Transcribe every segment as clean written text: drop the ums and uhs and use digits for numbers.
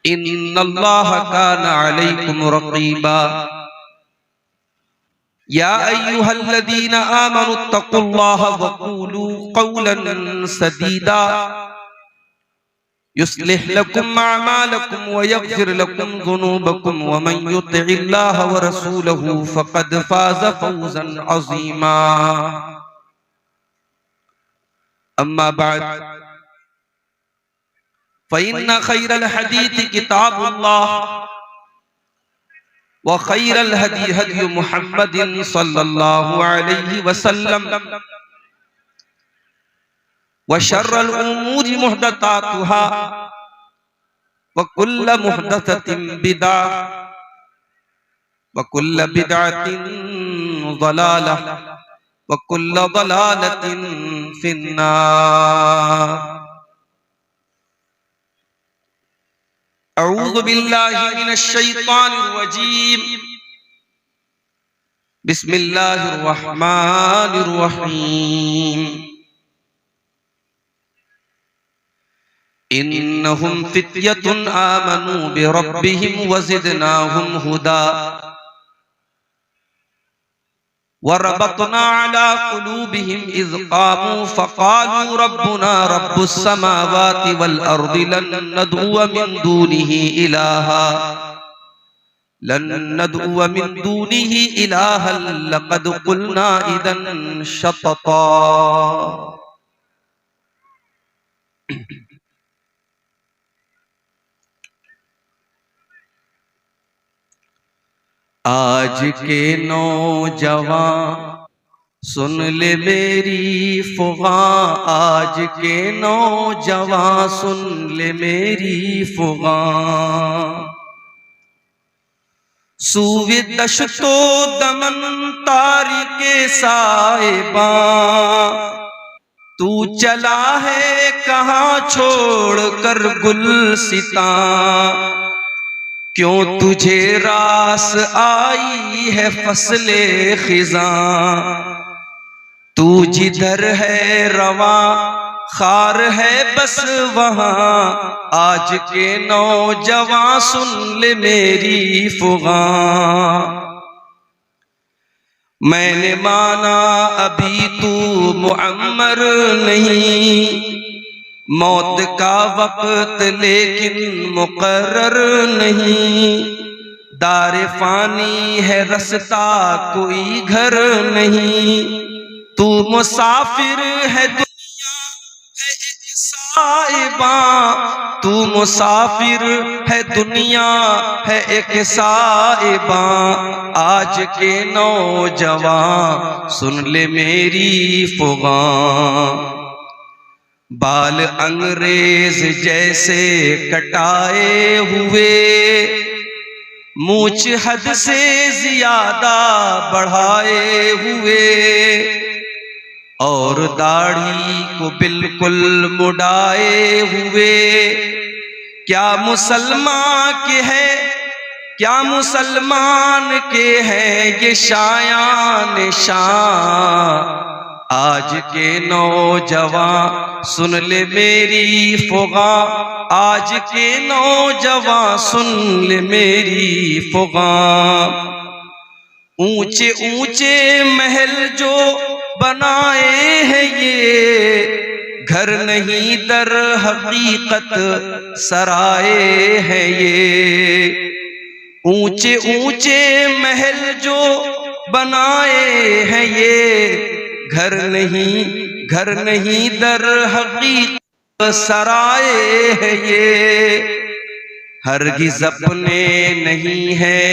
इन्नल्लाह काना अलैकुम रक़ीबा। या अय्युहल्लज़ीना आमनुत्तक़ुल्लाह वक़ूलू क़ौलन सदीदा युस्लिह लकुम अअमालकुम व यग़फिर लकुम ज़ुनूबकुम व मन युतिइल्लाह व रसूलहू फ़क़द फ़ाज़ फ़ौज़न अज़ीमा। अम्मा बअद फ़इन्न ख़ैरल हदीस किताबुल्लाह व ख़ैरल हदी हदी मुहम्मदिन सल्लल्लाहु अलैहि वसल्लम व शर्रल उमूरि मुहदसातुहा व कुल्ल मुहदसतिन बिदअह व कुल्ल बिदअतिन ज़लालह व कुल्ल ज़लालतिन फिन्नार। अऊज़ु बिल्लाहि मिनश शैतानिर रजीम। बिस्मिल्लाहिर रहमानिर रहीम। इन्नहुम फित्यतुन आमनू बिरब्बिहिम वज़िदनाहुम हुदा वरबतना अला कुलूबिहिम इज़ क़ामू फ़क़ालू रब्बुना रब्बुस समावाति वल अर्दि लन नदउव मिन दूनिही इलाहा लक़द क़ुलना इज़न शतता। आज के नौजवान सुन ले मेरी फ़ुग़ां, आज के नौजवान सुन ले मेरी फ़ुग़ां। सूवे दश्तो दमन तारी के साहिबां, तू चला है कहाँ छोड़ कर गुलसितां। क्यों तुझे रास आई है फसले खिज़ां, तू जिधर है रवां खार है बस वहां। आज के नौजवान सुन ले मेरी फ़ुग़ां। मैंने माना अभी तू मुअम्मर नहीं, मौत का वक्त लेकिन मुकर्रर नहीं। दारे फानी है रास्ता कोई घर नहीं, तू मुसाफिर है दुनिया है एक साहिबां। तू मुसाफिर है दुनिया है एक साहिबां। आज के नौजवान सुन ले मेरी फ़ुग़ां। बाल अंग्रेज जैसे कटाए हुए, मूछ हद से ज्यादा बढ़ाए हुए, और दाढ़ी को बिल्कुल मुड़ाए हुए। क्या मुसलमान के हैं ये शायान शान। आज के नौजवान सुन ले मेरी फ़ुग़ां, आज के नौजवान सुन ले मेरी फ़ुग़ां। ऊंचे ऊंचे महल जो बनाए हैं ये, घर नहीं दर हकीकत सराए हैं ये। ऊंचे ऊंचे महल जो बनाए हैं ये, घर नहीं दर हकीकत सराए है ये। हरगिज़ अपने नहीं है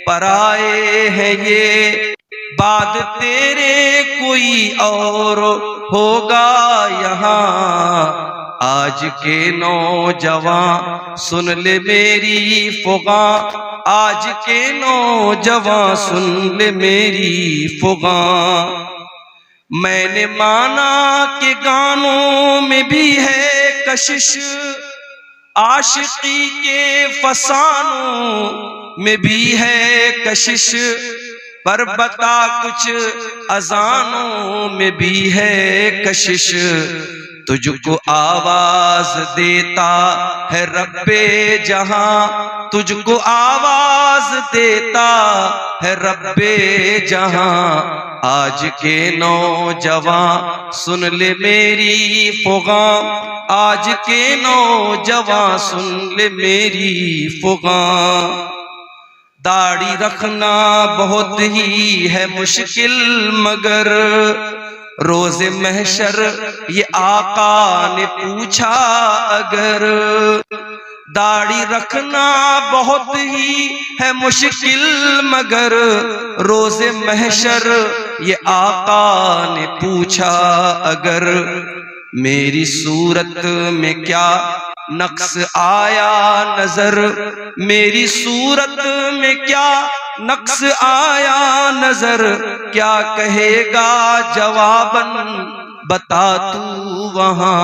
पराए है ये, बाद तेरे कोई और होगा यहाँ। आज के नौजवान सुन ले मेरी फ़ुग़ां, आज के नौजवान सुन ले मेरी फ़ुग़ां। मैंने माना कि गानों में भी है कशिश, आशिकी के फसानों में भी है कशिश। पर बता कुछ अजानों में भी है कशिश। तुझको आवाज देता है रब्बे जहां, तुझको आवाज देता है रब्बे जहां। आज के नौजवान सुन ले मेरी फुगां, आज के नौजवान सुन ले मेरी फुगां। दाढ़ी रखना बहुत ही है मुश्किल मगर रोज़े महशर ये आका ने पूछा अगर। दाढ़ी रखना बहुत ही है मुश्किल मगर रोज़े महशर ये आका ने पूछा अगर। मेरी सूरत में क्या नक्स आया नजर, मेरी सूरत में क्या नक्स आया नजर, क्या कहेगा जवाबन बता तू वहां।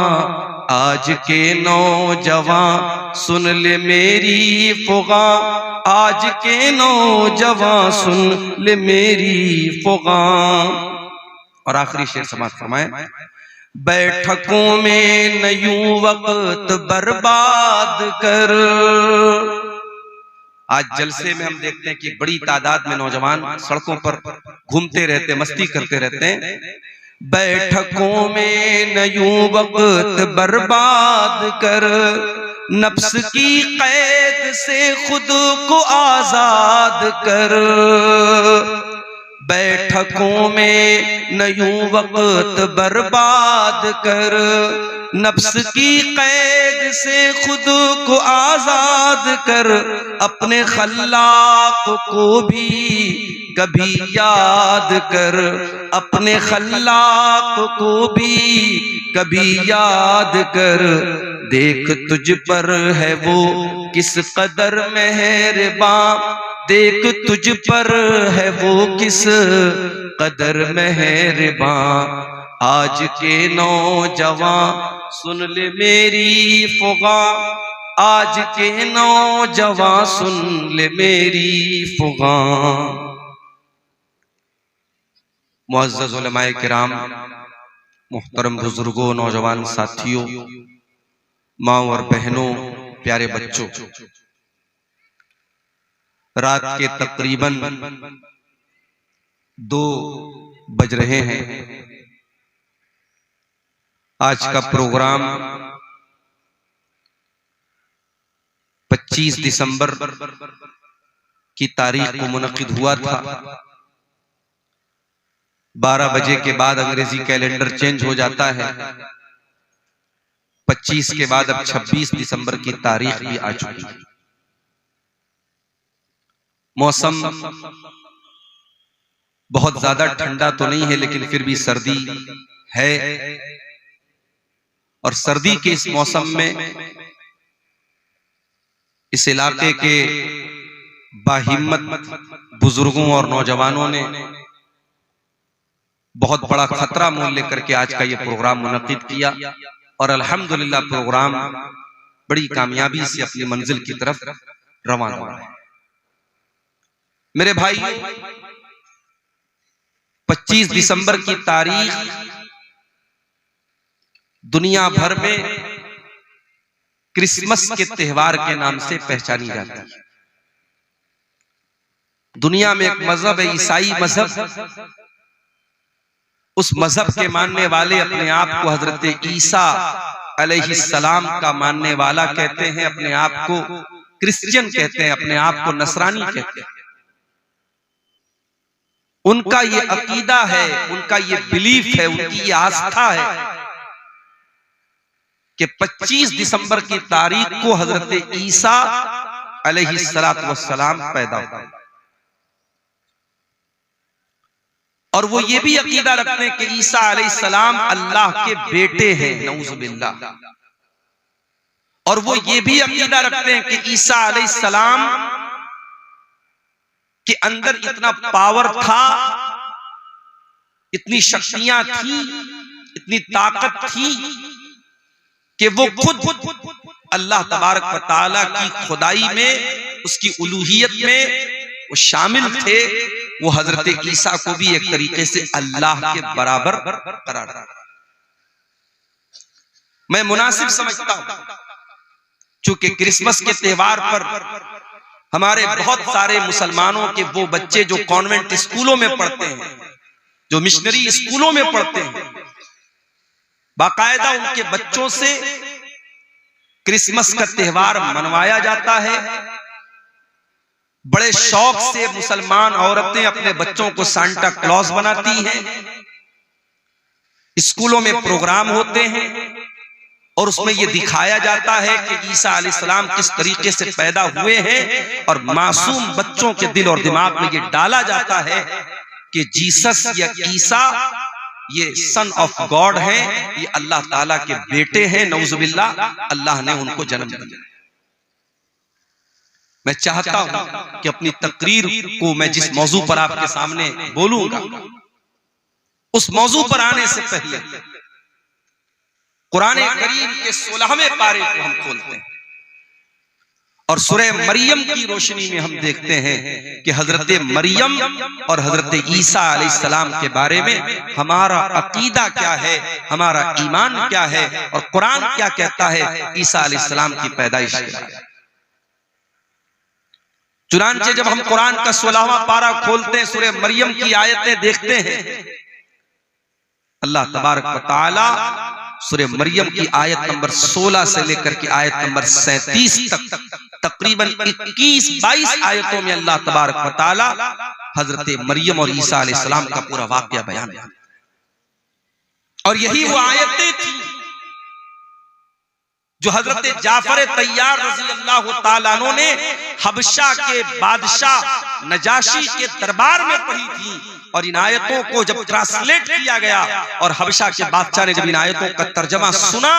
आज के नौजवान सुन ले मेरी फुगां, आज के नौजवान सुन ले मेरी फुगां। और आखिरी शेर समाप्त फरमाए, बैठकों में न यूं वक्त बर्बाद कर। आज जलसे में हम देखते हैं कि बड़ी तादाद में नौजवान सड़कों पर घूमते रहते, मस्ती करते रहते हैं। बैठकों में न यूं वक्त बर्बाद कर, नफ्स की कैद से खुद को आजाद कर। बैठकों में न यूं वक्त बर्बाद कर, नफ्स की कैद से खुद को आजाद कर। अपने खल्लाक को भी कभी याद कर, अपने खल्लाक को भी कभी याद कर। देख तुझ पर है वो किस कदर मेहरबान, देख तुझ पर है वो किस कदर मेहरबान। आज के नौजवान सुन ले मेरी फुगां, आज के नौजवान सुन ले मेरी फुगां। मुअज़्ज़ज़ उलमाए किराम, मुहतरम बुजुर्गों, नौजवान साथियों, माँ और बहनों, प्यारे बच्चों, रात के तकरीबन 2 बज रहे हैं। आज का प्रोग्राम 25 दिसंबर की तारीख को मुनक्किद हुआ था। 12 बजे के बाद अंग्रेजी कैलेंडर चेंज हो जाता है। 25 के बाद अब 26 दिसंबर की तारीख भी आ चुकी है। मौसम बहुत ज्यादा ठंडा तो नहीं है, लेकिन फिर भी सर्दी है। और सर्दी के इस मौसम में इस इलाके के बाहिम्मत बुजुर्गों और नौजवानों ने बहुत बड़ा खतरा मोल लेकर के आज का ये प्रोग्राम मुनक्किद किया। और अल्हम्दुलिल्लाह प्रोग्राम बड़ी कामयाबी से अपनी मंजिल की तरफ रवाना हुआ है। मेरे भाई, 25 दिसंबर की तारीख दुनिया भर में क्रिसमस के त्योहार के नाम से पहचानी जाती है। दुनिया में एक मजहब है, ईसाई मजहब। उस मजहब के मानने वाले अपने आप को हजरत ईसा अलैहिस्सलाम का मानने वाला कहते हैं, अपने आप को क्रिश्चियन कहते हैं, अपने आप को नसरानी कहते हैं। उनका ये अकीदा है, उनका ये बिलीफ है, उनकी ये आस्था है कि 25 दिसंबर की तारीख को हजरत ईसा अलैहिस्सलातु वस्सलाम पैदा हुए। और वो ये भी अकीदा रखते हैं कि ईसा अलैहिस्सलाम अल्लाह के बेटे हैं, नऊज़ बिल्लाह। और वो ये भी अकीदा रखते हैं कि ईसा अलैहिस्सलाम के अंदर इतना पावर था, इतनी शक्तियां थी, इतनी ताकत थी कि वो खुद अल्लाह तबारक व तआला की खुदाई में, उसकी उलूहियत में वो शामिल थे। वो हजरत ईसा को भी एक तरीके से अल्लाह के बराबर करार दिया। मैं मुनासिब समझता हूं, चूंकि क्रिसमस के त्योहार पर हमारे बहुत सारे मुसलमानों के वो बच्चे जो कॉन्वेंट स्कूलों में पढ़ते हैं, जो मिशनरी स्कूलों में पढ़ते हैं, बाकायदा उनके बच्चों से क्रिसमस का त्योहार मनवाया जाता है। बड़े शौक से मुसलमान औरतें अपने बच्चों को सांता क्लॉज बनाती हैं। स्कूलों में प्रोग्राम होते हैं और उसमें यह दिखाया जाता है कि ईसा अलैहिस्सलाम किस तरीके से पैदा हुए हैं, और मासूम बच्चों के दिल और दिमाग में यह डाला जाता है कि जीसस या ईसा ये सन ऑफ गॉड हैं, ये अल्लाह ताला के बेटे हैं। नऊजुबिल्लाह, अल्लाह ने उनको जन्म दिया। मैं चाहता हूं कि अपनी तकरीर को मैं जिस मौजू पर आपके सामने बोलूंगा, उस मौजू पर आने से पहले कुरान करीम के 16वें पारे को हम खोलते हैं और सूरह मरियम की रोशनी में हम देखते हैं कि हजरत मरियम और हजरत ईसा अलैहिस्सलाम के बारे में हमारा अकीदा क्या है, हमारा ईमान क्या है, और कुरान क्या कहता है ईसा अलैहिस्सलाम की पैदाइश के बारे में। चुनांचे जब हम कुरान का 16वां पारा खोलते हैं, सूरह मरियम की आयतें देखते हैं, अल्लाह तबारक व तआला सूरह मरियम की आयत नंबर 16 से लेकर के आयत नंबर 37 तक तकरीबन 21-22 आयतों में अल्लाह तबारक व तआला हजरत मरियम और ईसा अलैहिस्सलाम का पूरा वाकया बयान किया। और यही वो आयतें थी जो हजरत जाफर तैयार रजी अल्लाह तआला अन्हु ने हबशा के बादशाह नजाशी के दरबार में पढ़ी थी। और इन आयतों को जब ट्रांसलेट किया गया और हबशा के बादशाह ने जब इन आयतों का तर्जमा सुना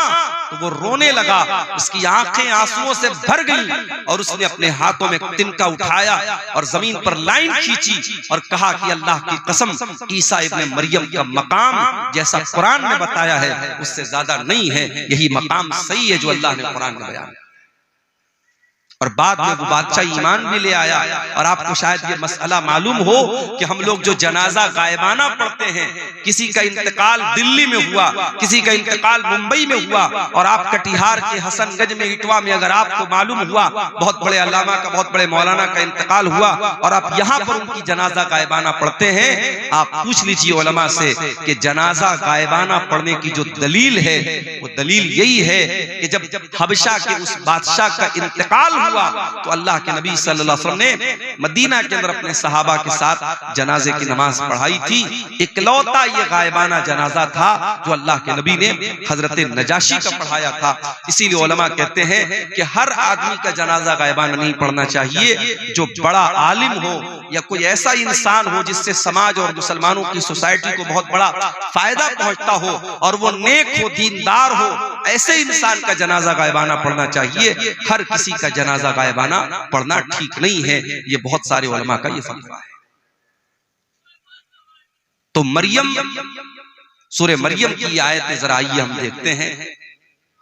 तो वो रोने लगा, उसकी आंखें आंसुओं से भर गईं और उसने अपने हाथों में तिनका उठाया और जमीन पर लाइन खींची और कहा कि अल्लाह की कसम, ईसा इब्ने मरियम का मकाम जैसा कुरान में बताया है उससे ज्यादा नहीं है, यही मकाम सही है जो अल्लाह ने कुरान में बयान। और बाद में वो बादशाह ईमान भी ले आया। और आपको शायद ये मसला मालूम हो कि हम लोग जो जनाजा गायबाना पढ़ते हैं, किसी का इंतकाल दिल्ली में हुआ, किसी का इंतकाल मुंबई में हुआ, और आप कटिहार के हसनगंज में इटवा में अगर आपको मालूम हुआ बहुत बड़े अल्लामा का, बहुत बड़े मौलाना का इंतकाल हुआ और आप यहाँ पर उनकी जनाजा गायबाना पढ़ते हैं, आप पूछ लीजिए उलमा से कि जनाजा गायबाना पढ़ने की जो दलील है वो दलील यही है कि जब हबशा के उस बादशाह का इंतकाल हुआ तो अल्लाह के नबी सल्लल्लाहु अलैहि वसल्लम ने मदीना के अंदर अपने सहाबा के साथ जनाजे की नमाज पढ़ाई थी। इकलौता ये गायबाना जनाजा था जो अल्लाह के नबी ने हजरत नजाशी का पढ़ाया था। इसीलिए उलमा कहते हैं कि हर आदमी का जनाजा गायबाना नहीं पढ़ना चाहिए, जो बड़ा आलिम हो या कोई ऐसा इंसान हो जिससे समाज और मुसलमानों की सोसाइटी को बहुत बड़ा फायदा पहुंचता हो और वो नेक हो, दीनदार हो, ऐसे इंसान का जनाजा गायबाना पढ़ना चाहिए। हर किसी का जनाजा गायबाना पढ़ना ठीक नहीं है, ये बहुत सारे उलमा का ये फतवा है। तो मरियम, सूरह मरियम की आयतें जरा आइए हम देखते हैं।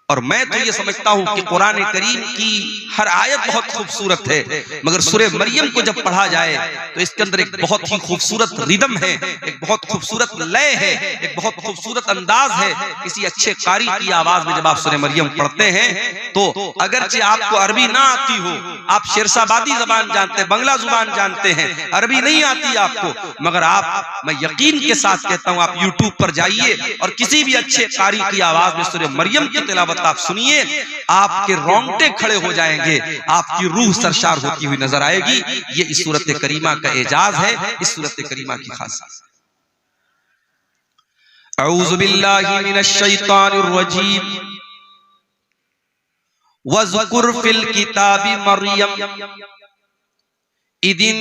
और मैं तो ये समझता हूं कि कुरान करीम की हर आयत बहुत खूबसूरत है, मगर सूरह मरियम को जब पढ़ा जाए तो इसके अंदर एक बहुत ही खूबसूरत रिदम है, एक बहुत खूबसूरत लय है, एक बहुत खूबसूरत अंदाज है। किसी अच्छे कारी की आवाज में जब आप सूरह मरियम पढ़ते हैं तो अगरचे आपको अरबी ना आती हो, आप शेरशाबादी जबान जानते हैं, बंगला जुबान जानते हैं, अरबी नहीं आती आपको, मगर आप, मैं यकीन के साथ कहता हूं, आप यूट्यूब पर जाइए और किसी भी अच्छे कारी की आवाज में सूरह मरियम की तिलावत आप सुनिए, आपके रोंगटे खड़े हो जाएंगे, आपकी रूह सरशार होती हुई नजर आएगी। ये इस सूरत करीमा का एजाज है, इस सूरत करीमा की खासियत। अऊज़ु बिल्लाहि मिनश शैतानिर रजीम। वज़कुर फिल किताबि मरियम इदिन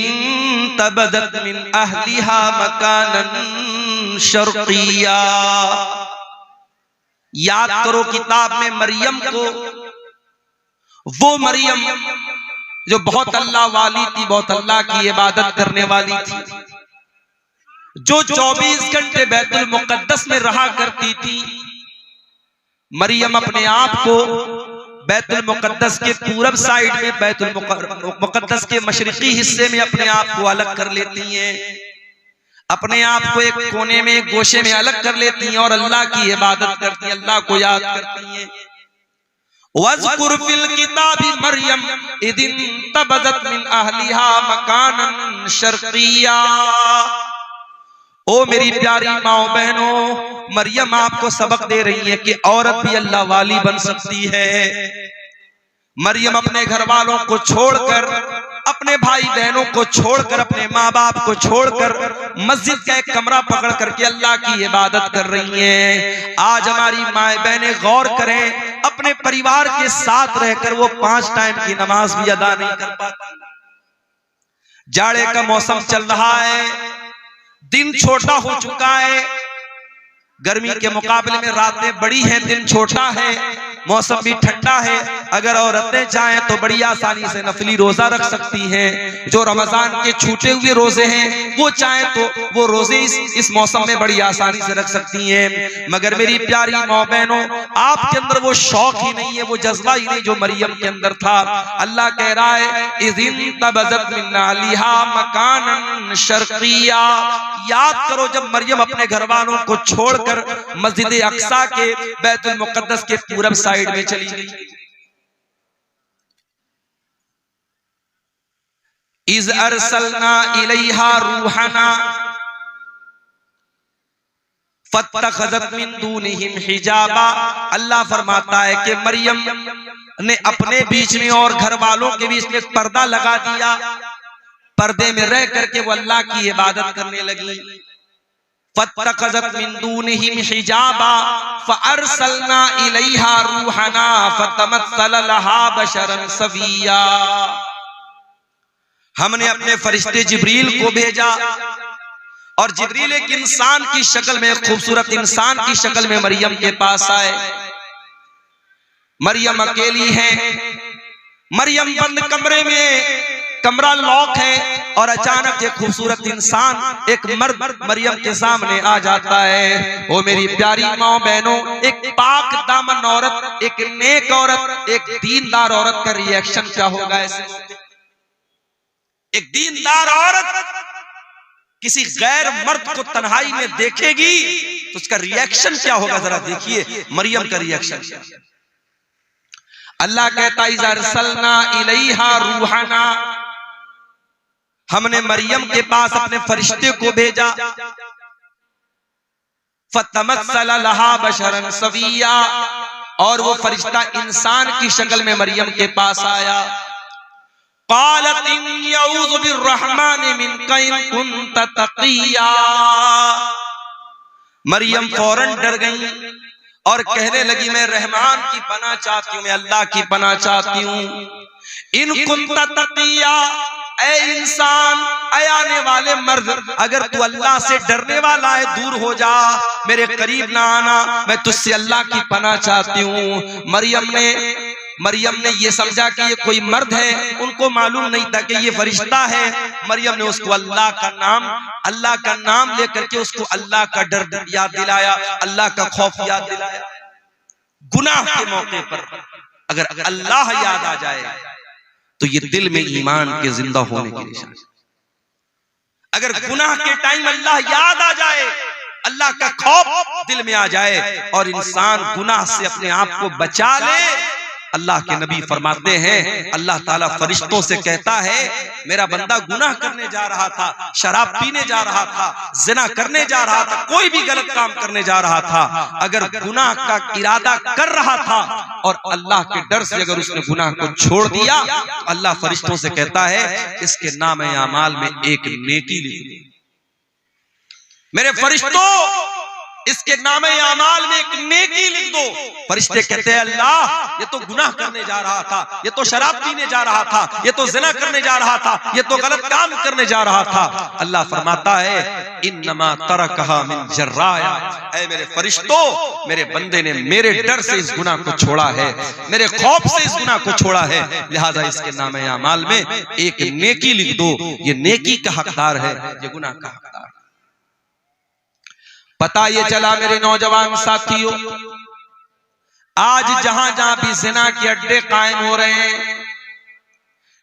तबदत मिन अहलिहा मकानन शर्क़िया। याद करो किताब में मरियम को, वो मरियम जो बहुत अल्लाह वाली थी, बहुत अल्लाह की इबादत करने वाली थी, जो 24 घंटे बैतुल मुक़द्दस में रहा करती थी। मरियम अपने आप को बैतुल मुक़द्दस के पूरब साइड में, बैतुल मुक़द्दस के मशरिकी हिस्से में अपने आप को अलग कर लेती हैं। अपने आप को एक कोने में, एक गोशे में अलग कर लेती हैं और अल्लाह की इबादत करती हैं, अल्लाह को याद करती हैं। वज़कुर फिल किताबी मरियम इदिन तबज़त मिन अहलिहा मकानन शर्क़िया। ओ मेरी प्यारी माओ बहनों, मरियम आपको सबक दे रही है कि औरत भी अल्लाह वाली बन सकती है। मरियम अपने घर वालों को छोड़कर, अपने भाई बहनों को छोड़कर, अपने माँ बाप को छोड़कर मस्जिद का एक कमरा पकड़ करके अल्लाह की इबादत कर रही हैं। आज हमारी माए बहनें गौर करें, अपने परिवार के साथ रहकर वो 5 टाइम की नमाज भी अदा नहीं कर पाती। जाड़े का मौसम चल रहा है, दिन छोटा हो चुका है, गर्मी के मुकाबले में रातें बड़ी हैं, दिन छोटा है, मौसम भी ठंडा है। अगर औरतें चाहें तो बड़ी आसानी से नफली रोजा रख सकती हैं। जो रमजान के छूटे हुए रोजे हैं वो चाहे तो वो रोजे इस मौसम में बड़ी आसानी से रख सकती हैं। मगर मेरी प्यारी माँ बहनों, आपके अंदर वो शौक ही नहीं है, वो जज्बा ही नहीं जो मरियम के अंदर था। अल्लाह कह रहा है इज़िन तबज़त मिन अहलिहा मकानन शर्क़िया। याद करो जब मरियम अपने घर वालों को छोड़कर मस्जिद अक्सा के बैतुल मुक़द्दस के पूरब साइड में चली गई। इज़ अरसलना इलैहा रूहना फत्तखज़त मिन दूनिहिम हिजाबा। अल्लाह फरमाता है कि मरियम ने अपने बीच में और घर वालों के बीच में पर्दा लगा दिया, पर्दे में रह करके वो अल्लाह की इबादत करने लगी। फत्तखज़त मिन दूनिहिम हिजाबा फअरसलना इलैहा रूहना फतमस्सला लहा बशरन सविया। हमने अपने फरिश्ते जिब्रील को भेजा और जिब्रील एक इंसान की शक्ल में, खूबसूरत इंसान की शक्ल में मरियम के पास आए। मरियम अकेली है, मरियम बंद कमरे में, कमरा लॉक है और अचानक एक खूबसूरत इंसान, एक मर्द मरियम के सामने आ जाता है। ओ मेरी प्यारी माँ बहनों, एक पाक दामन औरत, एक नेक औरत, एक दीनदार औरत का रिएक्शन क्या होगा ऐसे? एक दीनदार औरत किसी गैर मर्द को तन्हाई में देखेगी तो उसका रिएक्शन क्या होगा, जरा देखिए मरियम का रिएक्शन क्या। अल्लाह कहता है इज़ अरसलना इलैहा रूहना, हमने मरियम के पास अपने फरिश्ते को भेजा। फतमस्सला लहा बशरन सविया, और वो फरिश्ता इंसान की शक्ल में मरियम के पास आया। क़ालत इन्नी अऊज़ु बिर्रहमानि मिनका इन कुन्त तक़िया। मरियम फौरन डर गई और कहने लगी मैं रहमान की पनाह चाहती हूँ, मैं अल्लाह की पनाह चाहती हूँ। इन कुन्त तक़िया, ऐ इंसान, ऐ आने वाले मर्द, अगर तू अल्लाह से डरने वाला है दूर हो जा, मेरे करीब ना आना, मैं तुझसे अल्लाह की पनाह चाहती हूँ। मरियम ने ये समझा कि ये कोई मर्द है, उनको मालूम नहीं था कि ये फरिश्ता है। मरियम ने उसको अल्लाह का नाम लेकर के उसको अल्लाह का डर याद दिलाया, अल्लाह का खौफ याद दिलाया। गुनाह के मौके पर अगर अल्लाह याद आ जाए तो ये दिल में ईमान के जिंदा होने की निशानी। अगर गुनाह के टाइम अल्लाह याद आ जाए, अल्लाह का खौफ दिल में आ जाए और इंसान गुनाह से अपने आप को बचा ले, अल्लाह के नबी फरमाते हैं अल्लाह ताला फरिश्तों से कहता है मेरा बंदा गुनाह करने जा रहा था, शराब पीने जा रहा था, जिना करने जा रहा था, कोई भी गलत काम करने जा रहा था, अगर गुनाह का इरादा कर रहा था और अल्लाह के डर से अगर उसने गुनाह को छोड़ दिया तो अल्लाह फरिश्तों से कहता है इसके नाम अमाल में एक नेकी लिख दो। मेरे फरिश्तों, इसके नामे अमाल में एक नेकी लिख दो। फरिश्ते कहते हैं अल्लाह ये तो गुनाह करने जा रहा था, ये तो शराब पीने जा रहा था, ये तो जिना करने जा रहा था, ये तो गलत काम करने जा रहा था। अल्लाह फरमाता है इन्नमा तरकहा मिन जर्राया, ऐ मेरे फरिश्तों, मेरे बंदे ने मेरे डर से इस गुनाह को छोड़ा है, मेरे खौफ से इस गुनाह को छोड़ा है, लिहाजा इसके नामे अमाल में एक नेकी लिख दो। ये नेकी का हकदार है, ये गुनाह का हकदार। पता ये चला मेरे नौजवान साथियों, आज जहां जहां भी जिना के अड्डे कायम हो रहे हैं,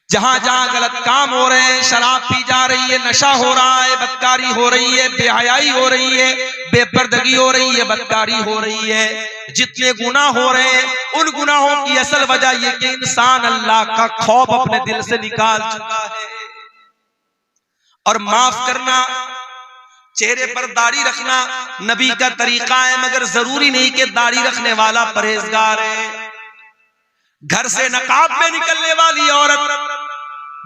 जहां जहां गलत काम हो रहे हैं, शराब पी जा रही है, नशा हो रहा है, बदकारी हो रही है, बेहयाई हो रही है, बेपर्दगी हो रही है, बदकारी हो रही है, जितने गुनाह हो रहे हैं उन गुनाहों की असल वजह यह कि इंसान अल्लाह का खौफ अपने दिल से निकाल चुका है। और माफ करना, चेहरे पर दाढ़ी रखना नबी का तरीका है, मगर जरूरी नहीं कि दाढ़ी रखने वाला परहेजगार है। घर से नकाब में निकलने वाली औरत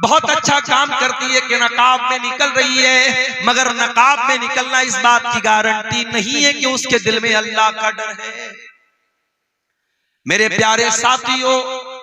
बहुत अच्छा काम करती है कि नकाब में निकल रही है, मगर नकाब में निकलना इस बात की गारंटी नहीं है कि उसके दिल में अल्लाह का डर है। मेरे प्यारे साथियों,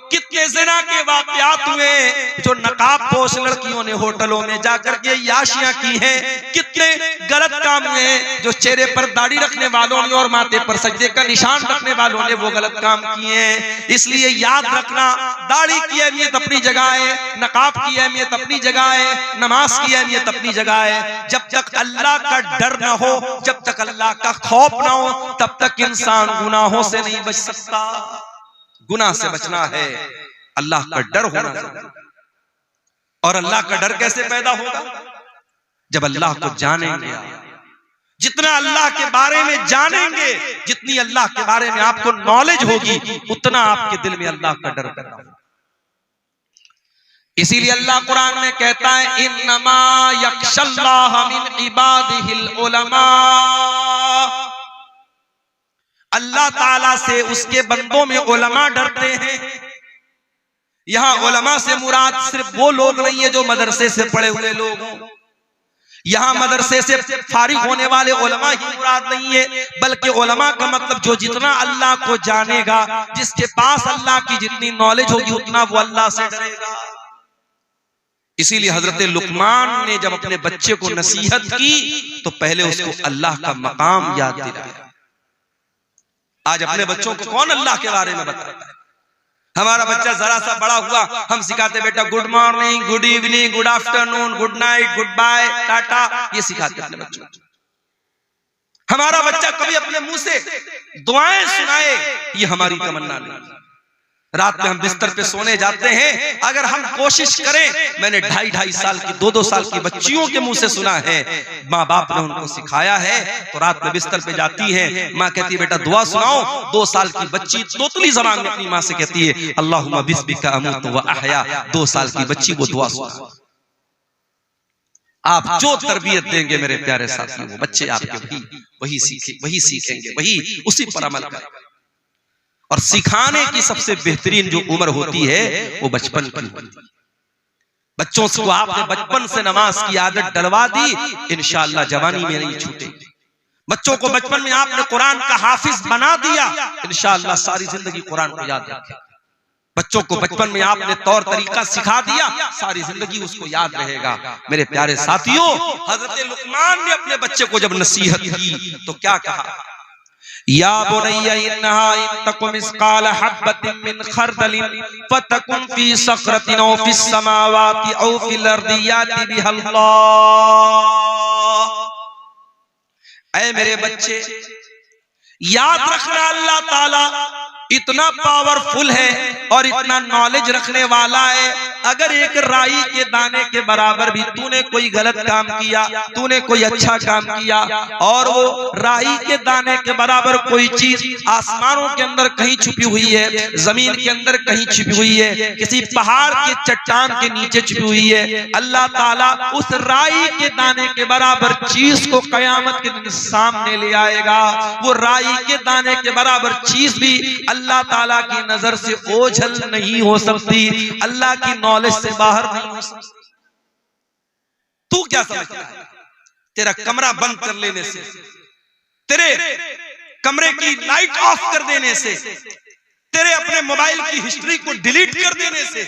कितने ज़िना के वाक़यात हुए जो नकाब पोश लड़कियों ने होटलों में जाकर के याशियां की हैं, कितने गलत काम हुए जो चेहरे पर दाढ़ी रखने वालों ने और माथे पर सजदे का निशान रखने वालों ने वो गलत काम किए हैं। इसलिए याद रखना, दाढ़ी की अहमियत अपनी जगह है, नकाब की अहमियत अपनी जगह है, नमाज की अहमियत अपनी जगह है। जब तक अल्लाह का डर ना हो, जब तक अल्लाह का खौफ ना हो, तब तक इंसान गुनाहों से नहीं बच सकता। गुनाह से बचना है, अल्लाह का डर होना चाहिए। और अल्लाह का डर कैसे पैदा होगा? जब अल्लाह को जानेंगे। जितना अल्लाह के बारे में जानेंगे, जितनी अल्लाह के बारे में आपको नॉलेज होगी, उतना आपके दिल में अल्लाह का डर पैदा होगा। इसीलिए अल्लाह कुरान में कहता है, इन्नमा यख्शल्लाह मिन इबादिहिल उलमा। अल्लाह ताला से उसके बंदों में उलमा डरते हैं। यहां उलमा से मुराद सिर्फ वो लोग नहीं है जो मदरसे से पढ़े हुए लोग हों। यहां मदरसे से फारिग होने वाले उलमा ही मुराद नहीं है, बल्कि उलमा का मतलब जो जितना अल्लाह को जानेगा, जिसके पास अल्लाह की जितनी नॉलेज होगी, उतना वो अल्लाह से डरेगा। इसीलिए हजरत लुकमान ने जब अपने बच्चे को नसीहत की तो पहले उसको अल्लाह का मकाम याद दिलाया। आज अपने बच्चों को कौन अल्लाह के बारे में बताता है? हमारा बच्चा जरा सा बड़ा हुआ, हम सिखाते बेटा good morning, good evening, good afternoon, good night, good bye, tata, ये सिखाते अपने बच्चों को। हमारा बच्चा कभी अपने मुंह से दुआएं सुनाए, ये हमारी तमन्ना नहीं। रात में हम बिस्तर पे सोने जाते हैं, अगर हम कोशिश करें, मैंने 2.5 साल की 2-2 साल की बच्चियों के मुंह से सुना है, माँ बाप ने उनको सिखाया है, तो रात में बिस्तर पे जाती है, माँ कहती है बेटा दुआ सुनाओ। 2 साल की बच्ची तोतली ज़बान में अपनी माँ से कहती है अल्लाहुम्मा बिस्मिका अमूतु व अहया। 2 साल की बच्ची वो दुआ सुना। आप जो तरबियत देंगे मेरे प्यारे साथियों, वो बच्चे आपके वही सीखेंगे, वही उसी पर अमल करेंगे। और सिखाने की सबसे बेहतरीन जो उम्र होती है वो बचपन की होती है। बच्चों को आपने बचपन से नमाज की आदत डलवा दी, इंशाअल्लाह जवानी में नहीं छूटेगी। बच्चों को बचपन में आपने कुरान का हाफिज बना दिया, इंशाअल्लाह सारी जिंदगी कुरान को याद रखेगा। बच्चों को बचपन में आपने तौर तरीका सिखा दिया, सारी जिंदगी उसको याद रहेगा। मेरे प्यारे साथियों, हजरत लुकमान ने अपने बच्चे को जब नसीहत की तो क्या कहा? या बुनय्या इन्नहा इन तकुम मिस्काल हब्बतिन मिन खरदलिन फतकुन फी सखरतिन औ फिस समावाति औ फिल अर्दि याति बिहल्लाह। ऐ मेरे बच्चे, याद रखना अल्लाह ताला इतना पावरफुल है और इतना नॉलेज रखने वाला है। अगर एक राई के दाने के बराबर भी तूने कोई गलत काम किया, तूने कोई अच्छा काम किया, और वो राई के दाने के बराबर कोई चीज आसमानों के अंदर कहीं छुपी हुई है, जमीन के अंदर कहीं छुपी हुई है, किसी पहाड़ के चट्टान के नीचे छुपी हुई है, अल्लाह ताला उस राई के दाने के बराबर चीज को कयामत के दिन सामने ले आएगा। वो राई के दाने के बराबर चीज भी अल्लाह ताला की नजर से ओझल नहीं हो सकती, अल्लाह की नॉलेज से बाहर नहीं हो सकती। तू क्या समझता है? तेरा कमरा बंद कर लेने से, तेरे कमरे की लाइट ऑफ कर देने से, तेरे अपने मोबाइल की हिस्ट्री को डिलीट कर देने से,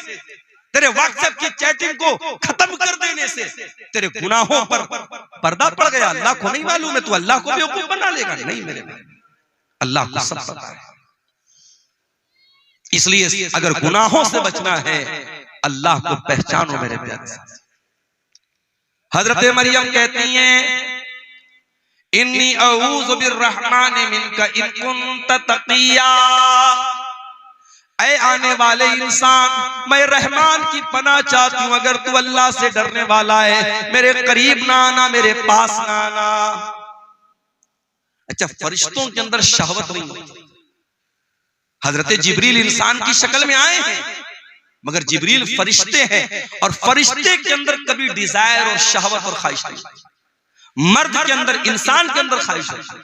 तेरे व्हाट्सएप की चैटिंग को खत्म कर देने से तेरे गुनाहों पर पर्दा पड़ गया। अल्लाह को नहीं मालूम है, तू अल्लाह को बेवकूफ बना लेगा? नहीं मेरे भाई, अल्लाह को सब पता है। इसलिए अगर गुनाहों से बचना है, अल्लाह को पहचानो मेरे प्यारे। हजरत मरियम कहती हैं इन्नी अऊज़ु बिर्रहमानि मिनका इन कुन्त तक़िया। ऐ आने वाले इंसान, मैं रहमान की पनाह चाहती हूं, अगर तू अल्लाह से डरने वाला है मेरे करीब ना आना, मेरे पास ना आना। अच्छा, फरिश्तों के अंदर शहवत नहीं होती। हजरत जिब्रील इंसान की शक्ल में आए हैं, मगर जिब्रील फरिश्ते हैं, और फरिश्ते के अंदर कभी डिजायर और शहवत और ख्वाहिश नहीं। मर्द के अंदर, इंसान के अंदर ख्वाहिश है।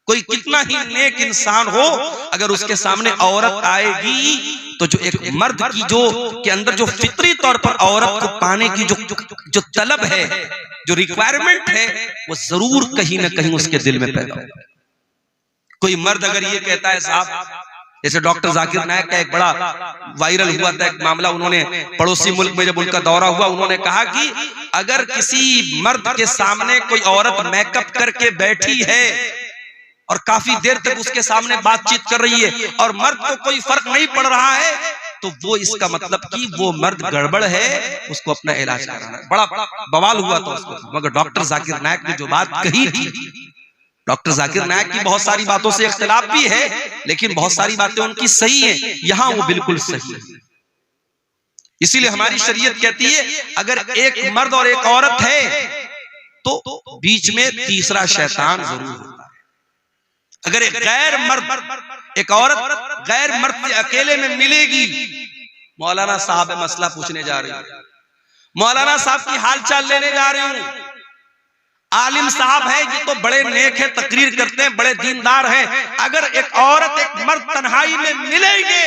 कोई कितना ही नेक इंसान हो, अगर उसके सामने औरत आएगी तो जो एक मर्द की जो के अंदर जो फितरी तौर पर औरत को पाने की जो तलब है, जो रिक्वायरमेंट है, वो जरूर कहीं ना कहीं उसके दिल में पैदा होगा। कोई मर्द अगर ये कहता है, साहब, जैसे डॉक्टर जाकिर नायक का एक बड़ा वायरल हुआ था एक मामला, उन्होंने पड़ोसी मुल्क में जब उनका दौरा हुआ, उन्होंने कहा कि अगर किसी मर्द के सामने कोई औरत मेकअप करके बैठी है और काफी देर तक उसके सामने बातचीत कर रही है और मर्द को कोई फर्क नहीं पड़ रहा है, तो वो इसका मतलब कि वो मर्द गड़बड़ है, उसको अपना इलाज कराना है। बड़ा बवाल हुआ था उसको। मगर डॉक्टर जाकिर नायक ने जो बात कही थी, डॉक्टर जाकिर नायक की बहुत सारी बातों से इख्तिलाफ भी है, लेकिन बहुत सारी बातें उनकी सही है, यहां वो बिल्कुल सही है। इसीलिए हमारी शरीयत कहती है, अगर एक मर्द और एक औरत है तो बीच में तीसरा शैतान जरूर होता है। अगर एक गैर मर्द एक औरत गैर मर्द से अकेले में मिलेगी, मौलाना साहब मसला पूछने जा रही हूं, मौलाना साहब की हालचाल लेने जा रही हूं, आलिम साहब है, ये तो बड़े नेक है, तकरीर करते हैं, बड़े दीनदार हैं, अगर एक औरत एक मर्द तन्हाई में मिलेंगे,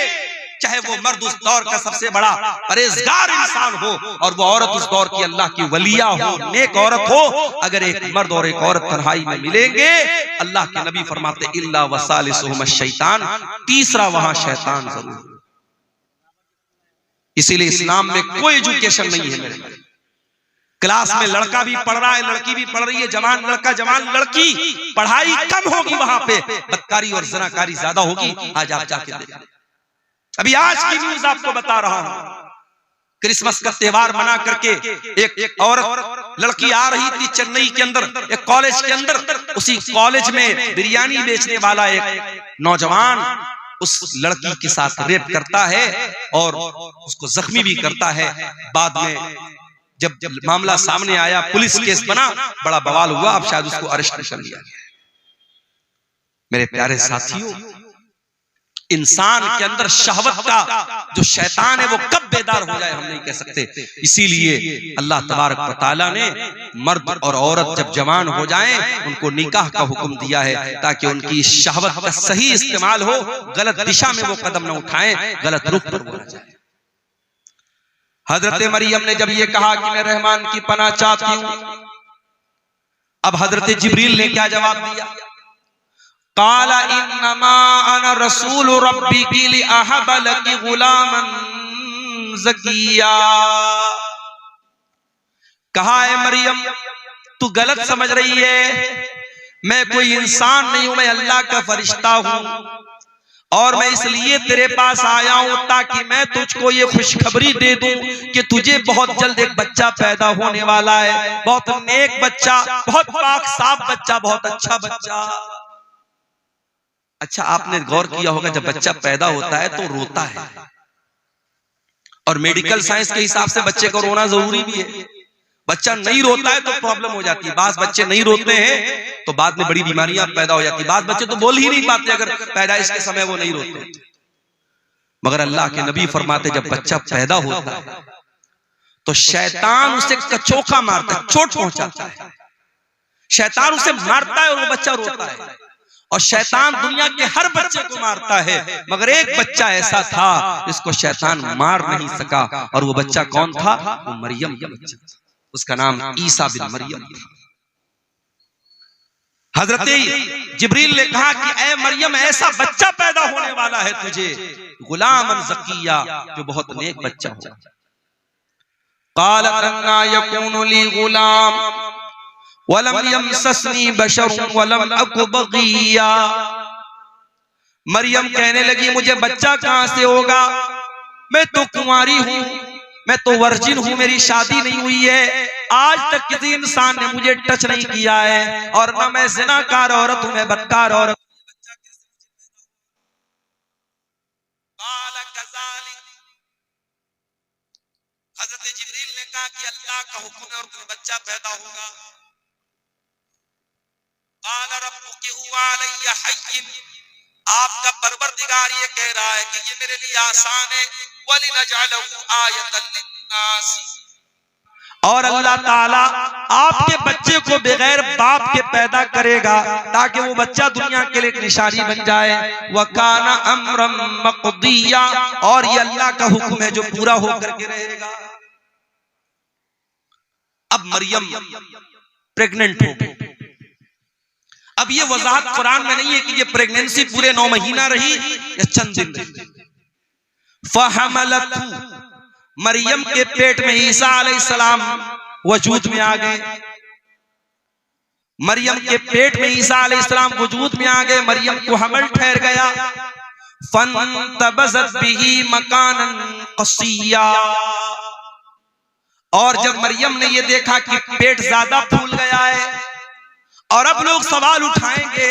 चाहे वो मर्द उस दौर का सबसे बड़ा परहेजगार इंसान हो और वो औरत उस दौर की अल्लाह की वलिया हो, नेक औरत हो, अगर एक मर्द और एक औरत तन्हाई में मिलेंगे, अल्लाह के नबी फरमाते इल्ला वसालिसुहुम शैतान, तीसरा वहां शैतान जरूर। इसीलिए इस्लाम में कोई एजुकेशन नहीं है मेरे भाई। क्लास में लड़का भी पढ़ रहा है, लड़की भी पढ़ रही है, जवान लड़का जवान लड़की, पढ़ाई कम होगी, वहां पे बदकारी और जनाकारी ज्यादा होगी। आज आप जाके देखें, अभी आज की न्यूज आपको बता रहा हूं, क्रिसमस का त्योहार मना करके एक औरत लड़की आ रही थी चेन्नई के अंदर, एक कॉलेज के अंदर, उसी कॉलेज में बिरयानी बेचने वाला एक नौजवान उस लड़की के साथ रेप करता है और उसको जख्मी भी करता है। बाद में जब मामला सामने आया, पुलिस केस बना, बड़ा बवाल हुआ, अब शायद उसको अरेस्ट कर लिया गया। मेरे प्यारे साथियों, इंसान के अंदर शहवत का जो शैतान है वो कब बेदार हो जाए हम नहीं कह सकते। इसीलिए अल्लाह तबारक व तआला ने मर्द और औरत जब जवान हो जाएं उनको निकाह का हुक्म दिया है, ताकि उनकी शहवत का सही इस्तेमाल हो, गलत दिशा में वो कदम न उठाएं, गलत रुख पर वो न जाए। हजरत मरियम ने जब ये कहा कि मैं रहमान की पनाह चाहती हूं, अब हजरत जिब्रील ने क्या जवाब दिया? काला इन्नमा अना रसूल रब्बिकी लिअहब लकी गुलामन ज़किया। कहा है मरियम, तू गलत समझ रही है, मैं कोई इंसान नहीं हूं, मैं अल्लाह का फरिश्ता हूं, और मैं इसलिए तेरे पास आया हूं ताकि मैं तुझको ये खुशखबरी दे दूं कि तुझे बहुत जल्द एक बच्चा पैदा होने वाला है, बहुत नेक बच्चा, बहुत पाक साफ बच्चा, बहुत अच्छा बच्चा। अच्छा, आपने गौर किया होगा जब बच्चा पैदा होता है तो रोता है, और मेडिकल साइंस के हिसाब से बच्चे को रोना जरूरी भी है। बच्चा नहीं रोता है तो प्रॉब्लम हो जाती है। बास बच्चे नहीं रोते हैं तो बाद में बड़ी बीमारियां पैदा हो जाती है। बास बच्चे तो बोल ही नहीं पाते अगर पैदाइश के समय वो नहीं रोते। मगर अल्लाह के नबी फरमाते जब बच्चा पैदा होता है तो शैतान उसे कचोका मारता है, चोट पहुंचाता है, शैतान उसे मारता है और वो बच्चा रोता है। और शैतान दुनिया के हर बच्चे को मारता है, मगर एक बच्चा ऐसा था जिसको शैतान मार नहीं सका, और वो बच्चा कौन था? वो मरियम का बच्चा, उसका नाम ईसा बिन मरियम था। हजरत जिब्रील ने कहा कि ऐ मरियम, ऐसा बच्चा पैदा होने वाला है तुझे, गुलामन ज़किया, जो बहुत नेक बच्चा होगा। क़ालत अन्ना यकूनु ली गुलाम वलम यमससनी बशरुन वलम अकु बगिया। मरियम कहने लगी, मुझे बच्चा कहां से होगा, मैं तो कुंवारी हूं, मैं तो वर्जिन हूं, मेरी शादी नहीं हुई है, आज तक किसी इंसान ने मुझे टच नहीं किया है, और ना मैं ज़िनाकार औरत हूं, मैं बदकार औरत। सुना कि अल्लाह का हुक्म है और तुम्हें बच्चा पैदा होगा। क़ाल रब्बुकी हुवा अलैया हय्यिन, आपका परवरदिगार ये कह रहा है कि ये मेरे लिए आसान है। वलिनजअलहु आयतन लिन्नास, और अल्लाह ताला आपके बच्चे को बगैर बाप के पैदा करेगा ताकि वो बच्चा दुनिया के लिए एक निशानी बन जाए। वकाना अम्रम मक़दिया, और ये अल्लाह का हुक्म है जो पूरा होकर के रहेगा। अब मरियम प्रेग्नेंट हो गई। अब ये वजाहत कुरान में नहीं है कि ये प्रेगनेंसी पूरे 9 महीना रही या चंद दिन रही। फहमलतहु, मरियम के पेट में ईसा अलैहिस्सलाम वजूद में आ गए। मरियम के पेट में ईसा अलैहिस्सलाम वजूद में आ गए। मरियम को हमल ठहर गया। फंतबज़त बिही मकानन क़सिया, और जब मरियम ने ये देखा कि पेट ज्यादा फूल गया है और अब लोग सवाल उठाएंगे,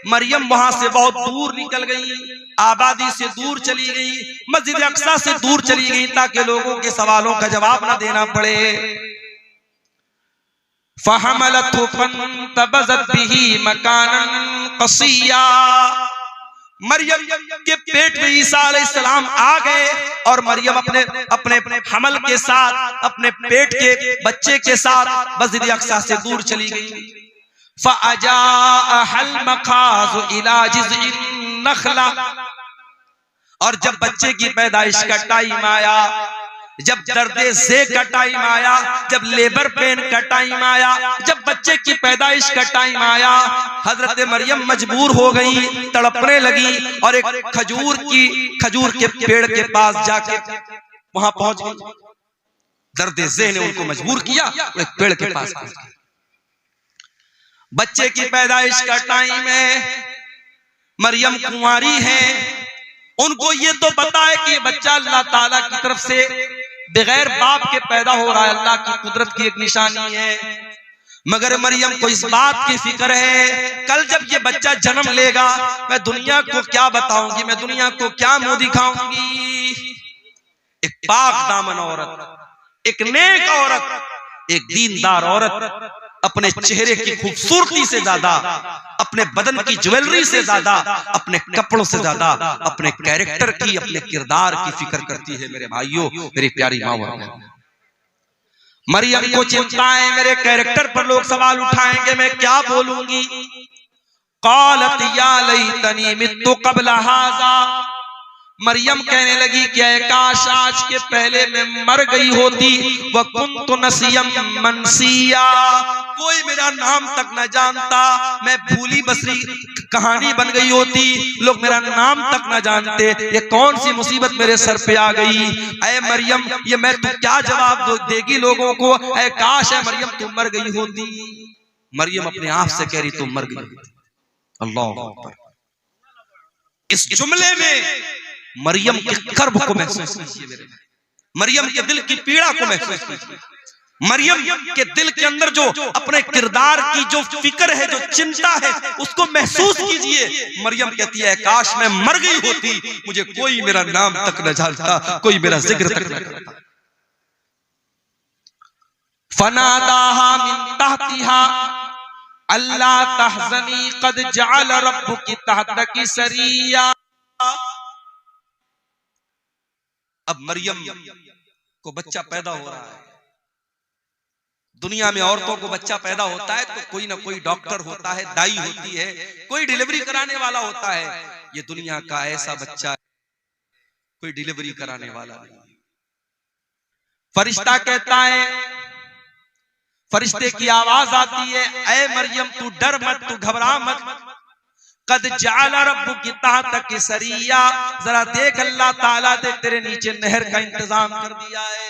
मरियम वहां से बहुत दूर निकल गई, आबादी से दूर चली गई, मस्जिद अक्सा से दूर चली गई ताकि लोगों के सवालों का जवाब ना देना पड़े। फहमलतहु फंतबज़त बिही मकानन क़सिया, मरियम के पेट में ईसा अलैहिस्सलाम आ गए और मरियम अपने अपने हमल के साथ, अपने पेट के बच्चे के साथ मस्जिद अक्सा से दूर चली गई। फ़अजाअहल मखाज़ु इला जिज़इन नख़ला, और जब बच्चे की पैदाइश का टाइम आया, जब दर्दे ज़े का टाइम आया, जब लेबर पेन का टाइम आया, जब बच्चे की पैदाइश का टाइम आया, हजरत मरियम मजबूर हो गई, तड़पने लगी और एक खजूर के पेड़ के पास जाके वहां पहुंच गई। दर्दे ज़े ने उनको मजबूर किया, एक पेड़ के पास पहुंच गई। बच्चे की पैदाइश का टाइम है, मरियम कुंवारी है, उनको ये तो पता है कि ये बच्चा अल्लाह ताला की तरफ से बगैर बाप के पैदा हो रहा है, अल्लाह की कुदरत की एक निशानी है। मगर मरियम को इस बात की फिक्र है, कल जब ये बच्चा जन्म लेगा मैं दुनिया को क्या बताऊंगी, मैं दुनिया को क्या मुंह दिखाऊंगी। एक पाक दामन औरत, एक नेक औरत, एक दीनदार औरत अपने चेहरे की खूबसूरती से ज्यादा, अपने बदन की ज्वेलरी से ज्यादा, अपने कपड़ों से ज्यादा अपने कैरेक्टर की, अपने किरदार की फिक्र करती है। मेरे भाइयों, मेरी प्यारी माँ, मरियम को चिंता है मेरे कैरेक्टर पर लोग सवाल उठाएंगे, मैं क्या बोलूंगी। क़ालत या लैतनी मित्तु क़ब्ल हाज़ा, मरियम कहने लगी कि काश आज के पहले मैं मर गई होती। व कुन्तु नसियम मनसिया, कोई मेरा नाम तक न जानता, मैं भूली बसरी कहानी बन गई होती, लोग मेरा नाम तक न जानते। ये कौन सी मुसीबत मेरे सर पे आ गई। ऐ मरियम, ये मैं तू क्या जवाब देगी लोगों को। ऐ काश है मरियम तुम मर गई होती। मरियम अपने आप से कह रही तुम मर गई। अल्लाह अकबर। इस जुमले में मरियम के कर्ब को महसूस कीजिए, मरियम के दिल की पीड़ा को महसूस कीजिए, मरियम के दिल के अंदर जो अपने किरदार की जो फिक्र है, जो चिंता है, उसको महसूस कीजिए। मरियम कहती है काश मैं मर गई होती, मुझे कोई मेरा नाम तक न जानता, कोई मेरा जिक्र तक न करता। फनादाहा मिन तहतिहा अल्ला तहज़नी क़द जअल रब्बुकी तहतकी सरिया। अब मरियम को बच्चा पैदा हो रहा है। दुनिया में औरतों को बच्चा पैदा होता है तो कोई ना कोई डॉक्टर होता है, दाई होती है, कोई डिलीवरी कराने वाला होता है। ये दुनिया का ऐसा बच्चा कोई डिलीवरी कराने वाला नहीं। फरिश्ता कहता है, फरिश्ते की आवाज आती है, ऐ मरियम तू डर मत, तू घबरा मत। कद जअला रब्बुकी तहतकी सरिया, जरा देख अल्लाह ताला ने तेरे नीचे नहर का इंतजाम कर दिया है,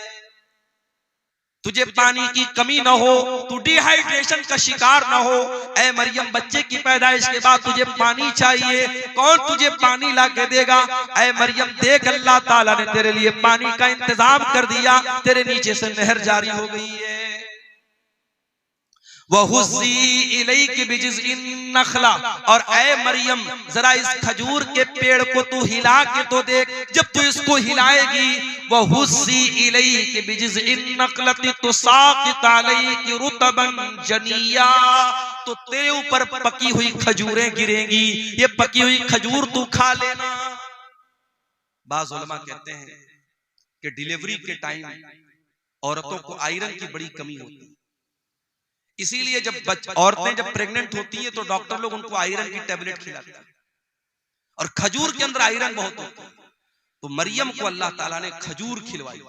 तुझे पानी की कमी न हो, तू डिहाइड्रेशन का शिकार न हो। ऐ मरियम बच्चे की पैदाइश के बाद तुझे पानी चाहिए, कौन तुझे पानी ला के देगा। ऐ मरियम देख अल्लाह ताला ने तेरे लिए पानी का इंतजाम कर दिया, तेरे नीचे से नहर जारी हो गई है। वहुज़्ज़ी इलैकि बिजिज़्इन नख़ला, और ऐ मरियम जरा इस खजूर के पेड़ को तू हिला के तो देख। जब तू इसको हिलाएगी, वहुज़्ज़ी इलैकि बिजिज़्इन नख़लति तुसाक़ित अलैकि रुतबन जनिया, तो तेरे ऊपर पकी हुई खजूरें गिरेंगी, ये पकी हुई खजूर तू खा लेना। बाज़ उलमा कहते हैं कि डिलीवरी के टाइम औरतों को आयरन की बड़ी कमी होती है, इसीलिए जब औरतें जब प्रेग्नेंट होती हैं तो डॉक्टर लोग उनको आयरन की टेबलेट खिलाते हैं, और खजूर के अंदर आयरन बहुत होता है। तो मरियम को अल्लाह ताला ने खजूर खिलवाई।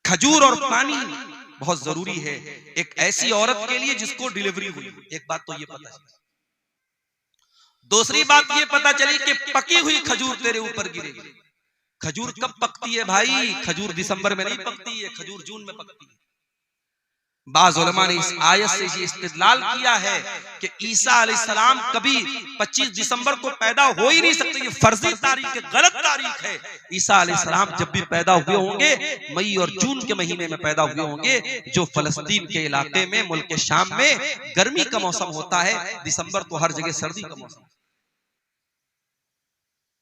खजूर और पानी बहुत जरूरी है एक ऐसी औरत के लिए जिसको डिलीवरी हुई। एक बात तो ये पता चली। दूसरी बात ये पता चली कि पकी हुई खजूर तेरे ऊपर गिरेगी। खजूर कब पकती है भाई? खजूर दिसंबर में नहीं पकती है, खजूर जून में पकती है। बाज़ उलमा ने इस आयत से ये इस्तिदलाल किया है कि ईसा अलैहिस्सलाम कभी 25 दिसंबर को पैदा हो ही नहीं सकते, ये फर्जी तारीख है, गलत तारीख है। ईसा अलैहिस्सलाम जब भी पैदा हुए होंगे मई और जून के महीने में पैदा हुए होंगे, जो फलस्तीन के इलाके में मुल्क शाम में गर्मी का मौसम होता है, दिसंबर तो हर जगह सर्दी का मौसम।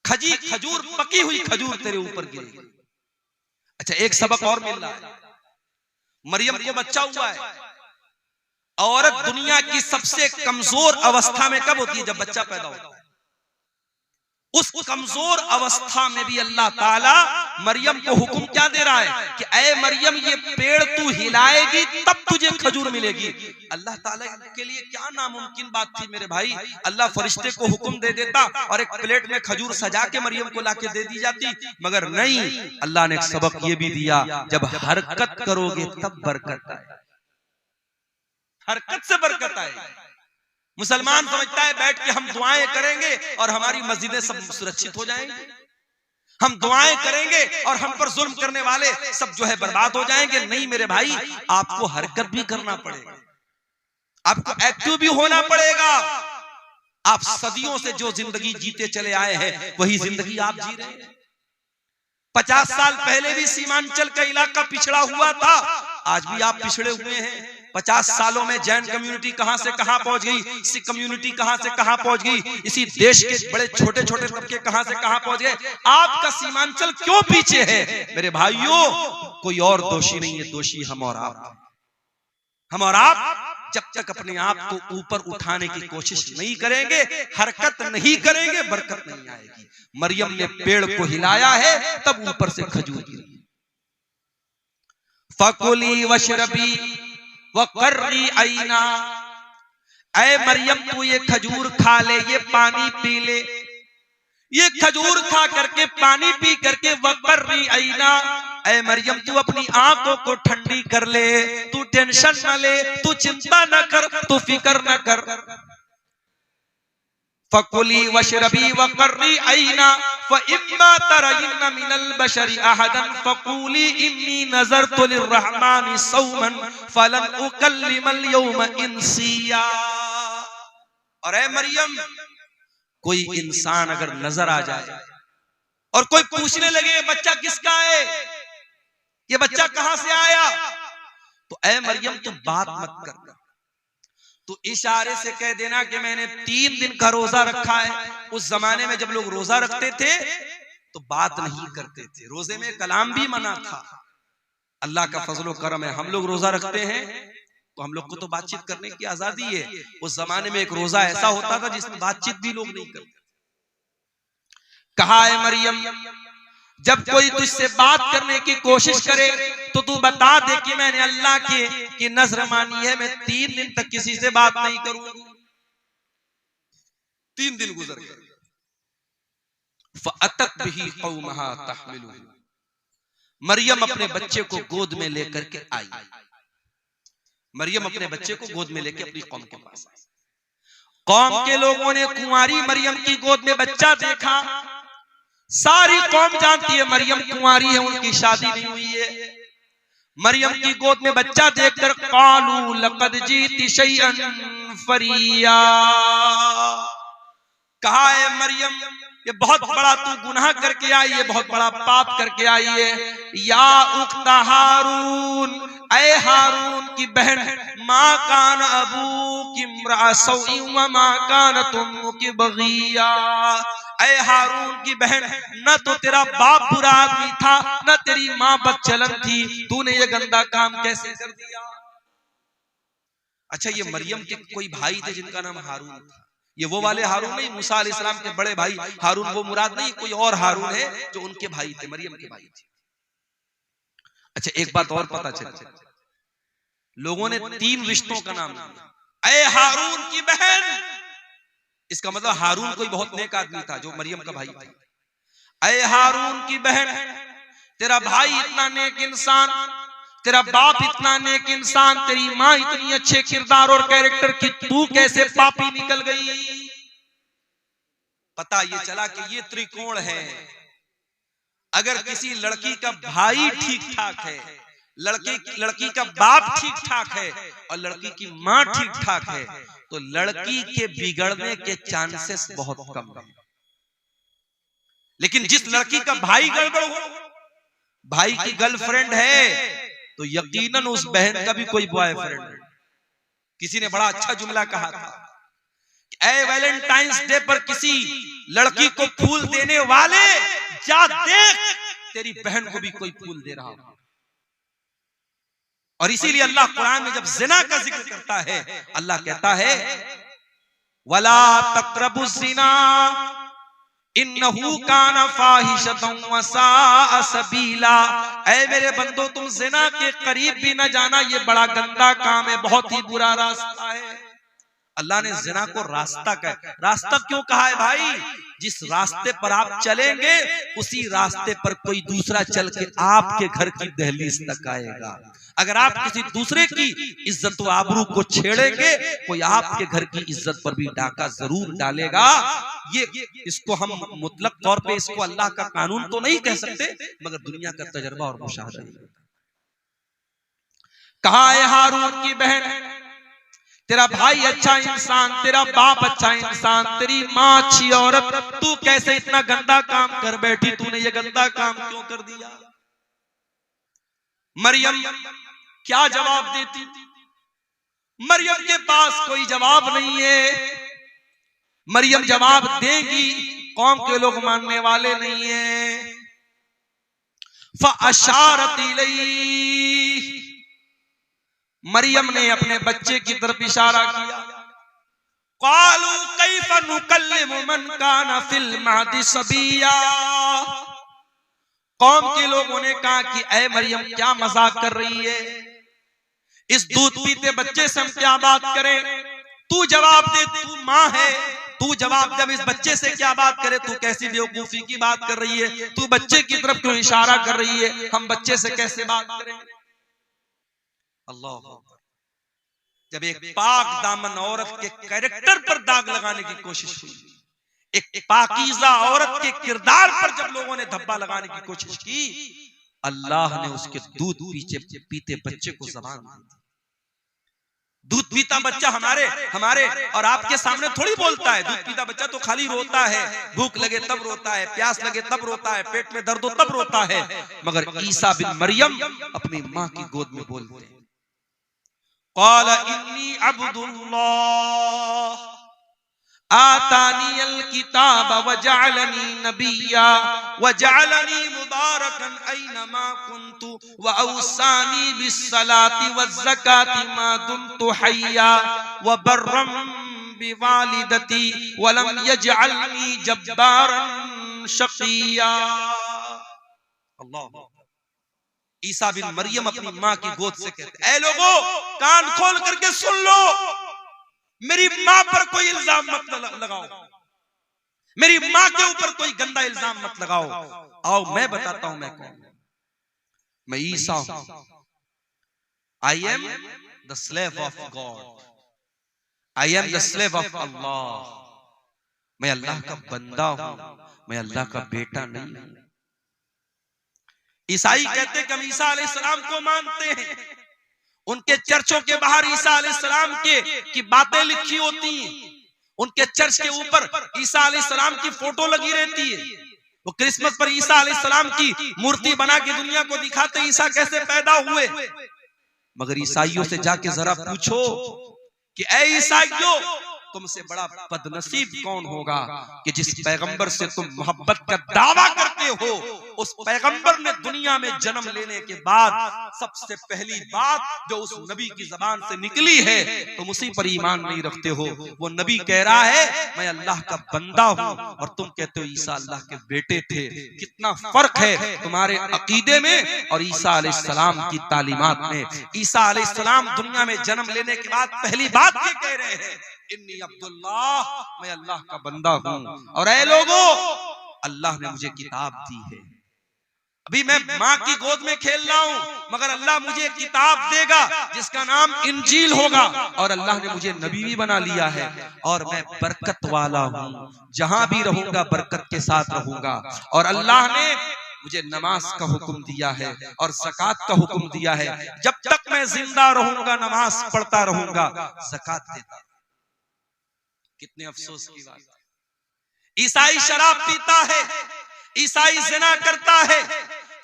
खजूर, पकी हुई खजूर तेरे ऊपर गिरेगी। अच्छा, एक सबक और मिल रहा है। मरियम को बच्चा हुआ है। औरत दुनिया की सबसे कमजोर अवस्था में कब होती है? जब बच्चा पैदा होता है। उस कमजोर अवस्था में भी अल्लाह ताला मरियम को हुक्म क्या दे रहा है कि ऐ मरियम, ये पेड़ तू हिलाएगी तब तुझे खजूर मिलेगी। अल्लाह ताला के लिए क्या नामुमकिन बात थी मेरे भाई। अल्लाह फरिश्ते को हुक्म दे देता और एक प्लेट में खजूर सजा के मरियम को लाके दे दी जाती, मगर नहीं, अल्लाह ने एक सबक ये भी दिया, जब हरकत करोगे तब बरकत आए। हरकत से बरकत आए। मुसलमान समझता है बैठ के हम दुआएं करेंगे और हमारी मस्जिदें सब सुरक्षित हो जाएंगी, हम दुआएं करेंगे और हम पर जुल्म करने वाले सब जो है बर्बाद हो जाएंगे। नहीं मेरे भाई, आपको हरकत भी करना पड़ेगा, आपको एक्टिव भी होना पड़ेगा। आप सदियों से जो जिंदगी जीते चले आए हैं वही जिंदगी आप जी रहे हैं। 50 साल पहले भी सीमांचल का इलाका पिछड़ा हुआ था, आज भी आप पिछड़े हुए हैं। 50 सालों में जैन कम्युनिटी कहां से कहां पहुंच गई, सिख कम्युनिटी कहां से कहां पहुंच गई, इसी देश के बड़े छोटे छोटे तबके कहां से कहां पहुंच गए। आपका सीमांचल क्यों पीछे है? मेरे भाइयों, कोई और दोषी नहीं है, दोषी हम और आप। हम और आप जब तक अपने आप को ऊपर उठाने की कोशिश नहीं करेंगे, हरकत नहीं करेंगे, बरकत नहीं आएगी। मरियम ने पेड़ को हिलाया है तब ऊपर से खजूर गिरी। फकुली वशरबी वकर्री आईना, ऐ मरियम तू ये खजूर खा ले, ये पानी पी ले, ये खजूर खा करके पानी पी करके वकर्री आईना, ऐ मरियम तू अपनी आंखों को ठंडी कर ले, तू टेंशन न ले, तू चिंता न कर, तू फिक्र न कर। फकुली वशरबी वकर्री आईना फइम्मा तरयिन्ना मिनल बशरि अहदन फकुली इन्नी नज़रतु लिर्रहमानि सौमन फलन उकल्लिमल यौम इंसिया। और ऐ मरियम, कोई इंसान अगर नजर आ जाए और कोई पूछने लगे ये बच्चा किसका है, ये बच्चा कहां से आया, तो ऐ मरियम तू बात मत करना, तो इशारे से कह देना कि मैंने 3 दिन का रोजा रखा है। उस जमाने में जब लोग रोजा रखते थे तो बात नहीं करते थे, रोजे में कलाम भी मना था। अल्लाह का फजलो करम है, हम लोग रोजा रखते हैं तो हम लोग को तो बातचीत करने की आजादी है। उस जमाने में एक रोजा ऐसा होता था जिसमें बातचीत भी लोग नहीं करते। कहा है मरियम, जब कोई तुझसे बात करने की कोशिश करे तो तू बता दे कि मैंने अल्लाह की नजर मानी है, मैं 3 दिन तक किसी से बात नहीं करूंगी। 3 दिन गुजर गए। फअतत बिही कौमहा तहमिलुहु, मरियम अपने बच्चे को गोद में लेकर के आई। मरियम अपने बच्चे को गोद में लेकर अपनी कौम के पास आई। कौम के लोगों ने कुंवारी मरियम की गोद में बच्चा देखा। सारी कौम जानती है मरियम कुंवारी है, उनकी शादी नहीं हुई है। मरियम की गोद में बच्चा देखकर कालू लक़द जीती शैअन फरिया, कहा है मरियम ये बहुत बड़ा तू गुनाह करके आई है, बहुत बड़ा पाप करके आई है। या उख्ता हारून, ऐ हारून की बहन, माँ कान अबू की इम्रा सौई व माँ कान तुम की बगिया। ऐ हारून की बहन, न तो तेरा बाप बुरा आदमी था, न तेरी माँ बदचलन थी, तूने ये गंदा काम कैसे कर दिया। अच्छा, ये मरियम के कोई भाई थे जिनका नाम हारून था। ये वो वाले हारून नहीं, मूसा अलैहिस्सलाम के बड़े भाई हारून, वो मुराद नहीं, कोई और हारून है जो उनके भाई थे, मरियम के भाई थे। अच्छा, एक बात और पता चली, लोगों ने 3 रिश्तों का नाम लिया। ऐ हारून की बहन, इसका मतलब हारून कोई बहुत नेक आदमी था जो मरियम का भाई था। ऐ हारून की बहन, तेरा भाई इतना नेक इंसान, तेरा बाप इतना नेक इंसान, तेरी माँ इतनी अच्छे किरदार और कैरेक्टर की, तू कैसे पापी निकल गई। पता ये चला कि ये त्रिकोण है। अगर किसी लड़की का भाई ठीक ठाक है, लड़की का बाप ठीक ठाक है और लड़की की माँ ठीक ठाक है, तो लड़की के बिगड़ने के चांसेस बहुत कम है। लेकिन जिस लड़की का भाई गड़बड़ हो, भाई की गर्लफ्रेंड है, तो यकीनन उस बहन का भी कोई बॉयफ्रेंड है। किसी ने बड़ा अच्छा जुमला कहा था, ऐ वैलेंटाइंस डे पर किसी लड़की को फूल देने वाले, जा देख तेरी बहन को भी कोई फूल दे रहा हो। और इसीलिए अल्लाह कुरान में जब जिना का जिक्र करता है, अल्लाह कहता है वला तक़रबुज़ ज़िना इन्नहु काना फ़ाहिशतन व साअ सबीला। ऐ मेरे बंदो, तुम जिना के करीब भी न जाना, ये बड़ा गंदा काम है, बहुत ही बुरा रास्ता है। अल्लाह ने जिना को रास्ता कहा। रास्ता क्यों कहा है भाई? जिस रास्ते पर आप चलेंगे उसी रास्ते पर कोई दूसरा चल के आपके घर की दहलीज तक आएगा। अगर आप किसी दूसरे की इज्जत व आबरू को छेड़ेंगे, कोई आपके घर की इज्जत पर भी डाका जरूर डालेगा। ये इसको हम मुतलक तौर पे इसको अल्लाह का कानून तो नहीं कह सकते, मगर दुनिया का तजर्बा और मुशाहदा है। कहा है हारून की बहन, तेरा भाई अच्छा इंसान, तेरा बाप अच्छा इंसान, तेरी माँ अच्छी औरत, तू कैसे इतना गंदा काम कर बैठी, तूने ये गंदा काम क्यों कर दिया। मरियम क्या जवाब देती? मरियम के पास कोई जवाब नहीं है। मरियम जवाब देगी, कौम के लोग मानने वाले नहीं है। फ़अशारत इलैहि, मरियम ने अपने बच्चे की तरफ इशारा किया। क़ालू कैफ़ नुकल्लिमु मन काना फ़िल महदी सबिया। कौम के लोगों ने कहा कि ऐ मरियम, क्या मजाक कर रही है, इस दूध पीते बच्चे से हम क्या बात करें। तू जवाब दे, तू माँ है, तू जवाब जब इस बच्चे से क्या बात करे, तू कैसी बेवकूफी की बात कर रही है, तू बच्चे की तरफ क्यों इशारा कर रही है, हम बच्चे से कैसे बात करें। अल्लाह, जब एक पाक दामन औरत के कैरेक्टर पर दाग लगाने की कोशिश हुई, एक पाकीज़ा औरत के किरदार पर जब लोगों ने धब्बा लगाने की कोशिश की, अल्लाह ने उसके दूध पीते बच्चे को ज़बान दी। दूध पीता बच्चा हमारे और आपके सामने थोड़ी बोलता है। दूध पीता बच्चा तो खाली रोता है, भूख लगे तब रोता है, प्यास लगे तब रोता है, पेट में दर्द हो तब रोता है। मगर ईसा बिन मरियम अपनी माँ की गोद में बोलते हैं, क़ाल इन्नी अब्दुल्लाह आतानियल किताब व जअलनी नबिय्या व जअलनी मुबारकन ऐनमा कुन्तु व औसानी बिस्सलाति वज़्ज़काति मा दुमतु हय्या व बर्रम बिवालिदती व लम यजअलनी जब्बारन शक़िय्या। अल्लाह, ईसा बिन मरियम अपनी माँ की गोद से कहते, ऐ लोगों, कान खोल करके सुन लो, मेरी माँ पर कोई इल्जाम मत लगाओ, मेरी माँ के ऊपर कोई गंदा इल्जाम मत लगाओ। आओ मैं बताता हूं मैं कौन हूं। मैं ईसा हूं। I am the slave of God, I am the slave of Allah. मैं अल्लाह का बंदा हूं, मैं अल्लाह का बेटा नहीं हूं। ईसाई कहते कि हम ईसा अलैहिस्सलाम को मानते हैं, उनके चर्चों के बाहर ईसा अलैहिस्सलाम की बातें लिखी होती हैं, उनके चर्च के ऊपर ईसा अलैहिस्सलाम की फोटो लगी रहती है। वो क्रिसमस पर ईसा अलैहिस्सलाम की मूर्ति बना के दुनिया को दिखाते ईसा कैसे पैदा हुए। मगर ईसाइयों से जाके जरा पूछो कि ऐ ईसाइयों, तुमसे बड़ा बदनसीब कौन होगा कि जिस पैगंबर से तुम मोहब्बत का दावा करते हो, उस पैगंबर ने दुनिया में जन्म लेने के बाद सबसे पहली बात जो उस नबी की जबान से निकली है, तुम उसी पर ईमान नहीं रखते हो। वो नबी कह रहा है मैं अल्लाह का बंदा हूं, और तुम कहते हो ईसा अल्लाह के बेटे थे। कितना फर्क है तुम्हारे अकीदे में और ईसा अलैहिस्सलाम की तालीमात में। ईसा अलैहिस्सलाम दुनिया में जन्म लेने के बाद पहली बात ये कह रहे हैं, इन्नी अब्दुल्लाह, मैं अल्लाह का बंदा हूं। और ऐ लोगों, अल्लाह ने मुझे किताब दी है। अभी मैं माँ की गोद में खेल रहा हूं, मगर अल्लाह मुझे किताब देगा जिसका नाम इंजील होगा, और अल्लाह ने मुझे नबी भी बना लिया है। और मैं बरकत वाला हूं, जहां भी रहूंगा बरकत के साथ रहूंगा। और अल्लाह ने मुझे नमाज का हुक्म दिया है और ज़कात का हुक्म दिया है। जब तक मैं जिंदा रहूंगा नमाज पढ़ता रहूंगा, ज़कात देता। कितने अफसोस की बात है। ईसाई शराब पीता है, ईसाई जिना करता है,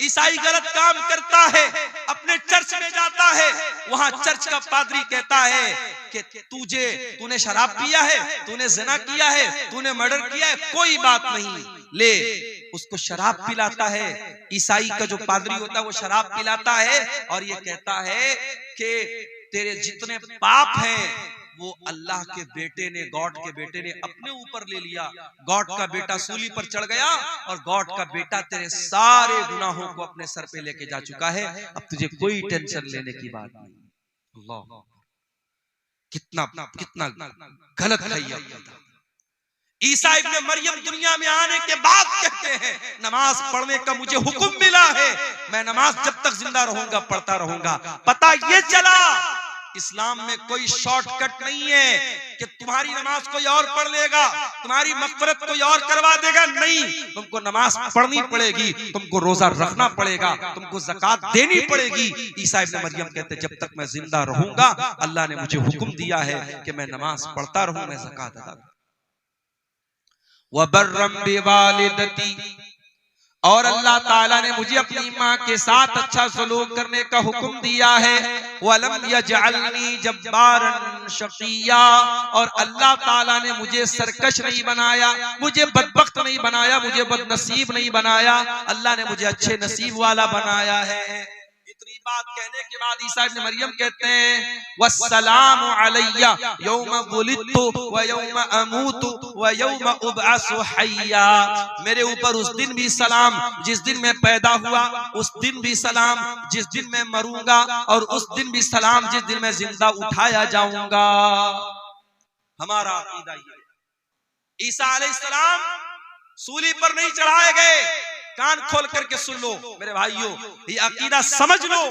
ईसाई गलत काम करता है, अपने चर्च में जाता है, वहां चर्च का पादरी कहता है कि तूने शराब पिया है, तूने जिना किया है, तूने मर्डर किया है, कोई बात नहीं, ले उसको शराब पिलाता है। ईसाई का जो पादरी होता है वो शराब पिलाता है और ये कहता है कि तेरे जितने पाप हैं वो अल्लाह के बेटे ने, गॉड के बेटे ने अपने ऊपर ले लिया। गॉड का बेटा सूली पर चढ़ गया और गॉड का बेटा तेरे सारे गुनाहों को अपने सर पे लेके जा चुका है, अब तुझे कोई टेंशन लेने की बात नहीं। अल्लाह, कितना कितना गलत है ये। ईसा इब्ने मरियम दुनिया में आने के बाद कहते हैं नमाज पढ़ने का मुझे हुक्म मिला है, मैं नमाज जब तक जिंदा रहूंगा पढ़ता रहूंगा। पता ये चला इस्लाम में कोई शॉर्टकट नहीं है कि तुम्हारी नमाज कोई और पढ़ लेगा, तुम्हारी मग़फ़िरत कोई और करवा देगा। नहीं, तुमको नमाज पढ़नी पड़ेगी, तुमको रोजा रखना पड़ेगा, तुमको ज़कात देनी पड़ेगी। ईसा इब्ने मरियम कहते जब तक मैं जिंदा रहूंगा अल्लाह ने मुझे हुक्म दिया है कि मैं नमाज पढ़ता रहूं, मैं ज़कात अदा करूं। वबर्रम बिवालिदती, और अल्लाह ताला ने मुझे अपनी माँ के साथ अच्छा सलूक करने का हुक्म दिया है। वलम यजअलनी जब्बारन शक़िया, और अल्लाह ताला ने मुझे सरकश नहीं बनाया, मुझे बदबख्त नहीं बनाया, मुझे बदनसीब नहीं बनाया, अल्लाह ने मुझे अच्छे नसीब वाला बनाया है। इतनी बात कहने के बाद ईसा इब्ने मरियम कहते हैं वस्सलामु अलैया यौम वुलिदतु व यौम अमूतु व यौम उबअसु हय्या, मेरे ऊपर उस दिन भी सलाम जिस दिन मैं पैदा हुआ, उस दिन भी सलाम जिस दिन मैं मरूंगा, और उस दिन भी सलाम जिस दिन मैं जिंदा उठाया जाऊंगा। हमारा अकीदा ये, ईसा अलैहिस्सलाम सूली पर नहीं चढ़ाए गए। कान खोल करके सुन लो मेरे भाइयों, ये अकीदा समझ लो।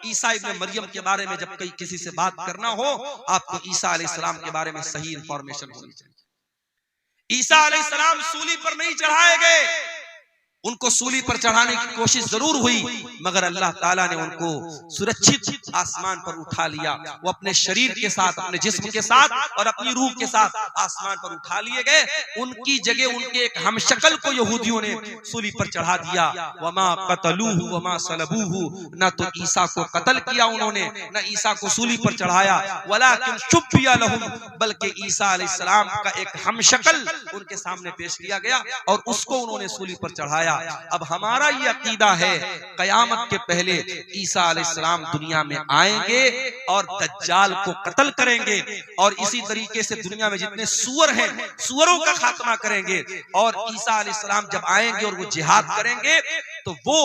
ईसा इब्ने मरियम के बारे में जब कहीं किसी से बात करना हो, आपको ईसा अलैहिस्सलाम के बारे में सही इंफॉर्मेशन होनी चाहिए। ईसा अलैहिस्सलाम सूली पर नहीं चढ़ाए गए, उनको सूली पर चढ़ाने की कोशिश जरूर हुई, मगर अल्लाह ताला ने उनको सुरक्षित आसमान पर उठा लिया। वो अपने शरीर के साथ, अपने जिस्म के साथ और अपनी रूह के साथ आसमान पर उठा लिए गए। उनकी जगह उनके एक हमशक्ल को यहूदियों ने सूली पर चढ़ा दिया। वमा क़तलूहु वमा सलबूहु, न तो ईसा को कत्ल किया उन्होंने, न ईसा को सूली पर चढ़ाया। वलाकिन शुब्बिया लहुम, बल्कि ईसा अलैहिस्सलाम का एक हमशक्ल उनके सामने पेश किया गया और उसको उन्होंने सूली पर चढ़ाया। अब हमारा ये अकीदा है कयामत के पहले ईसा अलैहिस्सलाम दुनिया में आएंगे और दज्जाल को कत्ल करेंगे, और इसी तरीके से दुनिया में जितने सुअर हैं सुअरों का खात्मा करेंगे। और ईसा अलैहिस्सलाम जब आएंगे और वो जिहाद करेंगे तो वो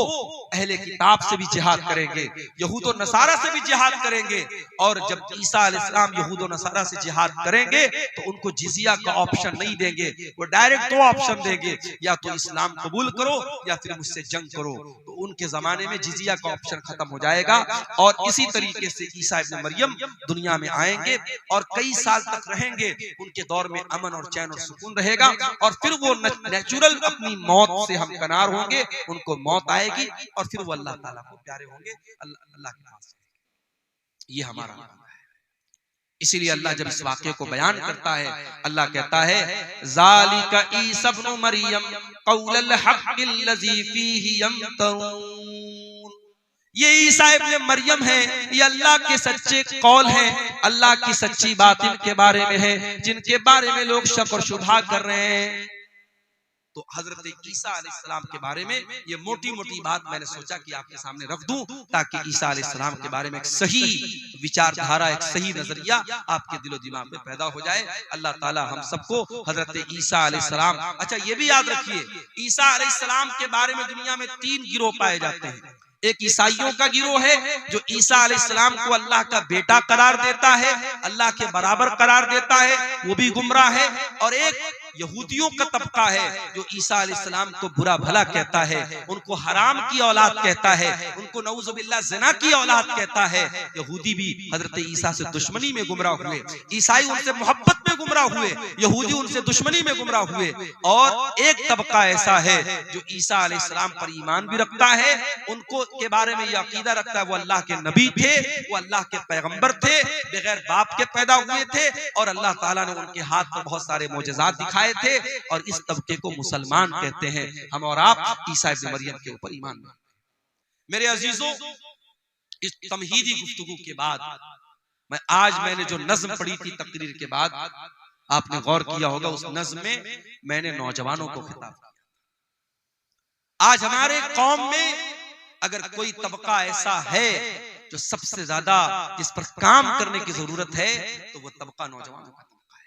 अहले किताब से भी जिहाद करेंगे, यहूद और नसारा से भी जिहाद करेंगे। और जब ईसा अलैहिस्सलाम यहूद और नसारा से जिहाद करेंगे तो उनको जिजिया का ऑप्शन नहीं देंगे, वो डायरेक्ट दो ऑप्शन देंगे, या तो इस्लाम कबूल करो या फिर मुझसे जंग करो। तो उनके जमाने में जिजिया का ऑप्शन खत्म हो जाएगा। और इसी तरीके से ईसा इब्ने मरियम दुनिया में आएंगे और कई साल तक रहेंगे, उनके दौर में अमन और चैन और सुकून रहेगा, और फिर वो नेचुरल अपनी मौत से हमकनार होंगे, उनको मौत आएगी और फिर वो अल्लाह ताला को प्यारे होंगे, अल्लाह के पास। ये हमारा है। इसीलिए अल्लाह जब इस वाक़े को बयान करता है, अल्लाह कहता है ज़ालिका ईसा इब्नु मरियम क़ौलुल हक़्क़िल लज़ी फ़ीही यम्तरून, ये ईसा इब्न मरियम है, ये अल्लाह के सच्चे कौल हैं, अल्लाह की सच्ची बात इनके बारे में है, जिनके बारे में लोग शक और शुबहा कर रहे हैं। तो हजरत ईसा अलैहिस्सलाम के बारे में ये मोटी मोटी बात मैंने सोचा कि आपके सामने रख दूं, ताकि ईसा अलैहिस्सलाम के बारे में एक सही विचारधारा, एक सही नजरिया आपके दिलो दिमाग में पैदा हो जाए। अल्लाह ताला हम सबको हजरत ईसा अलैहिस्सलाम, अच्छा ये भी याद रखिए, ईसा अलैहिस्सलाम के बारे में दुनिया में 3 गिरोह पाए जाते हैं। एक ईसाइयों का गिरोह है जो ईसा अलैहिस्सलाम को अल्लाह का बेटा करार देता है, अल्लाह के बराबर करार देता है, वो भी गुमराह है। और एक यहूदियों का तबका है जो ईसा अलैहिस्सलाम को बुरा भला कहता है, उनको हराम की औलाद कहता है, उनको नऊजुबिल्लाह ज़िना की औलाद कहता है। यहूदी भी हजरत ईसा से दुश्मनी में गुमराह हुए, ईसाई उनसे मोहब्बत में गुमराह हुए, यहूदी उनसे दुश्मनी में गुमराह हुए। और एक तबका ऐसा है जो ईसा अलैहिस्सलाम पर ईमान भी रखता है, उनको के बारे में यह अकीदा रखता है वो अल्लाह के नबी थे, वो अल्लाह के पैगंबर थे, बगैर बाप के पैदा हुए थे, और अल्लाह ताला ने उनके हाथ पर बहुत सारे मोजज़ात दिखाए थे। और इस तबके को मुसलमान कहते हैं। हम और आप ईसा इब्न मरियम के ऊपर ईमान रखते हैं। मेरे अजीजों, इस तमहीदी गुफ्तगू के बाद मैंने जो नज्म पढ़ी थी तकरीर के बाद, आपने गौर किया होगा उस नज्म में मैंने नौजवानों को खिताब किया। आज हमारे कौम में अगर कोई तबका ऐसा है जो सबसे ज्यादा जिस पर काम करने की जरूरत है, तो वो तबका नौजवानों का तबका है।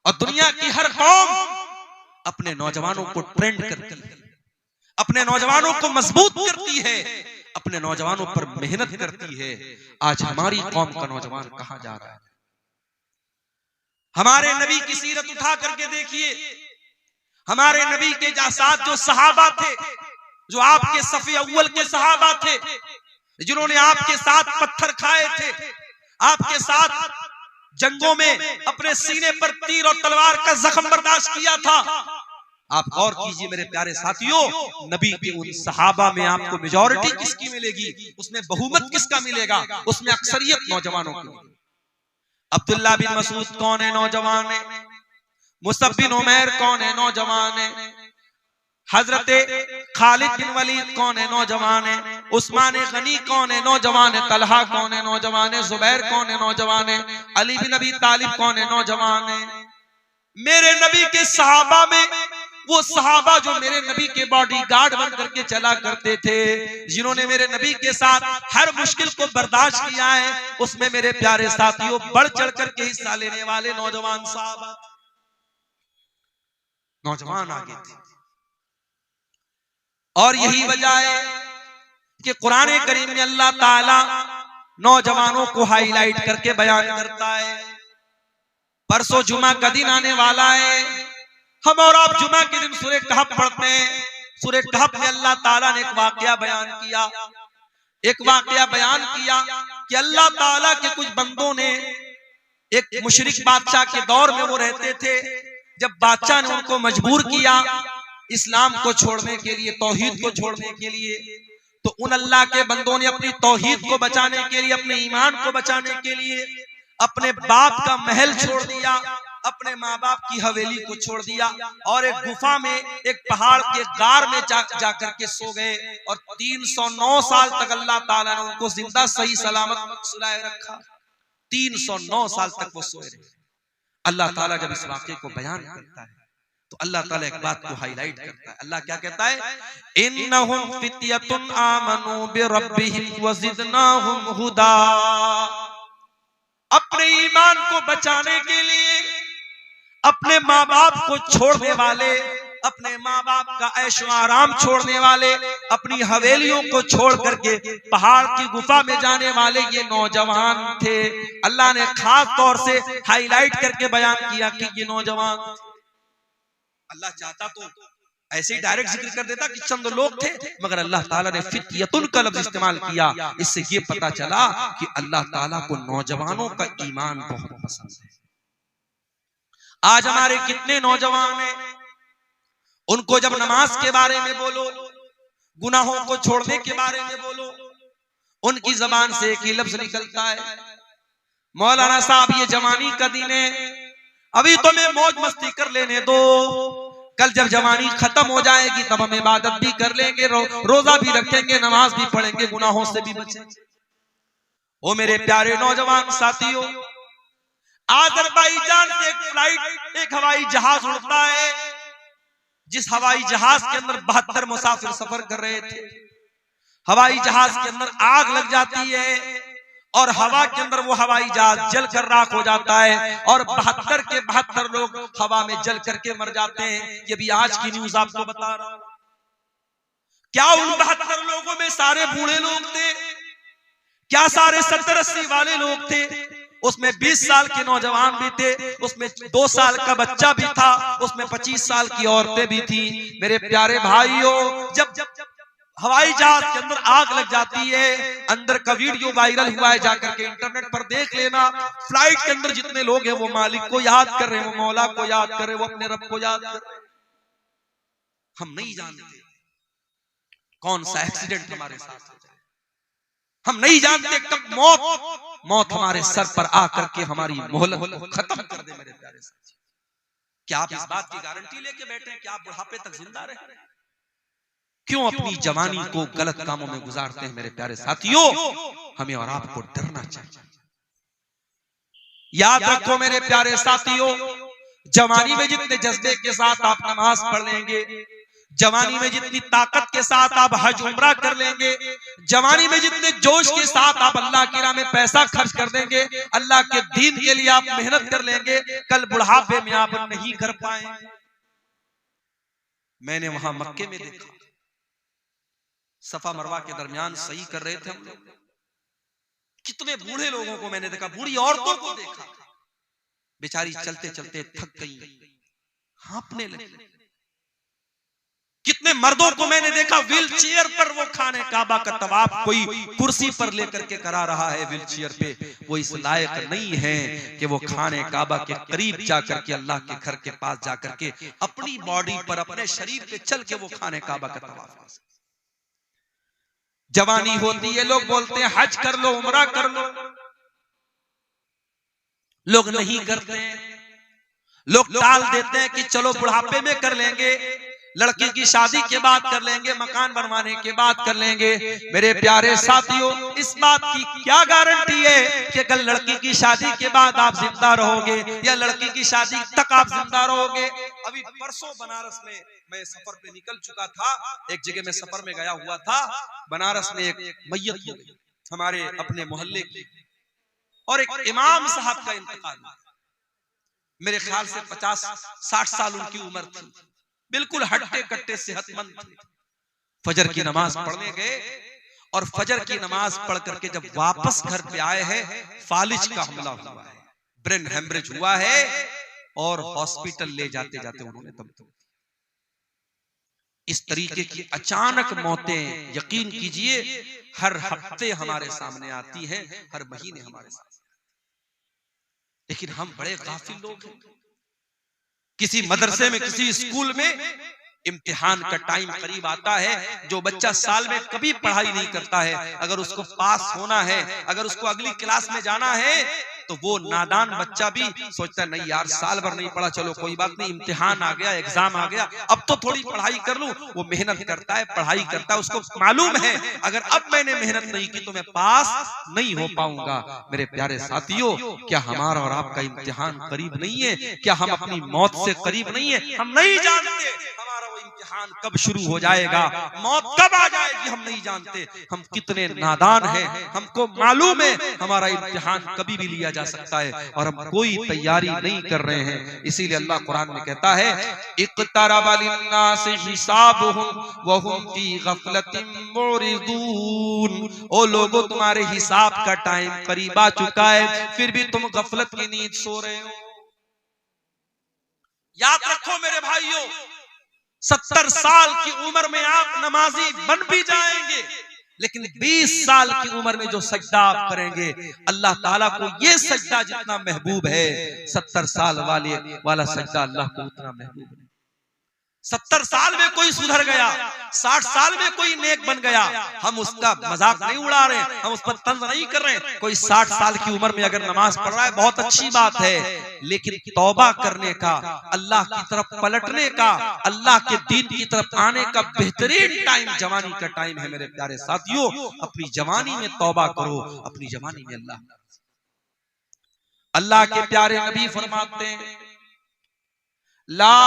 और दुनिया की हर कौम अपने नौजवानों को ट्रेंड करती है, अपने नौजवानों को मजबूत करती है, अपने नौजवानों पर मेहनत करती है। आज हमारी कौम का नौजवान कहां जा रहा है? हमारे नबी की सीरत उठा करके देखिए, हमारे नबी के साथ जो सहाबा थे, जो आपके सफ़े अव्वल के सहाबा थे, जिन्होंने आपके साथ पत्थर खाए थे, आपके साथ जंगों में अपने सीने पर तीर और तलवार का जख्म बर्दाश्त किया था। आप गौर कीजिए मेरे प्यारे साथियों, नबी के उन सहाबा में आपको मेजॉरिटी किसकी मिलेगी, उसमें बहुमत किसका मिलेगा? उसमें अक्सरियत नौजवानों की। अब्दुल्ला बिन मसूद कौन है? नौजवान है। मुसअब बिन उमैर कौन है? नौजवान है। हजरत खालिद बिन वलीद कौन है? नौजवान है। उस्मान गनी कौन है? नौजवान है। तलहा कौन है? नौजवान है। जुबैर कौन है? नौजवान है। अली बिन अबी तालिब कौन है? नौजवान है। मेरे नबी के सहाबा में वो सहाबा जो मेरे नबी के बॉडीगार्ड बन करके चला करते थे, जिन्होंने मेरे नबी के साथ हर मुश्किल को बर्दाश्त किया है, उसमें मेरे प्यारे साथियों बढ़ चढ़ करके हिस्सा लेने वाले नौजवान सहाबा, नौजवान आगे थे। और यही वजह है कि कुरान करीम में अल्लाह ताला नौजवानों को हाईलाइट करके बयान करता है। परसों जुमा का दिन आने वाला है, हम और आप जुमा के दिन सूरह कहफ पढ़ते हैं। सूरह कहफ में अल्लाह ताला ने एक वाकया बयान किया, कि अल्लाह ताला के कुछ बंदों ने, एक मुशरिक बादशाह के दौर में वो रहते थे, जब बादशाह ने उनको मजबूर किया इस्लाम को छोड़ने के लिए, तौहीद को छोड़ने के लिए, तो उन अल्लाह के बंदों ने अपनी तौहीद को बचाने के लिए, अपने ईमान को बचाने के लिए अपने बाप का महल छोड़ दिया, अपने माँ बाप की हवेली को छोड़ दिया, और एक गुफा में, एक पहाड़ के गार में जाकर के सो गए। और 309 साल तक अल्लाह ताला ने उनको जिंदा सही सलामत सुलाए रखा। 309 साल तक वो सोए रहे। अल्लाह ताला जब इस वाक़े को बयान करता है तो अल्लाह ताला एक बात को हाईलाइट करता है। अल्लाह क्या कहता है? इन्नहुम फित्यतुन आमनू बिरब्बिहिम वज़िदनाहुम हुदा। अपने ईमान को बचाने के लिए अपने माँ बाप को छोड़ने वाले, अपने माँ बाप का ऐशो आराम छोड़ने वाले, अपनी हवेलियों को छोड़ करके पहाड़ की गुफा में जाने वाले ये नौजवान थे। अल्लाह ने खास तौर से हाईलाइट करके बयान किया कि ये नौजवान। अल्लाह चाहता तो ऐसे ही डायरेक्ट जिक्र कर देता कि चंद लोग थे, मगर अल्लाह ताला ने फित्यतुन का लफ्ज इस्तेमाल किया। इससे ये पता चला कि अल्लाह ताला को नौजवानों का ईमान बहुत पसंद है। आज हमारे कितने नौजवान हैं, उनको जब नमाज के बारे में बोलो, गुनाहों को छोड़ने के बारे में बोलो, उनकी जबान से एक ही लफ्ज निकलता है, मौलाना साहब ये जवानी का दिन है, अभी तो मैं मौज मस्ती कर लेने दो, कल जब जवानी खत्म हो जाएगी तब हम इबादत भी कर लेंगे, रोजा भी रखेंगे, नमाज भी पढ़ेंगे, गुनाहों से भी बचेंगे। ओ मेरे प्यारे नौजवान साथियों, अज़रबैजान से एक फ्लाइट, एक हवाई जहाज उड़ता है, जिस हवाई जहाज के अंदर 72 मुसाफिर सफर कर रहे थे। हवाई जहाज के अंदर आग लग जाती है और हवा के अंदर वो हवाई जहाज जल कर राख हो जाता है और 72 के 72 लोग हवा में जल करके मर जाते हैं। ये भी आज की न्यूज आपको बता रहा हूं। क्या उन 72 लोगों में सारे बूढ़े लोग थे? क्या सारे 70-80 वाले लोग थे? उसमें 20 साल के नौजवान भी थे, उसमें 2 साल का बच्चा भी था, उसमें 25 साल की औरतें भी थी। मेरे प्यारे भाइयों, जब हवाई जहाज के अंदर आग लग जाती है, अंदर का वीडियो वायरल हुआ है, जाकर के इंटरनेट पर देख लेना। फ्लाइट के अंदर जितने लोग हैं वो मालिक को याद कर रहे हैं, वो मौला को याद कर रहे हैं, वो अपने रब को याद कर रहे हैं। हम नहीं जानते कौन सा एक्सीडेंट हमारे साथ हो जाए, हम नहीं जानते कब मौत हमारे सर पर आकर के हमारी मोहलत को खत्म कर दे। मेरे प्यारे साथी, क्या आप इस बात की गारंटी लेके बैठे हैं कि आप बुढ़ापे तक जिंदा रहे? क्यों अपनी जवानी को गलत कामों में गुजारते हैं? मेरे प्यारे साथियों, हमें और आपको डरना चाहिए। याद रखो मेरे प्यारे साथियों, जवानी में जितने जज्बे के साथ आप नमाज पढ़ लेंगे, जवानी में जितनी ताकत के साथ आप हज उम्रा कर लेंगे, जवानी में जितने जोश के साथ आप अल्लाह की राह में पैसा खर्च कर देंगे, अल्लाह के दीन के लिए आप मेहनत कर लेंगे, कल बुढ़ापे में आप नहीं कर पाएंगे। मैंने वहां मक्के में देखा, सफा मरवा के दरमियान सही कर रहे थे हम लोग, कितने बूढ़े लोगों को मैंने देखा, बूढ़ी औरतों को देखा, बेचारी चलते चलते थक गई, हांफने लगी। कितने मर्दों को मैंने देखा व्हील चेयर पर, वो खाने काबा का तवाफ कोई कुर्सी पर लेकर के करा रहा है व्हील चेयर पे। वो इस लायक नहीं है कि वो खाने काबा के करीब जाकर के, अल्लाह के घर के पास जाकर के अपनी बॉडी पर, अपने शरीर पे चल के वो खाने काबा का तवाफ कर सके। जवानी होती है, लोग बोलते हैं हज कर लो, उम्रा कर लो, लोग नहीं करते हैं, लोग टाल देते हैं कि चलो बुढ़ापे में कर लेंगे, लड़की की शादी के बाद कर लेंगे, मकान बनवाने के बाद कर लेंगे। मेरे प्यारे साथियों, इस बात की क्या गारंटी है कि कल लड़की की शादी के बाद आप जिंदा रहोगे या लड़की की शादी तक आप जिंदा रहोगे? अभी परसों बनारस में मैं सफर पे निकल चुका था, एक जगह में सफर में गया हुआ था, बनारस में एक मैयत हो गई हमारे अपने मोहल्ले की, और एक इमाम साहब का इंतकाल हुआ। मेरे ख्याल से 50-60 साल उनकी उम्र थी, बिल्कुल हट्टे कट्टे सेहतमंद थे। फजर की नमाज पढ़ने गए और फजर की नमाज पढ़ करके जब वापस घर पे आए हैं, फालिज का हमला हुआ है, ब्रेन हेमरेज हुआ है और हॉस्पिटल ले जाते जाते उन्होंने दम तोड़ दिया। इस तरीके की अचानक मौतें यकीन कीजिए हर हफ्ते हमारे सामने आती हैं, हर महीने हमारे साथ। लेकिन हम बड़े गाफिल लोग हैं। किसी मदरसे में, किसी स्कूल में इम्तिहान का टाइम करीब आता है, जो बच्चा साल में कभी पढ़ाई नहीं करता है, अगर उसको पास होना है, अगर उसको अगली क्लास में जाना है, तो वो नादान बच्चा भी सोचता है नहीं यार साल भर नहीं पढ़ा, चलो कोई बात नहीं, इम्तिहान आ गया, एग्जाम आ गया, अब तो थोड़ी पढ़ाई कर लूं। वो मेहनत करता है, पढ़ाई करता है, उसको मालूम है अगर अब मैंने मेहनत नहीं की तो मैं पास नहीं हो पाऊंगा। मेरे प्यारे साथियों, क्या हमारा और आपका इम्तिहान करीब नहीं है? क्या हम अपनी मौत से करीब नहीं है? हम नहीं जानते हमारा वो इम्तिहान कब शुरू हो जाएगा, मौत कब आ जाएगी, हम नहीं जानते। हम कितने नादान हैं, हमको मालूम है हमारा इम्तिहान कभी भी लिया जा सकता है और हम कोई तैयारी नहीं कर रहे हैं। इसीलिए अल्लाह कुरान में कहता है, इक़्तरबा लिन्नासि हिसाबुहुम व हुम फी गफलतिन मुरिदून। ओ लोगों, तुम्हारे हिसाब का टाइम करीब आ चुका है, फिर भी तुम गफलत की नींद सो रहे हो। याद रखो मेरे भाइयों, 70 साल की उम्र में आप नमाजी बन भी जाएंगे, लेकिन 20 साल की उम्र में जो सजदा आप करेंगे, अल्लाह ताला को ये सजदा जितना महबूब है, 70 साल वाला सजदा अल्लाह को उतना महबूब है। 70 साल में कोई सुधर गया, 60 साल में कोई नेक बन गया, हम उसका मजाक नहीं उड़ा रहे, हम उस पर तंज नहीं कर रहे। कोई 60 साल की उम्र में अगर नमाज पढ़ रहा है बहुत अच्छी बात है, लेकिन तौबा करने का, अल्लाह की तरफ पलटने का, अल्लाह के दीन की तरफ आने का बेहतरीन टाइम जवानी का टाइम है। मेरे प्यारे साथियों, अपनी जवानी में तौबा करो, अपनी जवानी में अल्लाह के प्यारे नबी फरमाते हैं, ला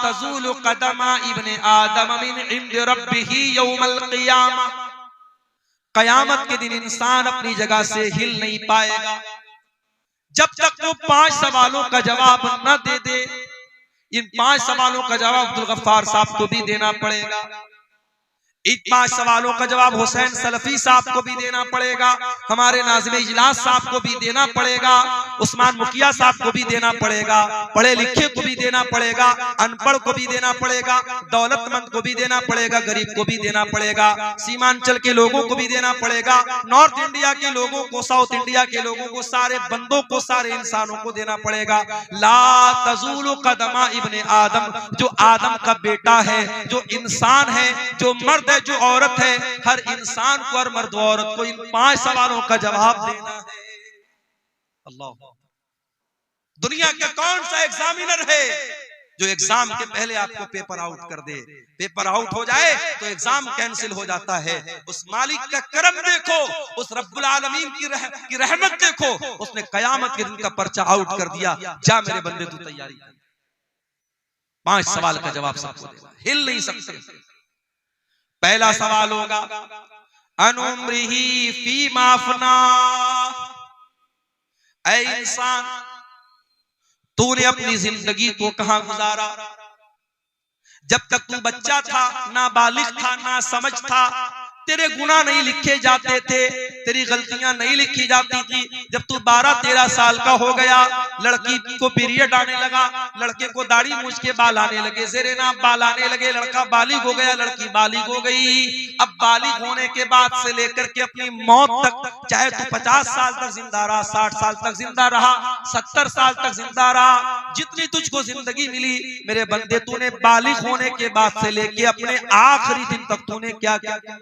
तज़ूलु क़दमा इब्ने आदम मिन इंद रब्बिही यौमल क़ियामा। क़यामत के दिन इंसान अपनी जगह से हिल नहीं पाएगा जब तक वो 5 सवालों का जवाब न दे दे। इन 5 सवालों का जवाब अब्दुल गफ्फार साहब को भी देना पड़ेगा, इन 5 सवालों का जवाब हुसैन सलफी साहब को भी देना पड़ेगा, हमारे नाज़िम इजलास साहब को भी देना पड़ेगा, उस्मान मुखिया साहब को भी देना पड़ेगा, पढ़े लिखे को भी देना पड़ेगा, अनपढ़ को भी देना पड़ेगा, दौलतमंद को भी देना पड़ेगा, गरीब को भी देना पड़ेगा, सीमांचल के लोगों को भी देना पड़ेगा, नॉर्थ इंडिया के लोगों को, साउथ इंडिया के लोगों को, सारे बंदों को, सारे इंसानों को देना पड़ेगा। ला तज़ूलु क़दमा इब्ने आदम, जो आदम का बेटा है, जो इंसान है, जो मर्द है, जो औरत है, हर इंसान को और मर्द औरत को इन 5 सवालों का जवाब देना है। अल्लाह, दुनिया का कौन सा एग्जामिनर है जो एग्जाम के पहले आपको पेपर आउट कर दे? पेपर आउट हो जाए तो एग्जाम कैंसिल हो जाता है। उस मालिक का करम देखो, उस रब्बुल आलमीन की रहमत देखो, उसने कयामत के दिन का पर्चा आउट कर दिया। जा मेरे बंदे, तू तैयारी कर, 5 सवाल का जवाब सबको देना, हिल नहीं सकते। पहला सवाल होगा अनुम्रिही फीमा अफना। ऐ इंसान, तूने अपनी जिंदगी को कहां गुजारा? जब तक तू बच्चा था, ना बालिग था, ना समझ था, तेरे गुनाह नहीं लिखे जाते थे, तेरी गलतियां नहीं लिखी जाती थी। जब तू 12-13 साल का हो गया, लड़की को पीरियड आने लगा, लड़के को दाढ़ी मूंछ के बाल आने लगे, ज़ेरे नाप बाल आने लगे, लड़का बालिग हो गया, लड़की बालिग हो गई। अब बालिग होने के बाद से लेकर के अपनी मौत तक, चाहे तू 50 साल तक जिंदा रहा, 60 साल तक जिंदा रहा, 70 साल तक जिंदा रहा, जितनी तुझको जिंदगी मिली मेरे बंदे, तूने बालिग होने के बाद से लेके अपने आखिरी दिन तक तूने क्या क्या किया?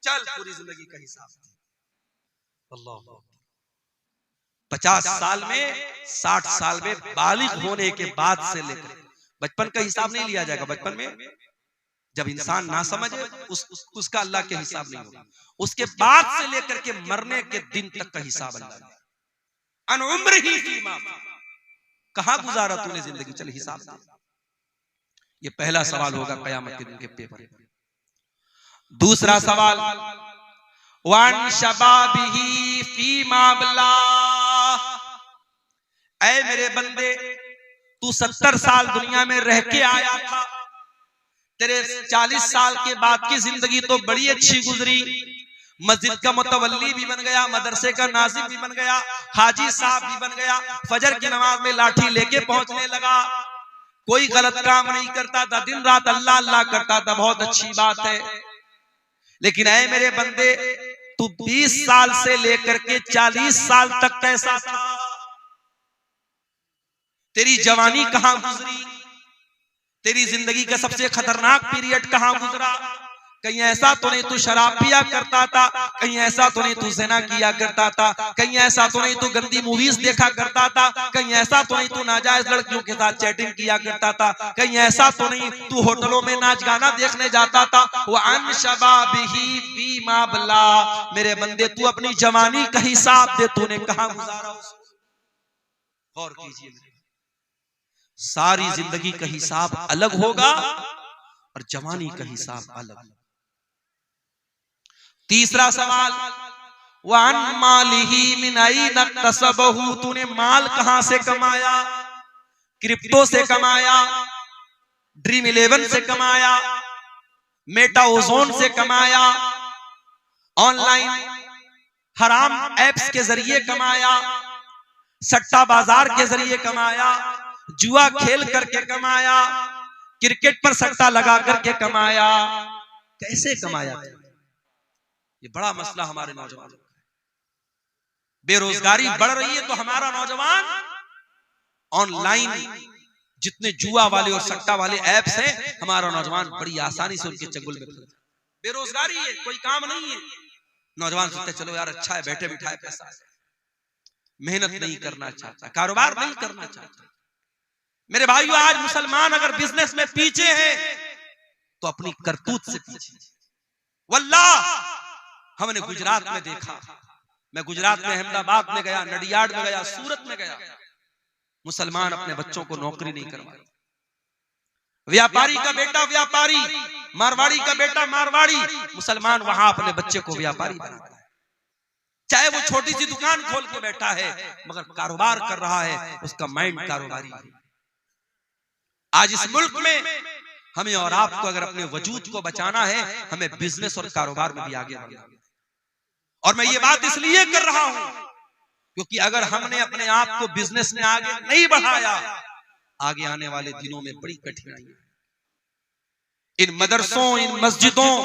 चल पूरी जिंदगी का हिसाब। अल्लाह, 50 साल में, 60 साल में बालिग होने के बाद से लेकर बचपन का हिसाब नहीं लिया जाएगा। बचपन में जब इंसान ना समझे उसका अल्लाह के हिसाब नहीं होगा। उसके बाद से लेकर के मरने के दिन तक का हिसाब अल्लाह। अनुम्रिही फीमा, कहां गुजारा तूने जिंदगी, चल हिसाब दे। ये पहला सवाल होगा कयामत के दिन के पेपर में। दूसरा सवाल वन शबाबिही फीमा अबला। ऐ मेरे बंदे, तू 70 साल दुनिया में रह के आया था, तेरे 40 साल के बाद की जिंदगी तो बड़ी अच्छी गुजरी। मस्जिद का मुतवल्ली भी बन गया, मदरसे का नाज़िम भी बन गया, हाजी साहब भी बन गया, फजर की नमाज में लाठी लेके पहुंचने लगा, कोई गलत काम नहीं करता था, दिन रात अल्लाह अल्लाह करता था, बहुत अच्छी बात है। लेकिन ऐ मेरे बंदे, तू 20 साल से लेकर के 40 साल तक कैसा था? तेरी जवानी कहां गुजरी? तेरी जिंदगी का सबसे खतरनाक पीरियड कहां गुजरा? कहीं ऐसा तो नहीं तू शराब पिया करता था, कहीं ऐसा तो नहीं तू ज़िना किया करता था, कहीं ऐसा तो नहीं तू गंदी मूवीज देखा करता था, कहीं ऐसा तो नहीं तू नाजायज लड़कियों के साथ चैटिंग किया करता था, कहीं ऐसा तो नहीं तू होटलों में नाच गाना देखने जाता था। वो अन शबाबिही फीमा अबला, मेरे बंदे तू अपनी जवानी का हिसाब दे, तूने कहां गुजारा उसको। गौर कीजिए, सारी जिंदगी का हिसाब अलग होगा और जवानी का हिसाब अलग। तीसरा सवाल वन मालिही मिन ऐन इक्तसबहू, तूने माल कहां से कमाया? क्रिप्टो से कमाया, ड्रीम 11 से कमाया, मेटा ओजोन से कमाया, ऑनलाइन हराम एप्स के जरिए कमाया, सट्टा बाजार के जरिए कमाया, जुआ खेल करके कमाया, क्रिकेट पर सट्टा लगा करके कमाया, कैसे कमाया? ये बड़ा मसला हमारे नौजवानों का है। बेरोजगारी बढ़ रही है तो हमारा नौजवान ऑनलाइन जितने जुआ वाले और सट्टा वाले ऐप्स हैं, हमारा नौजवान बड़ी आसानी से उनके चंगुल में फंस। बेरोजगारी है, कोई काम नहीं है, नौजवान सोचते चलो यार अच्छा है, बैठे बिठाए पैसा है, मेहनत नहीं करना चाहता, कारोबार नहीं करना चाहता। मेरे भाइयों, आज मुसलमान अगर बिजनेस में पीछे हैं तो अपनी करतूत से पीछे। वल्लाह हमने गुजरात में देखा, मैं गुजरात में अहमदाबाद में गया, नडियाड में गया, सूरत में गया, मुसलमान अपने बच्चों को नौकरी नहीं करवाते। व्यापारी का बेटा व्यापारी, मारवाड़ी का बेटा मारवाड़ी, मुसलमान वहां अपने बच्चे को व्यापारी बनाता है। चाहे वो छोटी सी दुकान खोल के बैठा है, मगर कारोबार कर रहा है, उसका माइंड कारोबारी है। आज इस मुल्क में हमें और आपको अगर अपने वजूद को बचाना है, हमें बिजनेस और कारोबार में भी आगे बढ़ना है। और मैं ये बात इसलिए कर रहा हूं क्योंकि अगर हमने अपने आप को बिजनेस में आगे नहीं बढ़ाया, आगे आने वाले दिनों में बड़ी कठिनाई है। इन मदरसों, इन मस्जिदों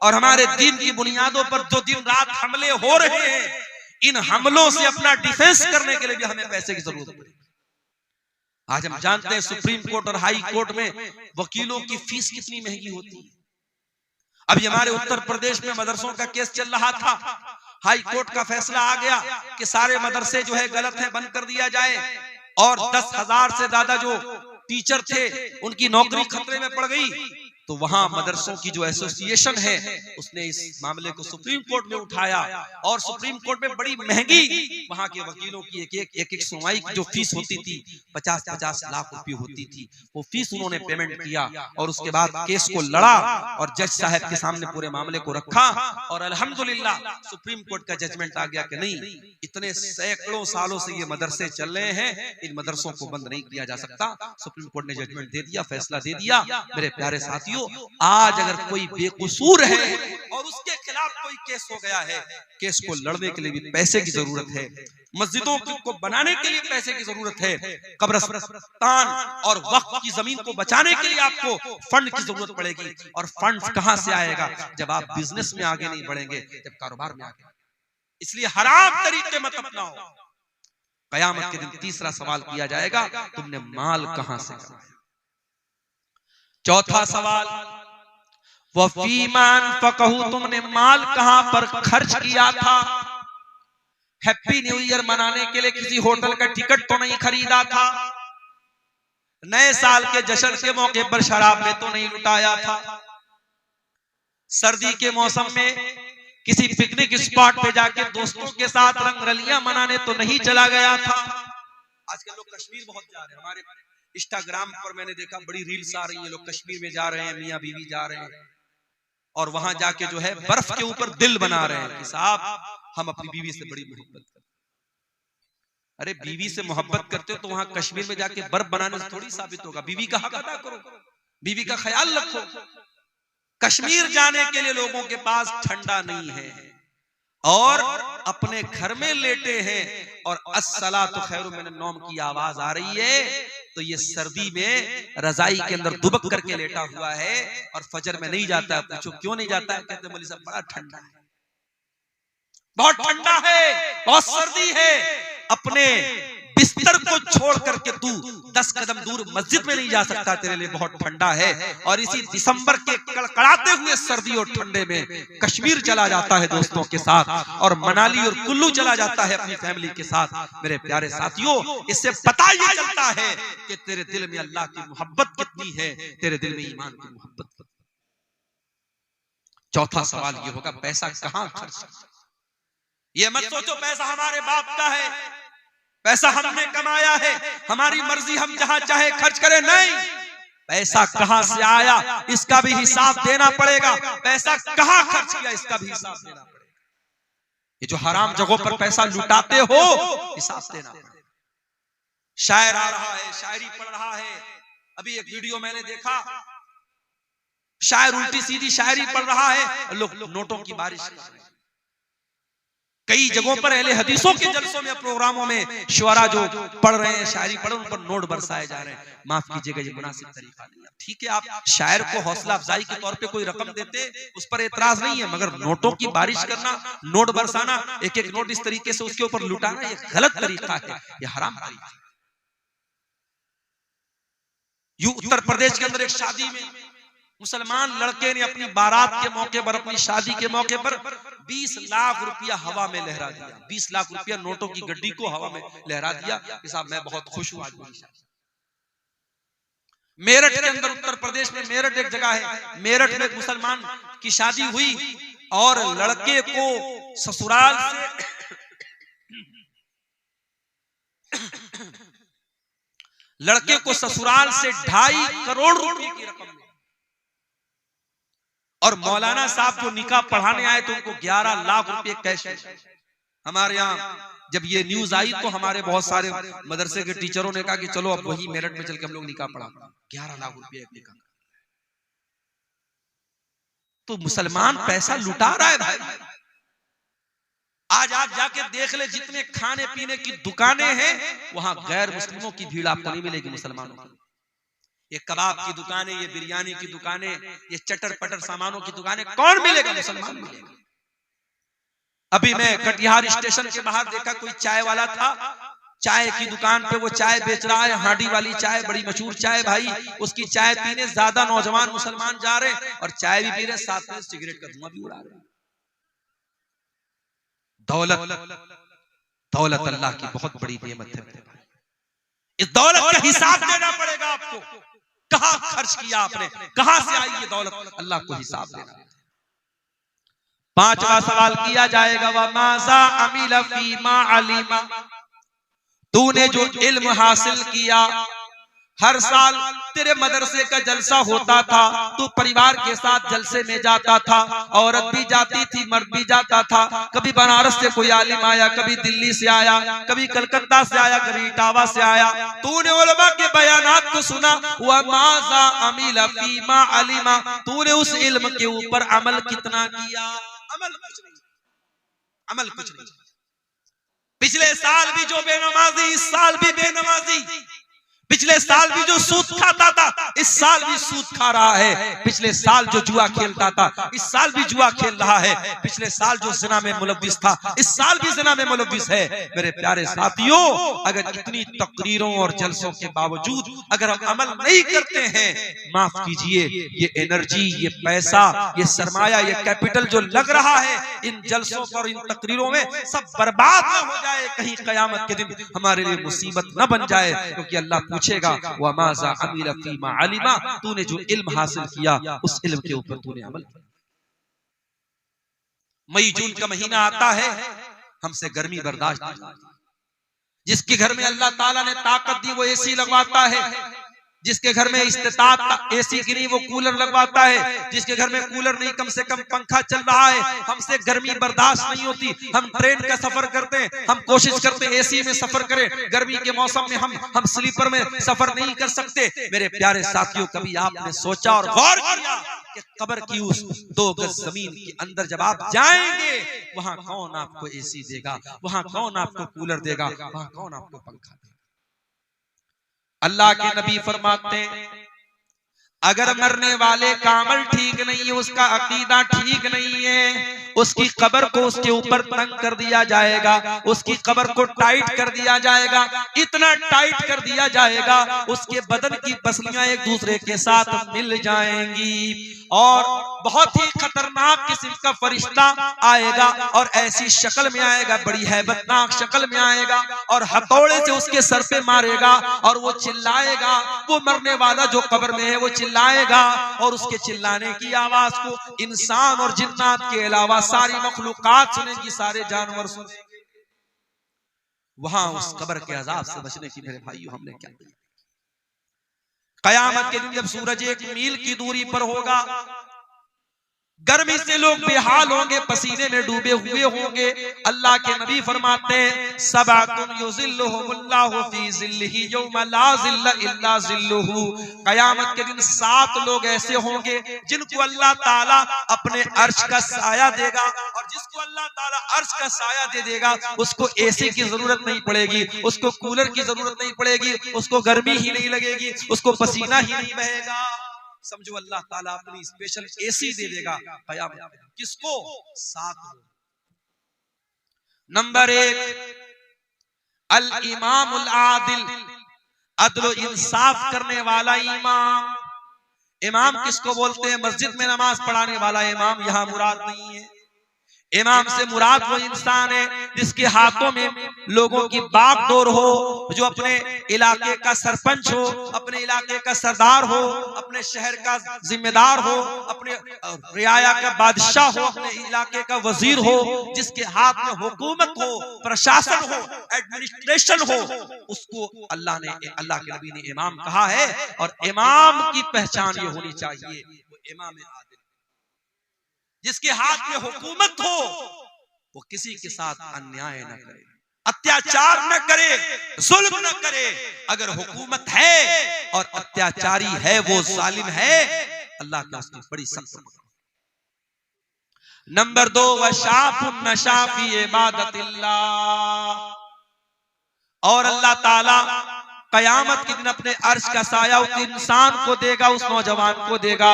और हमारे दीन की बुनियादों पर जो दिन रात हमले हो रहे हैं, इन हमलों से अपना डिफेंस करने के लिए भी हमें पैसे की जरूरत पड़ेगी। आज हम जानते हैं सुप्रीम कोर्ट और हाई कोर्ट में वकीलों की फीस कितनी महंगी होती है। अभी हमारे उत्तर प्रदेश में मदरसों का केस चल रहा था, हाई कोर्ट का फैसला आ गया कि सारे मदरसे जो है गलत है, बंद कर दिया जाए, और 10,000 से ज्यादा जो टीचर थे उनकी नौकरी खतरे में पड़ गई। तो वहां मदरसों की जो एसोसिएशन है उसने इस मामले को सुप्रीम कोर्ट में उठाया, और सुप्रीम कोर्ट में बड़ी महंगी वहां के वकीलों की एक सुनवाई की जो फीस होती थी 50-50 लाख रुपए होती थी, वो फीस उन्होंने पेमेंट किया और उसके बाद केस को लड़ा और जज साहब के सामने पूरे मामले को रखा, और अल्हम्दुलिल्लाह सुप्रीम कोर्ट का जजमेंट आ गया कि नहीं, इतने सैकड़ों सालों से ये मदरसे चल रहे हैं, इन मदरसों को बंद नहीं किया जा सकता। सुप्रीम कोर्ट ने जजमेंट दे दिया, फैसला दे दिया। मेरे प्यारे साथियों, आज अगर कोई बेकसूर है और उसके खिलाफ कोई केस हो गया है, केस को लड़ने के लिए भी पैसे की जरूरत है, मस्जिदों को बनाने के लिए पैसे की जरूरत है, कब्रिस्तान और वक्फ की जमीन को बचाने के लिए आपको फंड की जरूरत पड़ेगी। और फंड कहां से आएगा? जब आप बिजनेस में आगे नहीं बढ़ेंगे, जब कारोबार में आगे। इसलिए हराम तरीके मत अपनाओ। कयामत के दिन तीसरा सवाल किया जाएगा, तुमने माल कहां से कमाया। चौथा सवाल, वफीमान फकहू, तुमने माल कहां पर खर्च किया था। हैप्पी न्यू ईयर मनाने के लिए किसी होटल का टिकट तो नहीं खरीदा था, नए साल के जश्न के मौके पर शराब में तो नहीं लुटाया था, सर्दी के मौसम में किसी पिकनिक स्पॉट पे जाके दोस्तों के साथ रंगरलियां मनाने तो नहीं चला गया था। आजकल लोग कश्मीर बहुत जा रहे हैं, हमारे इंस्टाग्राम पर मैंने देखा बड़ी रील्स आ रही है, लोग कश्मीर में जा रहे हैं, मियां बीवी जा रहे हैं और वहां जाके जो है बर्फ के ऊपर दिल बना रहे हैं कि साहब हम अपनी बीवी से बड़ी मोहब्बत करते हैं। अरे बीवी से मोहब्बत करते हो तो वहां कश्मीर में जाके बर्फ बनाने से थोड़ी साबित होगा। बीवी का हक अदा करो, बीवी का ख्याल रखो। कश्मीर जाने के लिए लोगों के पास ठंडा नहीं है और अपने घर में लेटे हैं और अस्सलातु खैरुम मिनन नौम की आवाज आ रही है, तो ये सर्दी में रजाई के अंदर दुबक करके लेटा हुआ है और फजर में नहीं जाता है। पूछो क्यों नहीं जाता है? कहते मौलवी साहब बड़ा ठंडा है, बहुत ठंडा है, बहुत सर्दी है। अपने बिस्तर को छोड़ करके तू 10 कदम दूर मस्जिद में नहीं जा सकता, तेरे लिए बहुत ठंडा है। और इसी दिसंबर के कड़कड़ाते हुए सर्दी और ठंडे में कश्मीर चला जाता है दोस्तों के साथ, और मनाली और कुल्लू चला जाता है अपनी फैमिली के साथ। मेरे प्यारे साथियों, इससे पता ही चलता है कि तेरे दिल में अल्लाह की मोहब्बत कितनी है, तेरे दिल में ईमान की मोहब्बत। चौथा सवाल ये होगा, पैसा कहां खर्च। ये मत सोचो पैसा हमारे बाप का है, पैसा हमने कमाया है, हमारी मर्जी हम जहां चाहे खर्च करें। नहीं, पैसा कहां से आया इसका भी हिसाब देना पड़ेगा, पैसा कहां खर्च किया इसका भी हिसाब देना पड़ेगा। ये जो हराम जगहों पर पैसा लुटाते हो, हिसाब देना पड़ेगा। शायर आ रहा है, शायरी पढ़ रहा है, अभी एक वीडियो मैंने देखा, शायर उल्टी सीधी शायरी पढ़ रहा है, लोग नोटों की बारिश कर रहे हैं। कई जगहों पर अहले हदीसों के जलसों में, प्रोग्रामों में शुअरा जो पढ़ रहे हैं, शायरी पढ़, उन पर नोट बरसाए जा रहे हैं। माफ कीजिएगा, ये मुनासिब तरीका नहीं है। ठीक है, आप शायर को हौसला अफजाई के तौर पे कोई रकम देते, उस पर एतराज नहीं है, मगर नोटों की बारिश करना, नोट बरसाना, एक एक नोट इस तरीके से उसके ऊपर लुटाना, ये गलत तरीका है, ये हराम तरीका है। उत्तर प्रदेश के अंदर एक शादी में मुसलमान लड़के ने अपनी बारात के मौके पर, अपनी शादी के मौके पर 20 लाख रुपया हवा में लहरा दिया। 20 लाख रुपया नोटों की गड्डी को हवा में लहरा दिया कि साहब मैं बहुत खुश हूं आज मेरी शादी। मेरठ के अंदर, उत्तर प्रदेश में मेरठ एक जगह है, मेरठ में एक मुसलमान की शादी हुई और लड़के को ससुराल से लड़के को ससुराल से 2.5 करोड़ रुपए की रकम मिली और मौलाना साहब जो निकाह पढ़ाने आए तो उनको 11 लाख रुपए कैश। हमारे यहाँ जब ये न्यूज आई तो हमारे बहुत सारे मदरसे के टीचरों ने कहा कि चलो अब वही मेरठ में चल के हम लोग निकाह पढ़ाते। 11 लाख रुपए एक निकाह। तो मुसलमान पैसा लुटा रहा है भाई। आज आप जाके देख ले, जितने खाने पीने की दुकानें हैं वहां गैर मुस्लिमों की भीड़ आपको नहीं मिलेगी, मुसलमानों की। ये कबाब की दुकानें, ये बिरयानी की दुकानें, ये चटर पटर सामानों की दुकानें कौन मिलेगा? मुसलमान मिलेगा। अभी मैं कटिहार स्टेशन के बाहर देखा, कोई चाय वाला था, चाय की दुकान पे वो चाय बेच रहा है, हांडी वाली चाय, बड़ी मशहूर चाय भाई। उसकी चाय पीने ज्यादा नौजवान मुसलमान जा रहे हैं और चाय भी पी रहे, साथ में सिगरेट का धुआं भी उड़ा रहे हैं। दौलत अल्लाह की बहुत बड़ी नेमत है। इस दौलत का हिसाब देना पड़ेगा आपको। कहां खर्च किया आपने, कहां से आई ये दौलत, अल्लाह को हिसाब देना। 5वां सवाल किया जाएगा, व माज़ा अमिला फीमा अलीमा, तूने जो इल्म हासिल किया, हर साल तेरे मदरसे का जलसा होता था, तू परिवार के साथ जलसे में जाता था, औरत भी जाती थी, मर्द भी जाता था। कभी बनारस से कोई आलिम आया, कभी दिल्ली से आया, कभी कलकत्ता से आया, कभी इटावा से आया। तूने उलमा के बयानात को सुना। व माज़ा अमिला फीमा अलिमा, तूने उस इल्म के ऊपर अमल कितना किया? अमल कुछ नहीं, अमल कुछ नहीं। पिछले साल भी जो बेनमाजी, इस साल भी बेनमाजी। पिछले साल भी जो सूद खाता था, इस साल भी सूद खा रहा है। पिछले साल जो जुआ खेलता था, इस साल भी जुआ खेल रहा है। पिछले साल जो ज़िना में मुलव्विस था, इस साल भी ज़िना में मुलव्विस है। मेरे प्यारे साथियों, अगर इतनी तकरीरों और जलसों के बावजूद अगर हम अमल नहीं करते हैं, माफ कीजिए, ये एनर्जी, ये पैसा, ये सरमाया, ये कैपिटल जो लग रहा है इन जलसों पर, इन तकरीरों में, सब बर्बाद न हो जाए, कहीं कयामत के दिन हमारे लिए मुसीबत न बन जाए। क्योंकि अल्लाह पूछेगा, व माज़ा अमिला फीमा अलिमा, तूने जो इल्म हासिल किया उस इल्म के ऊपर तूने अमल किया। मई जून का महीना आता है, हमसे गर्मी बर्दाश्त नहीं होती। जिसके घर में अल्लाह ताला ने ताकत दी वो एसी लगवाता है, जिसके घर में इस्तिताअत एसी की नहीं वो कूलर लगवाता है, जिसके घर में कूलर नहीं कम से कम पंखा चल रहा है। हमसे गर्मी बर्दाश्त नहीं होती, हम ट्रेन का सफर करते हैं, हम कोशिश करते हैं एसी में सफर करें, गर्मी के मौसम में हम स्लीपर में सफर नहीं कर सकते। मेरे प्यारे साथियों, कभी आपने सोचा और गौर किया कि कब्र की उस 2 गज जमीन के अंदर जब आप जाएंगे, वहां कौन आपको एसी देगा, वहां कौन आपको कूलर देगा, वहां कौन आपको पंखा देगा? अल्लाह के नबी फरमाते हैं, अगर मरने वाले का अमल ठीक नहीं है, उसका अकीदा ठीक नहीं है, उसकी कब्र को उसके ऊपर तंग कर दिया जाएगा, उसकी कब्र को टाइट कर दिया जाएगा, इतना टाइट कर दिया जाएगा उसके बदन की पसलियां एक दूसरे के साथ मिल जाएंगी और बहुत ही खतरनाक किस्म का फरिश्ता आएगा और ऐसी शक्ल में आएगा, बड़ी हैबतनाक शक्ल में आएगा और हथौड़े से उसके सर पे मारेगा और वो चिल्लाएगा। वो मरने वाला जो कब्र में है वो चिल्लाएगा और उसके चिल्लाने की आवाज को इंसान और जिन्नात के अलावा सारी मखलूकात सुनेंगी, सारे जानवर सुनेंगे। वहां उस कब्र के अजाब से बचने की मेरे भाइयों हमने क्या किया? कयामत के दिन जब सूरज 1 मील की दूरी पर होगा, गर्मी से लोग बेहाल होंगे, पसीने में डूबे हुए होंगे। अल्लाह के नबी फरमाते हैं, सबअतुन युज़िल्लुहुमुल्लाहु फी ज़िल्लिही यौमा ला ज़िल्ला इल्ला ज़िल्लुहु। कयामत के दिन 7 लोग ऐसे होंगे जिनको अल्लाह ताला अपने अर्श का साया देगा और जिसको अल्लाह ताला अर्श का साया दे देगा उसको एसी की जरूरत नहीं पड़ेगी, उसको कूलर की जरूरत नहीं पड़ेगी, उसको गर्मी ही नहीं लगेगी, उसको पसीना ही नहीं बहेगा। समझो अल्लाह ताला अपनी स्पेशल एसी दे देगा कयामत में। किसको? 7 लोग। नंबर 1 अल इमामुल आदिल, अदल इंसाफ करने वाला इमाम। इमाम किसको बोलते हैं? मस्जिद में नमाज पढ़ाने वाला इमाम यहां मुराद नहीं है। इमाम से मुराद वो इंसान है जिसके हाथों में लोगों की बागडोर हो, जो अपने इलाके का सरपंच हो, अपने इलाके का सरदार हो, अपने शहर का जिम्मेदार हो, अपने रियाया का बादशाह हो, अपने इलाके का वजीर हो, जिसके हाथ में हुकूमत हो, प्रशासन हो, एडमिनिस्ट्रेशन हो, उसको अल्लाह के नबी ने इमाम कहा है। और इमाम की पहचान ये होनी चाहिए, वो इमाम आदिल, जिसके हाथ में हुकूमत हो, वो किसी के साथ अन्याय न करे, अत्याचार न करे, जुल्म न करे। अगर हुकूमत है और अत्याचारी है, वो जालिम है, अल्लाह की उसकी बड़ी सख्त। नंबर 2, वशाफुन नशा फी इबादतिल्लाह। और अल्लाह ताला कयामत के दिन अपने अर्श का साया उस इंसान को देगा, उस नौजवान को देगा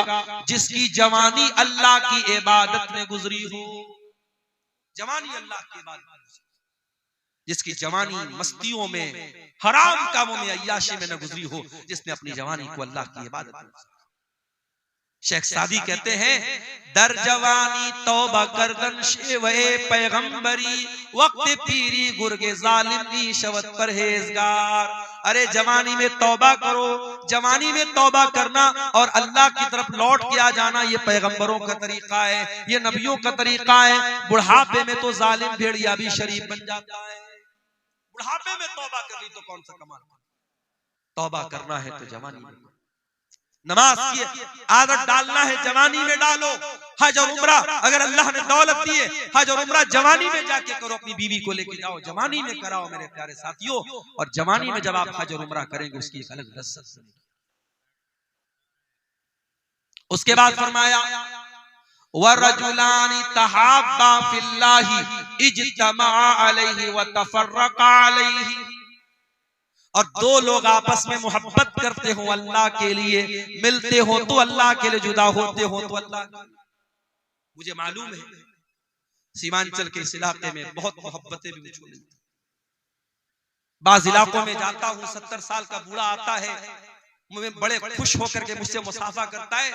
जिसकी जवानी अल्लाह की इबादत में गुजरी हो। जवानी अल्लाह की इबादत, जिसकी जवानी मस्तियों में, हराम कामों में, अय्याशी में न गुजरी हो, जिसने अपनी जवानी को अल्लाह की इबादत में। शेख सादी कहते हैं, दर जवानी तौबा करदन शेवे पैगंबरी, वक्त पीरी गुर्गे जालिम दी शवत परहेजगार। अरे जवानी में तौबा करो, जवानी में तौबा करना और अल्लाह की तरफ लौट के आ जाना, ये पैगंबरों का तरीका है, ये नबियों का तरीका है। बुढ़ापे में तो जालिम भेड़िया भी शरीफ बन जाता है। बुढ़ापे में तौबा कर ली तो कौन सा कमाल। तौबा करना है तो जवानी में, नमाज की आदत डालना है जवानी में डालो। हज और उम्रा अगर अल्लाह ने दौलत दी है, हज और उम्रा जवानी में जाके करो, अपनी बीवी को लेके जाओ, जवानी में कराओ मेरे प्यारे साथियों। और जवानी में जब आप हज और उम्रा करेंगे उसकी एक अलग लज्जत है। उसके बाद फरमाया, वरजुलानी तहाब्बा फिल्लाहि इज्तमा अलैहि व तफर्रका अलैहि। और दो लोग आपस में मोहब्बत करते हो अल्लाह के लिए, मिलते हो तो अल्लाह के लिए, जुदा होते हो तो अल्लाह के लिए। मुझे मालूम है सीमांचल के इस इलाके में बहुत मोहब्बतें भी मुझे, बाज़ इलाकों में जाता हूँ, 70 साल का बूढ़ा आता है, मुझे बड़े खुश होकर के मुझसे मुसाफा करता है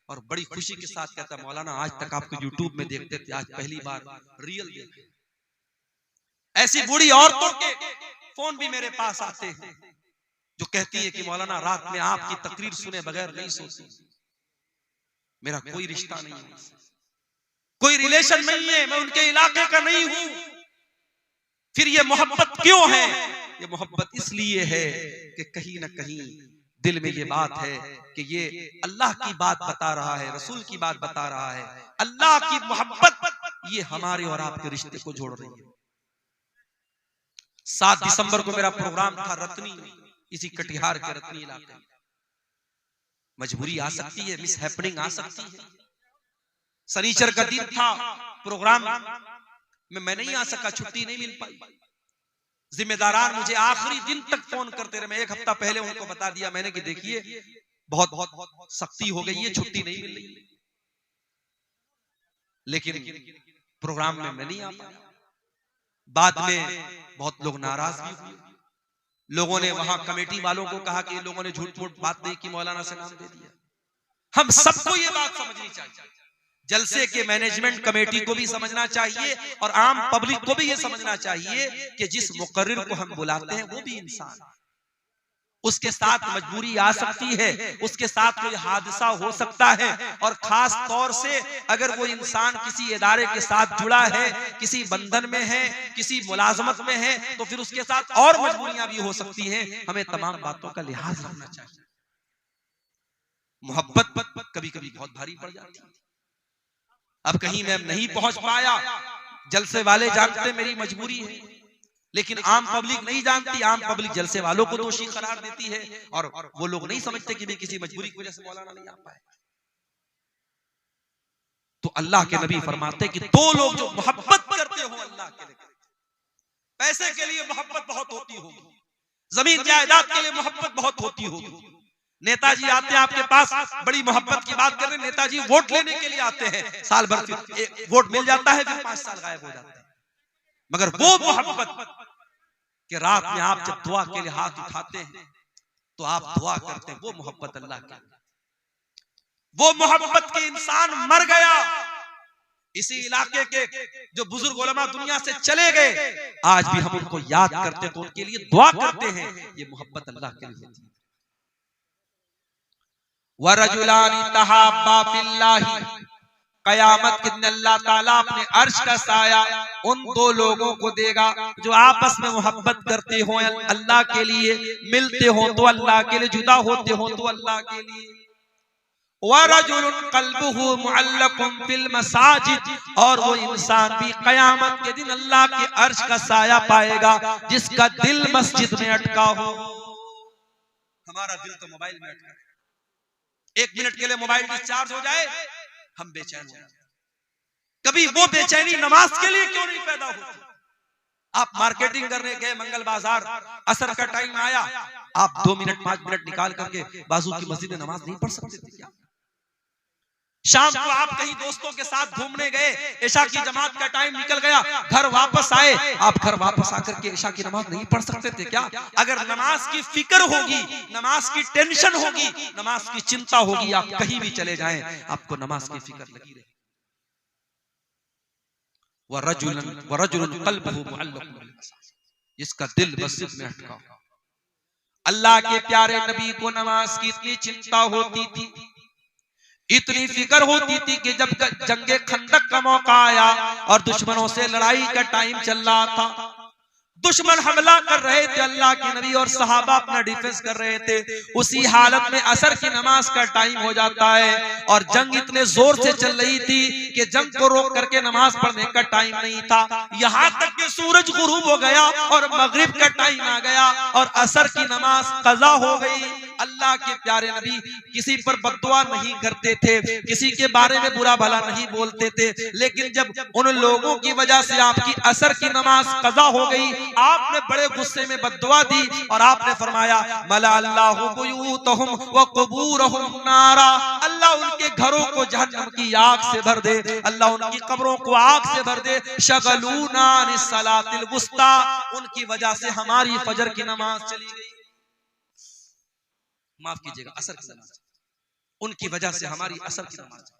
और बड़ी खुशी के साथ कहता है, मौलाना आज तक आपको यूट्यूब में देखते थे, आज पहली बार रियल देखे। ऐसी बूढ़ी औरतों के फोन भी मेरे पास आते हैं जो कहती है कि मौलाना रात में आपकी तकरीर सुने बगैर नहीं सोती, मेरा कोई रिश्ता नहीं है, कोई रिलेशन नहीं है, मैं उनके इलाके का नहीं हूं। फिर ये मोहब्बत क्यों है? ये मोहब्बत इसलिए है कि कहीं ना कहीं दिल में ये बात है कि ये अल्लाह की बात बता रहा है, रसूल की बात बता रहा है। अल्लाह की मोहब्बत ये हमारे और आपके रिश्ते को जोड़ रही है। 7 दिसंबर को मेरा प्रोग्राम था रत्नी, इसी कटिहार के रत्नी इलाके में। मजबूरी आ सकती है, मिस हैपनिंग आ सकती है। शनिचर का दिन था, प्रोग्राम में मैं नहीं आ सका, छुट्टी नहीं मिल पाई। जिम्मेदारान मुझे आखिरी दिन तक फोन करते रहे। मैं 1 हफ्ता पहले उनको बता दिया मैंने कि देखिए बहुत बहुत सख्ती हो गई है, छुट्टी नहीं मिल रही। लेकिन प्रोग्राम में मैं नहीं आ पाया। बाद में बहुत लोग नाराज भी हुए। लोगों ने वहां कमेटी वालों को कहा कि लोगों ने झूठ मूठ बात नहीं की, मौलाना से नाम दे दिया। हम सबको ये बात समझनी चाहिए, जलसे के मैनेजमेंट कमेटी को भी समझना चाहिए और आम पब्लिक को भी ये समझना चाहिए कि जिस मुकर्रिर को हम बुलाते हैं वो भी इंसान है, उसके साथ मजबूरी आ सकती है, उसके साथ कोई हादसा हो सकता है। और खास तौर से अगर वो इंसान किसी इदारे के साथ जुड़ा है, किसी बंधन में है, किसी मुलाजमत में है, तो फिर उसके साथ और मजबूरियां भी हो सकती हैं। हमें तमाम बातों का लिहाज रखना चाहिए। मोहब्बत कभी कभी बहुत भारी पड़ जाती है। अब कहीं मैं नहीं पहुंच पाया, जलसे वाले जानते मेरी मजबूरी है, लेकिन आम पब्लिक नहीं जानती। आम पब्लिक जलसे वालों को दोषी करार देती है और वो लोग नहीं समझते कि भी किसी मजबूरी की वजह से मौलाना नहीं आ पाए। तो अल्लाह के नबी फरमाते कि 2 लोग जो मोहब्बत करते हो अल्लाह के लिए, पैसे के लिए मोहब्बत बहुत होती होगी, जमीन जायदाद के लिए मोहब्बत बहुत होती होगी। नेताजी आते हैं आपके पास, बड़ी मोहब्बत की बात कर रहे हैं, नेताजी वोट लेने के लिए आते हैं, साल भर वोट मिल जाता है, फिर 5 साल गायब हो जाते हैं। मगर वो मोहब्बत कि रात में आप जब दुआ के लिए हाथ उठाते हैं तो आप दुआ करते हैं, वो मोहब्बत अल्लाह की, वो मोहब्बत के इंसान मर गया। इसी इलाके के जो बुजुर्ग उलमा दुनिया से चले गए, आज भी हम उनको याद करते हैं तो उनके लिए दुआ करते हैं। ये मोहब्बत अल्लाह के लिए होती है। वरजुलानी तहाब्बा फिल्लाही, कयामत के दिन अल्लाह ताला अपने अर्श का साया उन दो लोगों को देगा जो आपस में मोहब्बत करते हो अल्लाह के लिए, मिलते हो तो अल्लाह के लिए, जुदा होते हो तो अल्लाह के लिए। वरजुलुन क़ल्बुहु मुअल्लकुम फिल मसाजिद, और वो इंसान भी कयामत के दिन अल्लाह के अर्श का साया पाएगा जिसका दिल मस्जिद में अटका हो। हमारा दिल तो मोबाइल में अटका है, 1 मिनट के लिए मोबाइल डिस्चार्ज हो जाए हम बेचैन हो जाते। कभी वो बेचैनी नमाज के लिए क्यों नहीं पैदा होती? आप मार्केटिंग करने गए मंगल बाजार, असर का टाइम आया, आप 2 मिनट 5 मिनट निकाल करके बाजू की मस्जिद में नमाज नहीं पढ़ सकते थे क्या? शाम को आप कहीं दोस्तों के साथ घूमने गए, इशा की जमात का टाइम निकल गया, घर वापस आए, आप घर वापस आकर के इशा की नमाज नहीं पढ़ सकते थे क्या? अगर नमाज की फिक्र होगी, नमाज की टेंशन होगी, नमाज की चिंता होगी, आप कहीं भी चले जाएं आपको नमाज की फिक्र लगी रहे। वरजुलन क़ल्बुहु मुअल्लकुम बिल मसाजिद, जिसका दिल मस्जिद में अटका हो। अल्लाह के प्यारे नबी को नमाज की इतनी चिंता होती थी, इतनी फिक्र होती थी कि जब जंगे खंदक का मौका आया और दुश्मनों से लड़ाई का टाइम चल रहा था, दुश्मन हमला कर रहे थे, अल्लाह के नबी और सहाबा अपना डिफेंस कर रहे थे, उसी हालत में असर की नमाज का टाइम हो जाता है और जंग इतने जोर से चल रही थी कि जंग को रोक करके नमाज पढ़ने का टाइम नहीं था। यहाँ तक कि सूरज गुरूब हो गया और मगरिब का टाइम आ गया और असर की नमाज कज़ा हो गई। अल्लाह के प्यारे नबी किसी पर बद्दुआ नहीं करते थे, किसी के बारे में बुरा भला नहीं बोलते थे, लेकिन जब उन लोगों की वजह से आपकी असर की नमाज कज़ा हो गई, आपने बड़े गुस्से में बद्दुआ दी और आपने फरमाया मला अल्लाहु बुयूतहुम व क़ुबूरहुम नारा, अल्लाह उनके घरों को जहन्नम की आग से भर दे, अल्लाह उनकी कब्रों को आग से भर दे। शगलूना अनिस सलातिल वुस्ता, उनकी वजह से हमारी फजर की नमाज चली गई, माफ कीजिएगा असर की नमाज, उनकी वजह से हमारी असर की नमाज,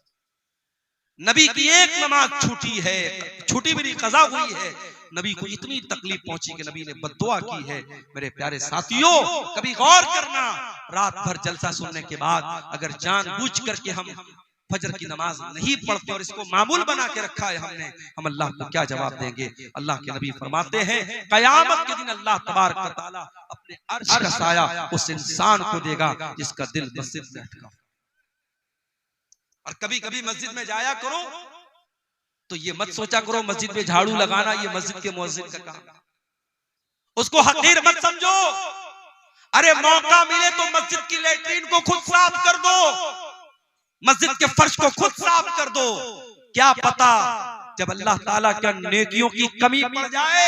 नबी की एक नमाज छूटी है, छूटी भी नहीं कज़ा हुई है, नबी को इतनी तकलीफ पहुंची कि नबी ने बद्दुआ की है। मेरे प्यारे साथियों, कभी गौर करना, रात भर जलसा सुनने के बाद अगर जानबूझ करके हम फजर की नमाज नहीं पढ़ते और इसको मामूल बना के रखा है हमने, हम अल्लाह को क्या जवाब देंगे? अल्लाह के नबी फरमाते हैं कयामत के दिन अल्लाह तबारक व तआला अपने अर्श का साया उस इंसान को देगा जिसका दिल मस्जिद में अटका। और कभी कभी मस्जिद में जाया करो तो ये मत सोचा करो मस्जिद में झाड़ू लगाना ये मस्जिद के मुअज्जिन का काम, उसको हकीर मत समझो। अरे मौका मिले तो मस्जिद की लैट्रीन को खुद साफ कर दो, मस्जिद के फर्श को खुद साफ कर दो। क्या पता जब अल्लाह ताला का नेकियों की कमी पड़ जाए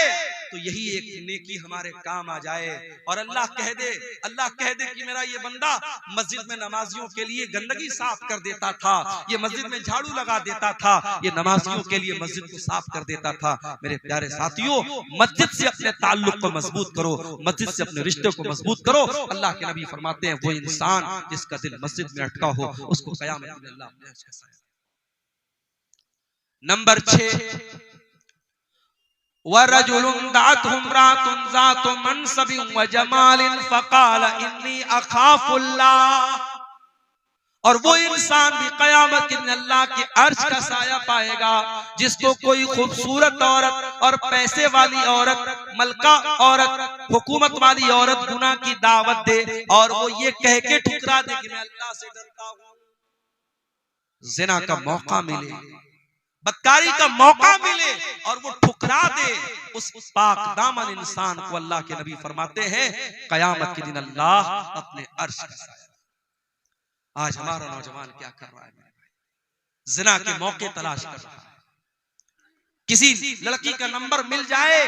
तो यही एक नेकी हमारे काम आ जाए और अल्लाह कह दे कि मेरा ये बंदा मस्जिद में नमाजियों के लिए गंदगी साफ कर देता था, ये मस्जिद में झाड़ू लगा देता था, ये नमाजियों के लिए मस्जिद को साफ कर देता था। मेरे प्यारे साथियों, मस्जिद से अपने ताल्लुक को मजबूत करो, मस्जिद से अपने रिश्ते को मजबूत करो। अल्लाह के नबी फरमाते हैं वो इंसान जिसका दिल मस्जिद में अटका हो उसको क़यामत में अल्लाह अपने अर्श का साया। नंबर 6, वरजुलुन दाअतहु इम्राअतुन ज़ातु मनसबिन व जमालिन फ़क़ाल इन्नी अख़ाफ़ुल्लाह, और वो इंसान भी क़यामत के दिन अल्लाह के अर्श का साया पाएगा जिसको कोई खूबसूरत औरत और पैसे वाली औरत, मलका औरत, हुकूमत वाली औरत गुनाह की दावत दे और वो ये कह के ठुकरा दे कि मैं अल्लाह से डरता हूँ। ज़िना का मौका मिले, बदकारी का मौका मिले और वो ठुकरा दे, उस पाक दामन इंसान को अल्लाह के नबी फरमाते हैं कयामत के दिन अल्लाह अपने अर्श का साया। आज हमारा नौजवान क्या कर रहा है? ज़िना के मौके तलाश कर रहा है, किसी लड़की का नंबर मिल जाए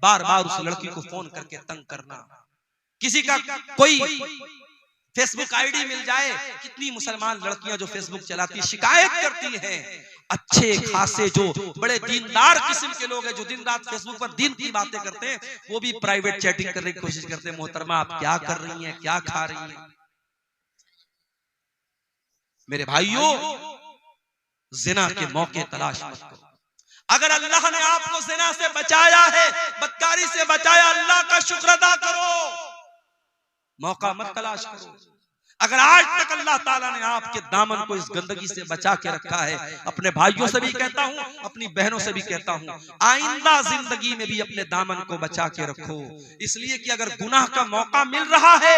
बार बार उस लड़की को फोन करके तंग करना, किसी का कोई फेसबुक आईडी मिल जाए। कितनी मुसलमान लड़कियां जो फेसबुक चलाती शिकायत करती हैं, अच्छे खासे जो बड़े दीनदार किस्म के लोग हैं जो दिन रात फेसबुक पर दीन की बातें करते हैं, वो भी प्राइवेट चैटिंग करने की कोशिश करते हैं। मोहतरमा आप क्या कर रही हैं, क्या खा रही हैं? मेरे भाइयों, जिना के मौके तलाश मत करो। अगर अल्लाह ने आपको जिना से बचाया है, बदकारी से बचाया, अल्लाह का शुक्र अदा करो, मौका मत तलाश करो। अगर आज तक अल्लाह ताला ने आपके दामन को इस गंदगी से बचा के रखा है, अपने भाइयों से भी कहता हूं, अपनी बहनों से भी कहता हूं, आइंदा जिंदगी में भी अपने दामन को बचा के रखो। इसलिए कि अगर गुनाह का मौका मिल रहा है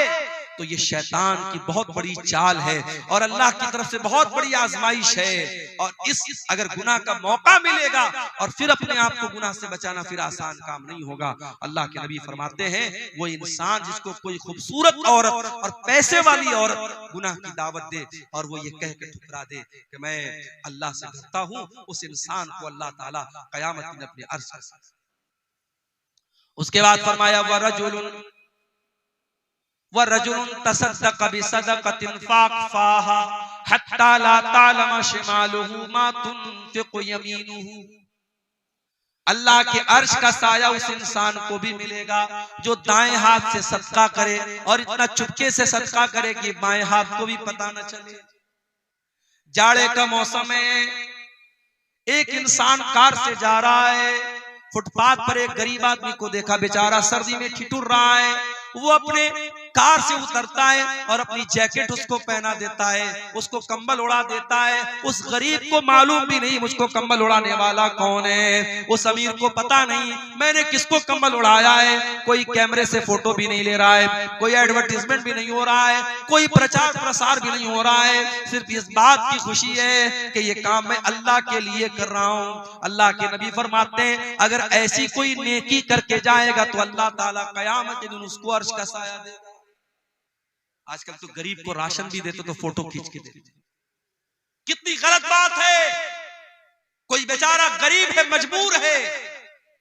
तो ये शैतान की बहुत बड़ी चाल है और अल्लाह की तरफ से बहुत बड़ी आजमाइश है। और इस अगर गुनाह का मौका मिलेगा और फिर अपने आप को गुनाह से बचाना फिर आसान काम नहीं होगा। अल्लाह के नबी फरमाते हैं, वो इंसान जिसको कोई खूबसूरत औरत और पैसे वाली औरत गुनाह की दावत दे और वो ये कह के ठुकरा दे कि मैं अल्लाह से डरता हूं, उस इंसान को अल्लाह ताला कयामत में अपने अर्श पर। उसके बाद फरमाया वरजुलुन तसद्दक़ बिसदक़तिन फ़अख़फ़ाहा हत्ता ला तअलम शिमालुहु मा तुनफ़िक़ु यमीनुहु। अल्लाह के अर्श का साया उस इंसान को भी मिलेगा जो दाएं हाथ से सदका करे और इतना चुपके से सदका करे कि बाएं हाथ को भी पता न चले। जाड़े का मौसम है, एक इंसान कार से जा रहा है, फुटपाथ पर एक गरीब आदमी को देखा, बेचारा सर्दी में ठिठुर रहा है। वो अपने कार से उतरता है और अपनी जैकेट उसको पहना देता है, उसको कंबल उड़ा देता है। उस गरीब को मालूम भी नहीं मुझको कंबल उड़ाने वाला कौन है, उस अमीर को पता नहीं मैंने किसको कंबल उड़ाया है। कोई कैमरे से फोटो भी नहीं ले रहा है, कोई एडवर्टीजमेंट भी नहीं हो रहा है, कोई प्रचार प्रसार भी नहीं हो रहा है। सिर्फ इस बात की खुशी है कि ये काम मैं अल्लाह के लिए कर रहा हूँ। अल्लाह के नबी फरमाते हैं, अगर ऐसी कोई नेकी करके जाएगा तो अल्लाह ताला कयामत के दिन उसको अर्श का साया देगा। आजकल तो गरीब को राशन भी देते तो फोटो खींच के देते, कितनी गलत बात है। कोई बेचारा गरीब है, मजबूर है,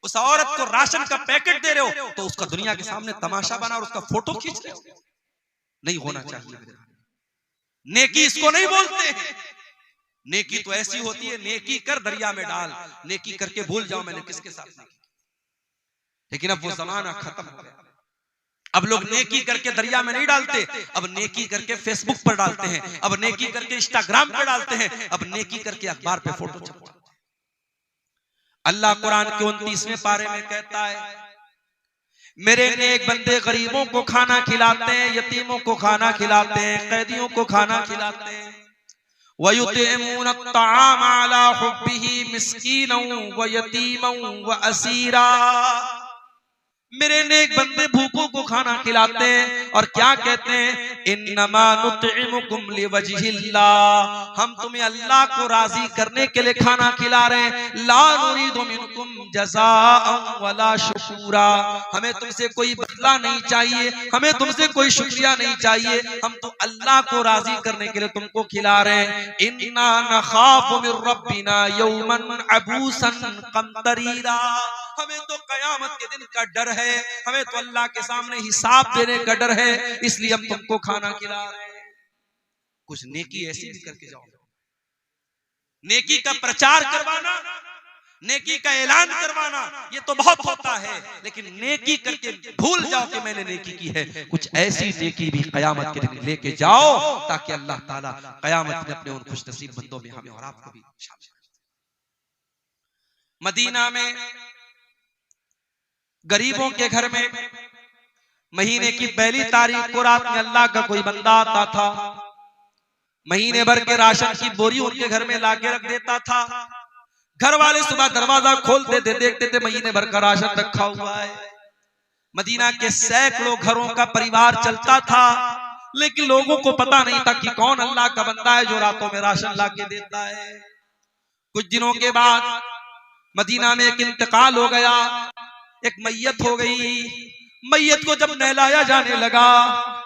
उस औरत को राशन का पैकेट दे रहे हो तो उसका दुनिया के सामने तमाशा बना और उसका फोटो खींच रहे हो। नहीं होना चाहिए। नेकी इसको नहीं बोलते हैं। नेकी तो ऐसी होती है, नेकी कर दरिया में डाल, नेकी करके भूल जाओ मैंने किसके साथ नेकी। लेकिन अब वो जमाना खत्म हो गया। अब लोग नेकी करके दरिया में नहीं डालते, अब नेकी करके फेसबुक पर डालते हैं, अब नेकी करके इंस्टाग्राम पर डालते हैं, अब नेकी करके अखबार पे फोटो छपवाते हैं। अल्लाह कुरान के 29वें पारे में कहता है, मेरे नेक बंदे गरीबों को खाना खिलाते हैं, यतीमों को खाना खिलाते हैं, कैदियों को खाना खिलाते हैं। वयुतिमून अत्ताम अला हुब्बिही मिस्कीनन व यतीमन व असीरा। मेरे नेक बंदे भूखों को खाना खिलाते हैं और क्या कहते हैं, इन्नमा नुतइमुकुम लिवजहिल्लाह, हम तुम्हें अल्लाह को राजी करने के लिए खाना खिला रहे हैं। ला नुरीदु मिनकुम जज़ाअन वला शुकूरा, हमें तुमसे कोई बदला नहीं चाहिए, हमें तुमसे कोई शुक्रिया नहीं चाहिए, हम तो अल्लाह को राजी करने के लिए तुमको खिला रहे हैं। इन्ना नखाफु मिर रब्बिना यौमन अबूसन कमतरीरा, हमें तो कयामत के दिन का डर है, हमें तो अल्लाह के सामने हिसाब देने का डर है, इसलिए हम तुमको खाना खिला रहे हैं। कुछ नेकी ऐसी भी करके जाओ। नेकी का प्रचार करवाना, नेकी का ऐलान करवाना ये तो बहुत होता है, लेकिन नेकी करके भूल जाओ कि मैंने नेकी की है। कुछ ऐसी नेकी भी कयामत के दिन लेके जाओ ताकि अल्लाह ताला कयामत में अपने उन खुश नसीब बंदों में हमें और आपको भी शामिल करे। मदीना में गरीबों के घर में महीने की पहली तारीख को रात में अल्लाह का कोई बंदा आता था, महीने भर के राशन की बोरी उनके घर में लाके रख देता था। घर वाले सुबह दरवाजा खोलते थे, देखते थे महीने भर का राशन रखा हुआ है। मदीना के सैकड़ों घरों का परिवार चलता था, लेकिन लोगों को पता नहीं था कि कौन अल्लाह का बंदा है जो रातों में राशन लाके देता है। कुछ दिनों के बाद मदीना में एक इंतकाल हो गया, एक मैयत हो गई। मैयत को जब नहलाया जाने लगा,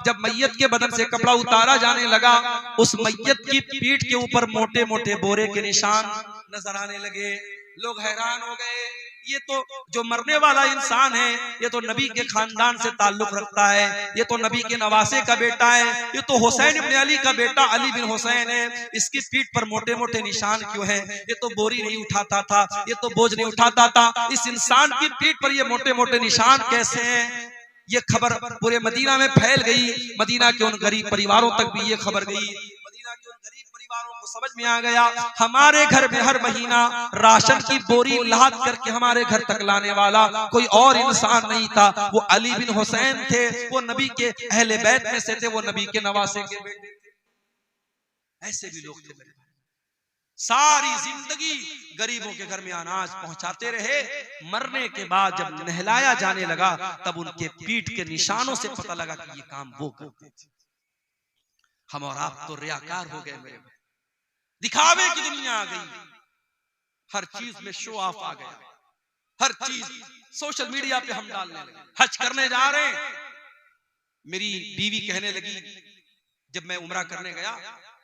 जब मैयत के बदन से कपड़ा उतारा जाने लगा, उस मैयत की पीठ के ऊपर मोटे मोटे बोरे के निशान नजर आने लगे। लोग हैरान हो गए, ये तो जो मरने वाला इंसान है ये तो नबी के खानदान से ताल्लुक रखता है, ये तो नबी के नवासे का बेटा है, ये तो हुसैन इब्न अली का बेटा अली बिन हुसैन है, इसकी पीठ पर मोटे मोटे निशान क्यों हैं? ये तो बोरी नहीं उठाता था, ये तो बोझ नहीं उठाता था, इस इंसान की पीठ पर ये मोटे मोटे निशान कैसे हैं? ये खबर पूरे मदीना में फैल गई, मदीना के उन गरीब परिवारों तक भी ये खबर गई, मदीना के उन गरीब परिवारों को समझ में आ गया हमारे घर में हर महीना राशन की बोरी लाद करके हमारे घर तक लाने वाला कोई और इंसान नहीं था, वो अली बिन हुसैन थे, वो नबी के अहले बैत में से थे, वो नबी के नवासे के बेटे थे। ऐसे भी लोग थे, सारी जिंदगी गरीबों के घर में अनाज पहुंचाते रहे, मरने के बाद जब नहलाया जाने लगा तब उनके पीठ के निशानों से पता लगा कि ये काम वो करते थे। हम और आप तो रियाकार हो गए, मेरे दिखावे की दुनिया आ गई, हर चीज में शो ऑफ आ गया, हर चीज सोशल मीडिया पे हम डालने लगे। हज करने जा रहे हैं, मेरी बीवी कहने लगी, जब मैं उम्रा करने गया,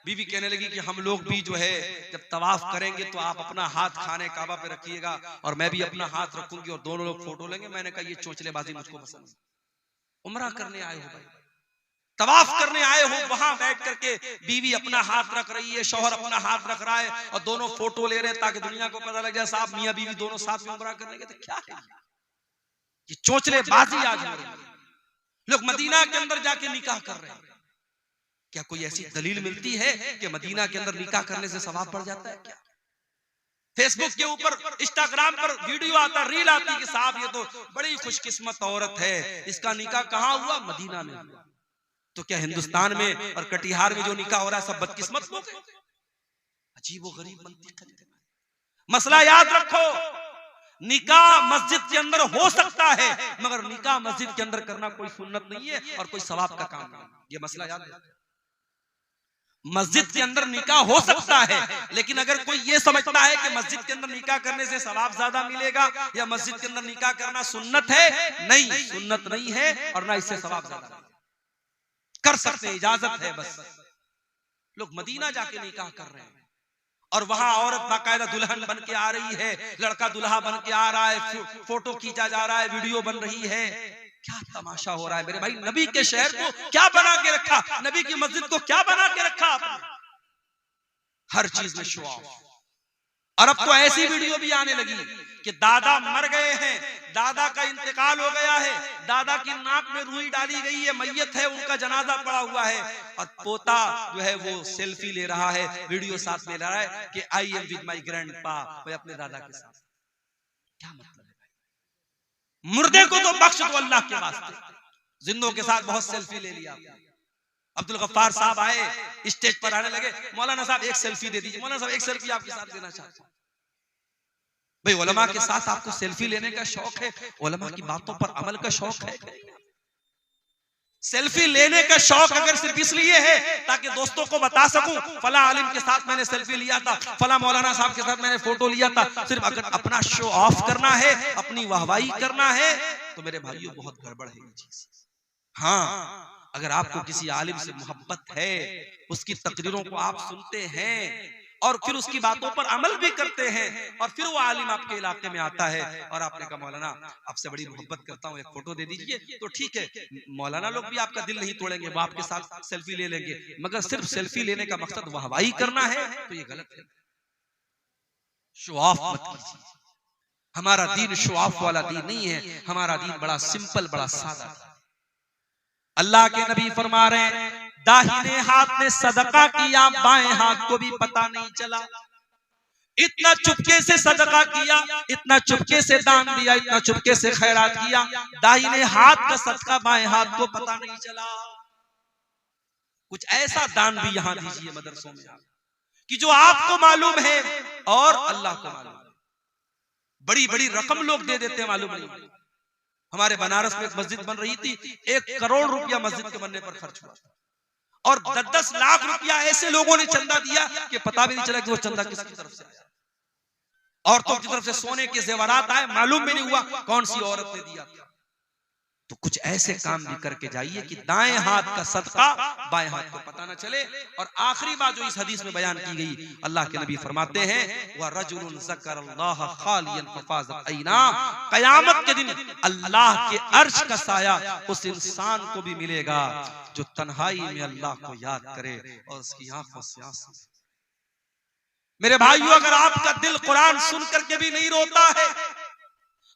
बीवी कहने लगी कि हम लोग भी जो है जब तवाफ करेंगे तो आप अपना हाथ खाने काबा पे रखिएगा और मैं भी अपना हाथ रखूंगी और दोनों लोग फोटो लेंगे। मैंने कहा ये चोंचलेबाजी मुझको पसंद है। उम्रा करने आए हो भाई, तवाफ करने आए हो, वहां बैठ करके बीवी अपना हाथ रख रही है, शौहर अपना हाथ रख रहा है और दोनों फोटो ले रहे हैं ताकि दुनिया को पता लग जाए साहब मियां बीवी दोनों साथ में उम्रा करने गए। तो क्या है ये चोंचलेबाजी आज हो रही है। लोग मदीना के अंदर जाके निकाह कर रहे हैं, क्या कोई ऐसी दलील मिलती है कि मदीना के अंदर निकाह करने से सवाब बढ़ जाता है क्या? फेसबुक के ऊपर, इंस्टाग्राम पर वीडियो आता, रील आती कि साहब ये तो बड़ी खुशकिस्मत औरत है, इसका निकाह कहाँ हुआ? मदीना में हुआ। तो क्या हिंदुस्तान में और कटिहार में जो निकाह हो रहा है सब बदकिस्मत लोग हैं? अजीब व गरीब मंतिक है। मसला याद रखो, निकाह मस्जिद के अंदर हो सकता है मगर निकाह मस्जिद के अंदर करना कोई सुन्नत नहीं है और कोई सवाब का काम नहीं। ये मसला याद रखो। मस्जिद के अंदर निकाह हो सकता है, लेकिन अगर कोई ये समझता है कि मस्जिद के अंदर निकाह करने से सवाब ज्यादा मिलेगा या मस्जिद के अंदर निकाह करना सुन्नत है, नहीं, सुन्नत नहीं है और ना इससे सवाब ज्यादा कर सकते, इजाजत है बस। लोग मदीना जाके निकाह कर रहे हैं और वहां औरत बाकायदा दुल्हन बन के आ रही है, लड़का दुल्हा बन के आ रहा है, फोटो खींचा जा रहा है, वीडियो बन रही है। क्या तमाशा हो रहा है मेरे भाई। नबी के शहर को क्या बना के रखा, नबी की मस्जिद को क्या बना के रखा आपने? हर चीज में शो ऑफ। और अब तो ऐसी वीडियो भी आने लगी कि दादा मर गए हैं, दादा का इंतकाल हो गया है, दादा की नाक में रुई डाली गई है, मैयत है, उनका जनाजा पड़ा हुआ है और पोता जो है वो सेल्फी ले रहा है, वीडियो साथ में ले रहा है कि I am with my grandpa, मैं अपने दादा के साथ। क्या मतलब है? मुर्दे को तो बख्श दो अल्लाह के वास्ते, जिंदों के साथ बहुत सेल्फी ले लिया। अब्दुल गफ्फार साहब आए, स्टेज पर आने लगे, मौलाना साहब एक सेल्फी दे दीजिए। मौलाना साहब एक सेल्फी आपके साथ लेना चाहता हूं। भाई उलमा के साथ आपको सेल्फी लेने का शौक है, उलमा की बातों पर अमल का शौक है। सेल्फी लेने का शौक अगर सिर्फ इसलिए है ताकि दोस्तों को बता सकूं फला आलिम के साथ मैंने सेल्फी लिया था, फला मौलाना साहब के साथ मैंने फोटो लिया था, सिर्फ अगर अपना शो ऑफ करना है, अपनी वाहवाही करना है, तो मेरे भाइयों बहुत गड़बड़ है ये चीज। हाँ, अगर आपको किसी आलिम से मोहब्बत है, उसकी तकरीरों को आप सुनते हैं और फिर उसकी बातों पर अमल भी करते हैं और फिर वो आलिम आपके इलाके में आता है और आपने कहा मौलाना आपसे बड़ी मोहब्बत करता हूँ, एक फोटो दे दीजिए, तो ठीक है, मौलाना लोग भी आपका दिल नहीं तोड़ेंगे, वो आपके साथ सेल्फी ले लेंगे, मगर सिर्फ सेल्फी लेने का मकसद वाहवाही करना है तो ये गलत है। शो ऑफ मत कीजिए। हमारा दीन शो ऑफ वाला दीन नहीं है, हमारा दीन बड़ा सिंपल, बड़ा सादा। अल्लाह के नबी फरमा रहे हैं दाहिने हाथ ने सदका किया, बाएं हाथ को भी पता नहीं चला। इतना चुपके से सदका किया, इतना चुपके से दान दिया, इतना चुपके से खैरात किया, दाहिने हाथ का सदका बाएं हाथ को पता नहीं चला। कुछ ऐसा दान भी यहां दीजिए मदरसों में कि जो आपको मालूम है और अल्लाह को मालूम है। बड़ी बड़ी रकम लोग दे देते हैं, मालूम नहीं। हमारे बनारस में एक मस्जिद बन रही थी, 1 करोड़ रुपया मस्जिद के बनने पर खर्च हुआ और 10-10 लाख रुपया ऐसे लोगों ने चंदा दिया कि पता भी नहीं चला कि वो चंदा किसकी तरफ से आया। औरतों की तरफ से सोने के जेवरात आए, मालूम भी नहीं हुआ कौन सी औरत ने दिया। तो कुछ ऐसे काम भी करके जाइए कि दाएं हाथ का सदका बाएं हाथ को पता न चले। और आखिरी बात जो इस हदीस में बयान की गई, अल्लाह के नबी फरमाते हैं व रजुलुन ज़करल्लाह खालियन फफाज़त ऐना, क़यामत के दिन अल्लाह के अर्श का साया उस इंसान को भी मिलेगा जो तन्हाई में अल्लाह को याद करे और उसकी आंखों से आंसू। मेरे भाइयों, अगर आपका दिल कुरान सुन करके भी नहीं रोता है,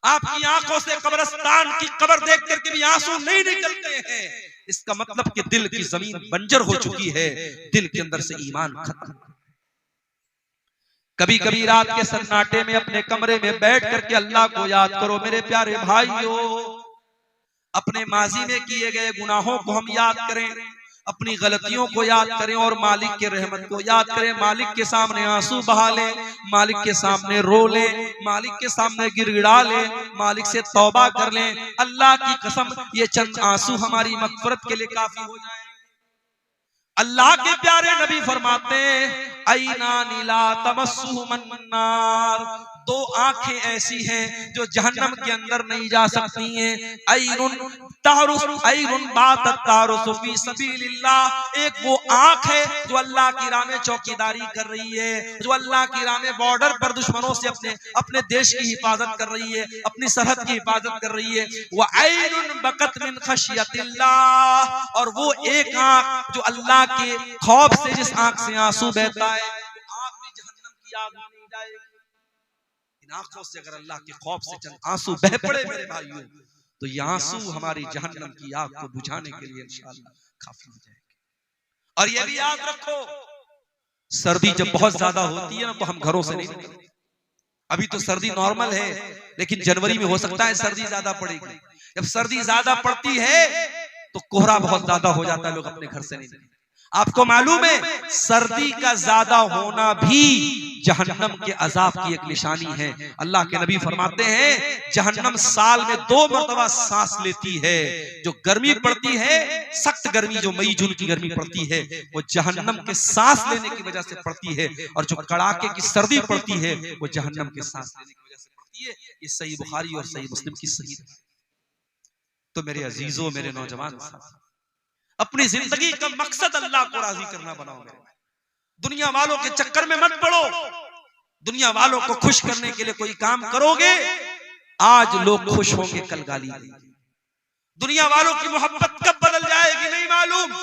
आपकी आंखों से कब्रिस्तान की कब्र देख करके भी आंसू नहीं निकलते हैं, इसका मतलब कि दिल की जमीन बंजर हो चुकी है, दिल के अंदर से ईमान खत्म। कभी कभी रात के सन्नाटे में अपने कमरे में बैठ करके अल्लाह को याद करो। मेरे प्यारे भाइयों, अपने माजी में किए गए गुनाहों को हम याद करें, अपनी गलतियों को याद करें और मालिक के रहमत को याद करें। मालिक के सामने आंसू बहा लें, मालिक के सामने रो लें, मालिक के सामने गिड़गिड़ा लें, मालिक से तौबा कर लें। अल्लाह की कसम, ये चंद आंसू हमारी मग़फ़िरत के लिए काफी हो जाए। अल्लाह के प्यारे नबी फरमाते ऐना नीला तमस्सुहु मन्नार, दो आंखें ऐसी हैं जो जहन्नम के अंदर नहीं जा सकती हैं। ऐनुन तारुस ऐनुन बातत तारुस फी सबीलिल्लाह, एक वो आंख है जो अल्लाह की राह में चौकीदारी कर रही है, जो अल्लाह की राह में बॉर्डर पर दुश्मनों से अपने देश की हिफाजत कर रही है, अपनी सरहद की हिफाजत कर रही है। व ऐनुन बकत मिन खशियतिल्लाह, और वो एक आंख जो अल्लाह के खौफ से, जिस आंख से आंसू बहता है, आंख में जहन्नम की आग नहीं जाएगी। इन आंखों से अगर अल्लाह के खौफ से चंद आंसू बह पड़े मेरे भाइयों, तो ये आंसू हमारी जहन्नम की आग को बुझाने के लिए इंशाअल्लाह काफी हो जाएंगे। और ये भी याद रखो, सर्दी जब बहुत ज्यादा होती है ना, तो हम घरों से नहीं निकलते। अभी तो सर्दी नॉर्मल है, लेकिन जनवरी में हो सकता है सर्दी ज्यादा पड़ेगी। जब सर्दी ज्यादा पड़ती है तो कोहरा बहुत ज्यादा हो जाता है, लोग अपने घर से नहीं निकलते। आपको मालूम है, सर्दी का ज्यादा होना भी जहन्नम के अजाब की एक निशानी है। अल्लाह के नबी फरमाते हैं, जहन्नम साल में 2 मरतबा सांस लेती है। जो गर्मी पड़ती है, सख्त गर्मी, जो मई जून की गर्मी पड़ती है, वो जहन्नम के सांस लेने की वजह से पड़ती है। और जो कड़ाके की सर्दी पड़ती है, वो जहन्नम के सांस लेने की वजह से पड़ती है। ये सही बुखारी और सही मुस्लिम की सही। तो मेरे अजीजों, मेरे नौजवान, अपनी जिंदगी का मकसद अल्लाह को राजी करना बनाओ। दुनिया वालों के चक्कर में मत पड़ो। दुनिया वालों को खुश करने के लिए कोई काम करोगे, आज लोग खुश होंगे, कल गाली देंगे। दुनिया वालों की मोहब्बत कब बदल जाएगी नहीं मालूम।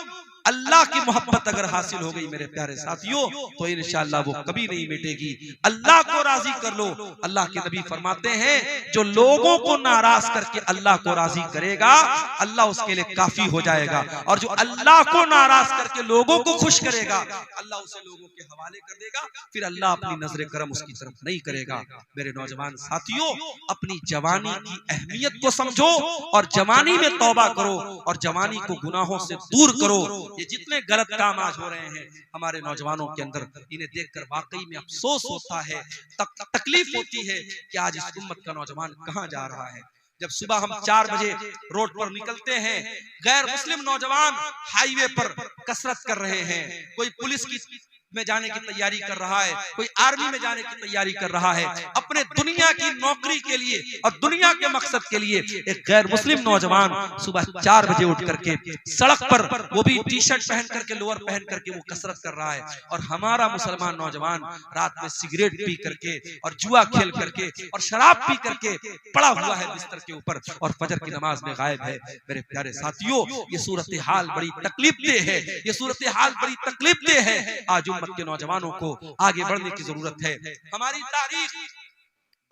अल्लाह की मोहब्बत अगर हासिल हो गई मेरे प्यारे साथियों, तो इंशाअल्लाह वो कभी नहीं मिटेगी। अल्लाह को राजी कर लो। अल्लाह के नबी फरमाते हैं, जो लोगों को नाराज करके अल्लाह को राजी करेगा, अल्लाह उसके लिए काफी हो जाएगा। और जो अल्लाह को नाराज करके लोगों को खुश करेगा, अल्लाह उसे लोगों के हवाले कर देगा। फिर अल्लाह अपनी नजर करम उसकी तरफ नहीं करेगा। मेरे नौजवान साथियों, अपनी जवानी की अहमियत को समझो और जवानी में तौबा करो और जवानी को गुनाहों से दूर करो। ये जितने गलत काम आज हो रहे हैं हमारे नौजवानों के अंदर, इन्हें देखकर वाकई में अफसोस होता है, तकलीफ होती है कि आज इस उम्मत का नौजवान कहां जा रहा है। जब सुबह हम 4 बजे रोड पर निकलते हैं, गैर मुस्लिम नौजवान हाईवे पर कसरत कर रहे हैं, कोई पुलिस की में जाने की तैयारी कर रहा है, कोई आर्मी में जाने की तैयारी कर रहा है, अपने दुनिया की नौकरी के लिए और दुनिया के मकसद के लिए। एक गैर मुस्लिम नौजवान सुबह 4 बजे उठ करके सड़क पर, वो भी टी-शर्ट पहन करके, लोअर पहन करके वो कसरत कर रहा है। और हमारा मुसलमान नौजवान रात में सिगरेट पी करके और जुआ खेल करके और शराब पी करके पड़ा हुआ है बिस्तर के ऊपर और फजर की नमाज में गायब है। मेरे प्यारे साथियों, ये सूरत हाल बड़ी तकलीफदेह है, ये सूरत हाल बड़ी तकलीफदेह है। आज के नौजवानों को आगे बढ़ने की जरूरत है। हमारी तारीख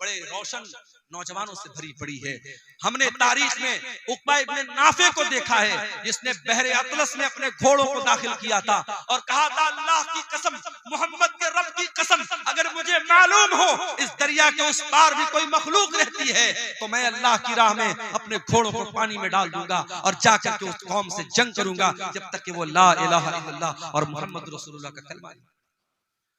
बड़े रोशन नौजवानों से भरी पड़ी है। हमने तारीख में उक़बा इब्न नाफे को देखा है, जिसने बहरे अतलस में अपने घोड़ों को दाखिल किया था और कहा था, अल्लाह की कसम, मोहम्मद के रब की कसम, अगर मुझे मालूम हो इस दरिया के उस पार भी कोई मखलूक रहती है, तो मैं अल्लाह की राह में अपने घोड़ों को पानी में डाल दूंगा और जाकर के उस कौम से जंग करूंगा जब तक कि वो ला इलाहा इल्लल्लाह और मोहम्मद रसूलुल्लाह का कलमा।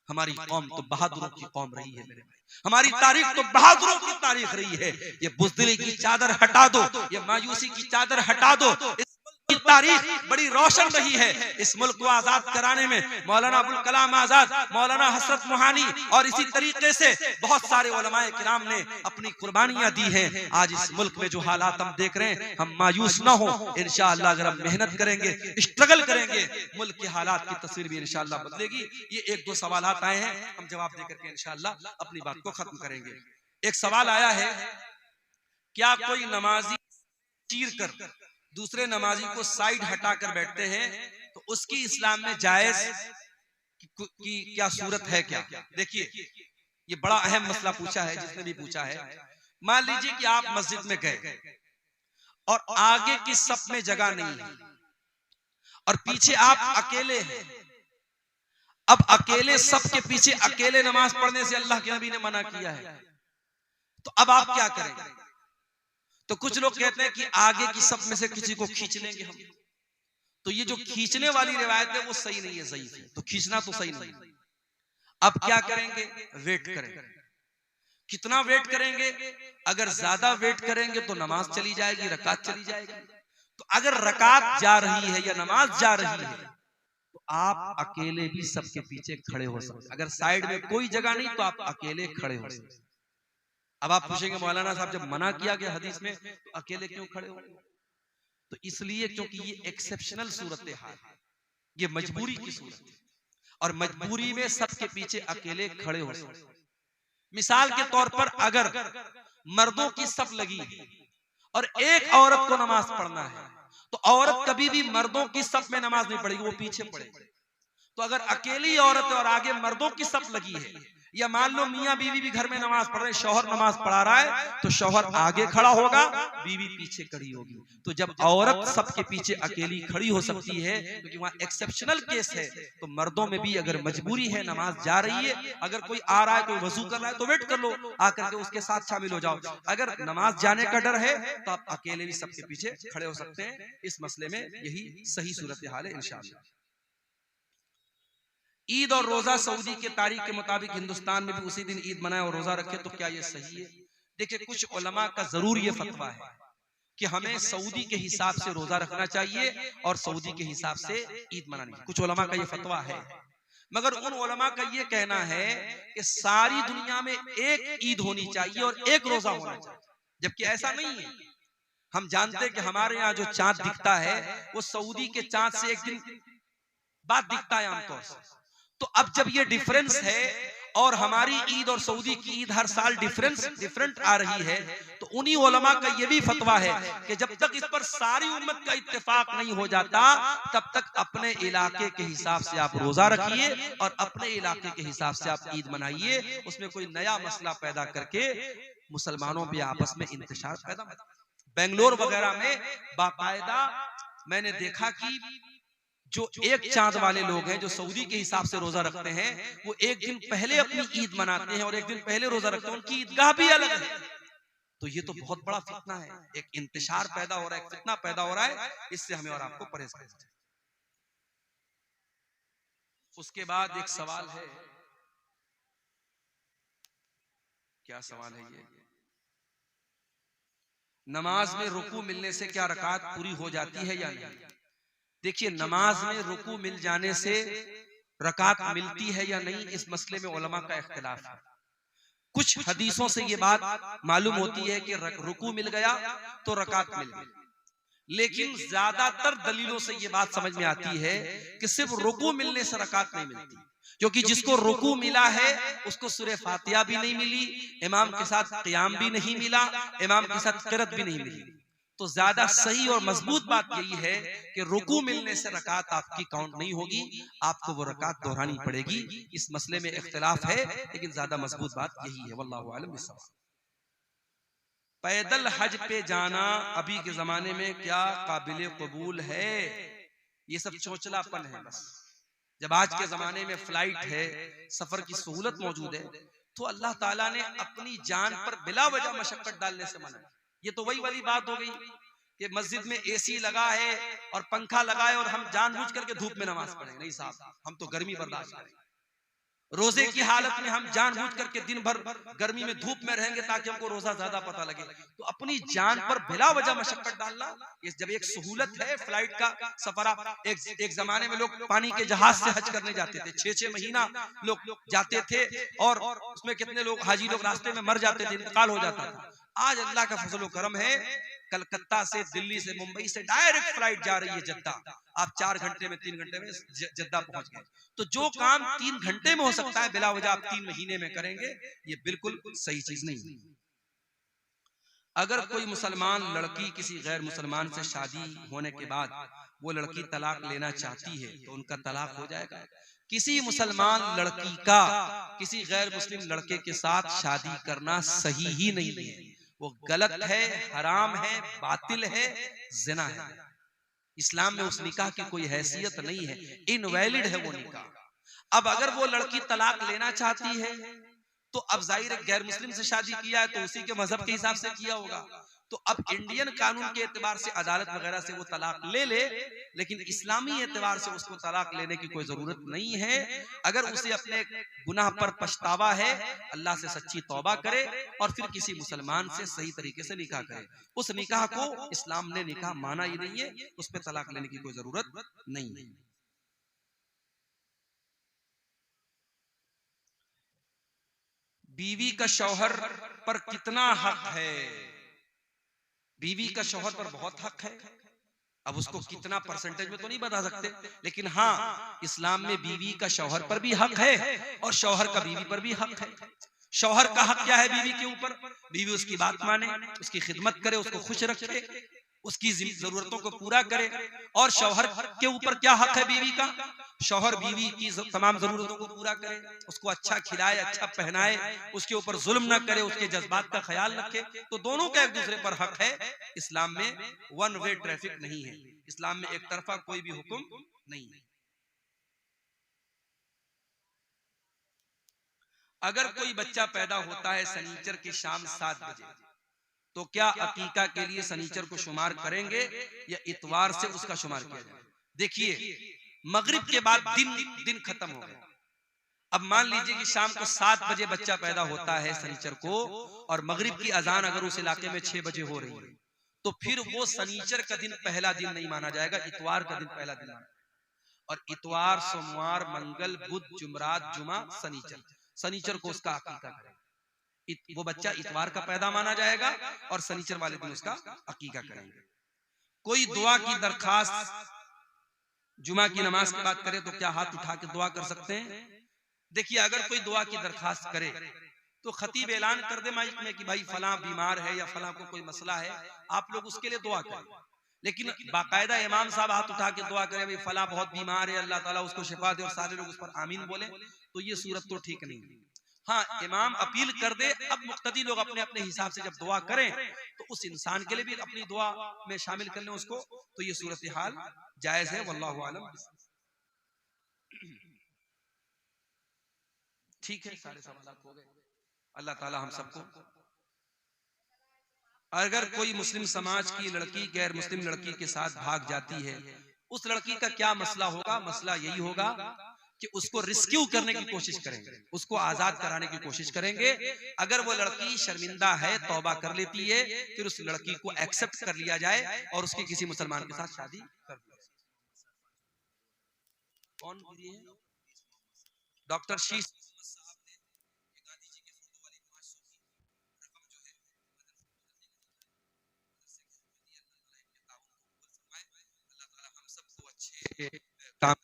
हमारी कौम तो बहादुरों की कौम रही है मेरे भाई, हमारी तारीख तो बहादुरों की तारीख रही है। ये बुज़दिली की चादर हटा दो, ये मायूसी की चादर हटा दो, इस की तारीख बड़ी रोशन रही है। इस मुल्क को आजाद कराने में मौलाना अबुल कलाम आजाद, मौलाना हसरत मोहानी और इसी तरीके से बहुत सारे उलमाए किराम ने अपनी कुर्बानियां दी हैं। आज इस मुल्क में जो हालात हम देख रहे हैं, हम मायूस ना हो। इंशाअल्लाह अगर हम मेहनत करेंगे, स्ट्रगल करेंगे, मुल्क के हालात की तस्वीर भी इंशाअल्लाह बदलेगी। ये एक दो सवालात आए हैं, हम जवाब देकर के इंशाअल्लाह अपनी बात को खत्म करेंगे। एक सवाल आया है, क्या कोई नमाजी चीर कर दूसरे नमाजी को साइड हटाकर बैठते हैं तो उसकी इस्लाम में जायज की क्या सूरत है क्या? देखिए, ये बड़ा अहम मसला पूछा है जिसने भी पूछा है। मान लीजिए कि आप मस्जिद में गए और आगे की सफ में जगह नहीं है और पीछे आप अकेले हैं। अब अकेले सफ के पीछे अकेले नमाज पढ़ने से अल्लाह के नबी ने मना किया है, तो अब आप क्या करेंगे? तो कुछ लोग कहते हैं कि आगे की सफ में से किसी को खींच लेंगे हम। तो ये जो खींचने वाली रिवायत है वो सही नहीं है, ज़ईफ है। तो खींचना तो सही नहीं। अब क्या करेंगे? वेट करेंगे। कितना वेट करेंगे? अगर ज्यादा वेट करेंगे तो नमाज चली जाएगी, रकात चली जाएगी। तो अगर रकात जा रही है या नमाज जा रही है तो आप अकेले भी सबके पीछे खड़े हो सकते। अगर साइड में कोई जगह नहीं तो आप अकेले खड़े हो सकते। अब आप पूछेंगे मौलाना साहब जब मना किया गया हदीस में तो अकेले क्यों खड़े हो? तो इसलिए क्योंकि ये एक्सेप्शनल सूरत हाल है, ये मजबूरी की सूरत है और मजबूरी में सबके पीछे अकेले खड़े हो सकते। मिसाल के तौर पर अगर मर्दों की सफ लगी है और एक औरत को नमाज पढ़ना है तो औरत कभी भी मर्दों की सफ में नमाज नहीं पढ़ेगी, वो पीछे पढ़ेगी। तो अगर अकेली औरत और आगे मर्दों की सफ लगी है, या मान लो मियां बीवी भी घर में नमाज पढ़ रहे हैं, शौहर नमाज पढ़ा रहा है तो शौहर आगे खड़ा होगा, बीवी पीछे खड़ी होगी। तो जब औरत सबके पीछे अकेली खड़ी हो सकती है क्योंकि वहां एक्सेप्शनल केस है, तो मर्दों में भी अगर मजबूरी है, नमाज जा रही है, अगर कोई आ रहा है, कोई वजू कर रहा है तो वेट कर लो, आकर के उसके साथ शामिल हो जाओ। अगर नमाज जाने का डर है तो आप अकेले भी सबके पीछे खड़े हो सकते हैं। इस मसले में यही सही सूरत हाल है इंशाअल्लाह। ईद और रोजा सऊदी के तारीख के मुताबिक हिंदुस्तान में भी उसी दिन ईद मनाए और रोजा रखे, तो क्या ये सही है? देखिए, कुछ उलमा का जरूर ये फतवा है कि हमें सऊदी के हिसाब से रोजा रखना चाहिए और सऊदी के हिसाब से ईद मनानी चाहिए। कुछ उलमा का ये फतवा है, मगर उन उलमा का ये कहना है कि सारी दुनिया में एक ईद होनी चाहिए और एक रोजा होना चाहिए, जबकि ऐसा नहीं है। हम जानते हैं कि हमारे यहाँ जो चांद दिखता है वो सऊदी के चांद से एक दिन बाद दिखता है आमतौर से। तो अब जब ये डिफरेंस है और हमारी ईद और सऊदी की ईद हर साल डिफरेंट आ रही है, तो उन्हीं उलमा का ये भी फतवा है कि जब तक इस पर सारी उम्मत का इत्तेफाक नहीं हो जाता तब तक अपने इलाके के हिसाब से आप रोजा रखिए और अपने इलाके के हिसाब से आप ईद मनाइए। उसमें कोई नया मसला पैदा करके मुसलमानों में आपस में इंतशार पैदा। बेंगलोर वगैरह में बाकायदा मैंने देखा कि जो एक चांद वाले लोग हैं जो सऊदी के हिसाब से रोजा रखते हैं, वो एक दिन पहले अपनी ईद मनाते हैं और एक दिन पहले रोजा रखते हैं, उनकी ईदगाह भी अलग है। तो ये तो बहुत बड़ा फितना है, एक इंतशार पैदा हो रहा है, एक फितना पैदा हो रहा है। इससे हमें और आपको परहेज करना चाहिए। उसके बाद एक सवाल है, क्या सवाल है ये? नमाज में रुकू मिलने से क्या रकात पूरी हो जाती है या नहीं? देखिए, नमाज में रुकू मिल जाने से रकात मिलती है या नहीं, इस मसले में उलमा का इख्तिलाफ है। कुछ हदीसों से ये बात मालूम होती है कि रुकू मिल गया तो रकात मिल गई, लेकिन ज्यादातर दलीलों से ये बात समझ में आती है कि सिर्फ रुकू मिलने से रकात नहीं मिलती, क्योंकि जिसको रुकू मिला है उसको सूरह फातिहा भी नहीं मिली, इमाम के साथ क़ियाम भी नहीं मिला, इमाम के साथ क़िरात भी नहीं मिली। तो ज्यादा सही और मजबूत बात यही है कि रुकू मिलने से रकात आपकी काउंट नहीं होगी, आपको वो रकात दोहरानी पड़ेगी। इस मसले में इख्तिलाफ है, लेकिन ज्यादा मजबूत बात यही है। वल्लाहु आलम बिस्सवाब। पैदल हज पे जाना अभी के जमाने में क्या काबिल कबूल है? ये सब चोचलापन है बस। जब आज के जमाने में फ्लाइट है, सफर की सहूलत मौजूद है, तो अल्लाह ताला ने अपनी जान पर बिला वजह मशक्कत डालने से मना। ये तो वही वाली बात हो गई कि मस्जिद में एसी लगा है और पंखा लगा है और हम जानबूझ करके धूप में नमाज पढ़ें। नहीं साहब, हम तो गर्मी बर्दाश्त करेंगे। रोजे की हालत में हम जानबूझ करके दिन भर गर्मी में धूप में रहेंगे ताकि हमको रोजा ज्यादा पता लगे। तो अपनी जान पर बिला वजह मशक्कत डालना, ये जब एक सहूलत है फ्लाइट का सफर। एक जमाने में लोग पानी के जहाज से हज करने जाते थे, 6-6 महीना लोग जाते थे और उसमें कितने लोग हाजी लोग रास्ते में मर जाते थे, इंतकाल हो जाता था। आज अल्लाह का फजल करम है, कलकत्ता से, दिल्ली से, मुंबई से डायरेक्ट फ्लाइट जा रही है जद्दा। आप 4 घंटे में 3 घंटे में जद्दा पहुंच गए। तो जो काम 3 घंटे में हो सकता है बिला वजह आप 3 महीने में करेंगे, ये बिल्कुल सही चीज नहीं। अगर कोई मुसलमान लड़की किसी गैर मुसलमान से शादी होने के बाद वो लड़की तलाक लेना चाहती है तो उनका तलाक हो जाएगा। किसी मुसलमान लड़की का किसी गैर मुस्लिम लड़के के साथ शादी करना सही ही नहीं है, वो गलत है, हराम है, बातिल है, जिना है। इस्लाम में उस निकाह की कोई हैसियत नहीं है, इनवैलिड है वो निकाह। अब अगर वो लड़की तलाक लेना चाहती है तो अब जाहिर है गैर मुस्लिम से शादी किया है तो उसी के मजहब के हिसाब से किया होगा। तो अब इंडियन कानून के एतबार से अदालत वगैरह से वो तलाक ले ले, लेकिन इस्लामी एतबार से उसको तलाक लेने की कोई जरूरत नहीं है। अगर उसे अपने गुनाह पर पछतावा है, अल्लाह से सच्ची तौबा करे और फिर किसी मुसलमान से सही तरीके से निकाह करे। उस निकाह को इस्लाम ने निकाह माना ही नहीं है, उस पर तलाक लेने की कोई जरूरत नहीं है। बीवी का शौहर पर कितना हक है? बीवी का शौहर पर बहुत हक है। अब उसको कितना परसेंटेज में तो नहीं बता सकते, लेकिन हाँ, इस्लाम में बीवी का शौहर पर भी हक है और शौहर का बीवी पर भी हक है। शौहर का हक क्या है बीवी के ऊपर? बीवी उसकी बात माने, उसकी खिदमत करे, उसको खुश रखे, उसकी जरूरतों को पूरा करे। और शौहर के ऊपर क्या हक है बीवी का? शौहर बीवी की तमाम जरूरतों को पूरा करे, उसको अच्छा खिलाए, अच्छा पहनाए, उसके ऊपर जुल्म ना करे, उसके जज्बात का ख्याल रखे। तो दोनों का एक दूसरे पर हक है। इस्लाम में वन वे ट्रैफिक नहीं है, इस्लाम में एक तरफा कोई भी हुक्म नहीं है। अगर कोई बच्चा पैदा होता है सनीचर की शाम 7 बजे, तो क्या अकीका के लिए सनीचर को शुमार करेंगे या इतवार से उसका शुमार किया जाए? देखिए, मगरिब के बाद दिन खत्म हो गया। अब मान लीजिए कि शाम को 7 बजे बच्चा पैदा होता है सनीचर को और मगरिब की अजान अगर उस इलाके में 6 बजे हो रही है, तो फिर वो सनीचर का दिन पहला दिन नहीं माना जाएगा, इतवार का दिन पहला दिन माना। और इतवार, सोमवार, मंगल, बुध, जुमरात, जुमा, सनीचर को उसका अकीका करेंगे। वो बच्चा इतवार का पैदा माना जाएगा और सनीचर वाले दिन उसका अकीका करेंगे। कोई दुआ की दरखास्त जुमा की नमाज की बात करें तो क्या हाथ उठा के दुआ कर सकते हैं? देखिए, अगर कोई दुआ की दरखास्त करे तो खतीब ऐलान कर दे माइक में कि भाई फलां बीमार है या फलां को कोई मसला है, आप लोग उसके लिए दुआ करें। लेकिन बाकायदा इमाम साहब हाथ उठा के दुआ करें भाई फलां बहुत बीमार है, अल्लाह ताला उसको शिफा दे और सारे लोग उस पर आमीन बोले, तो ये सूरत तो ठीक नहीं है। हाँ, इमाम अपील कर दे, अब मुक्तदी लोग अपने अपने हिसाब से जब दुआ करें तो उस इंसान के लिए भी अपनी दुआ में शामिल कर लें उसको, तो ये सूरत हाल जायज है। वल्लाहु आलम। ठीक है, सारे सवाल हो गए। अल्लाह ताला हम सबको। अगर कोई मुस्लिम समाज की लड़की गैर मुस्लिम लड़की के साथ भाग जाती है, उस लड़की का क्या मसला होगा? मसला यही होगा कि उसको रिस्क्यू करने की कोशिश करेंगे, उसको आजाद कराने की कोशिश करेंगे। अगर वो लड़की शर्मिंदा है, तौबा कर लेती है, फिर उस लड़की को एक्सेप्ट कर लिया जाए और उसकी किसी मुसलमान के साथ शादी कर दी जाए। कौन है? डॉक्टर शीश काम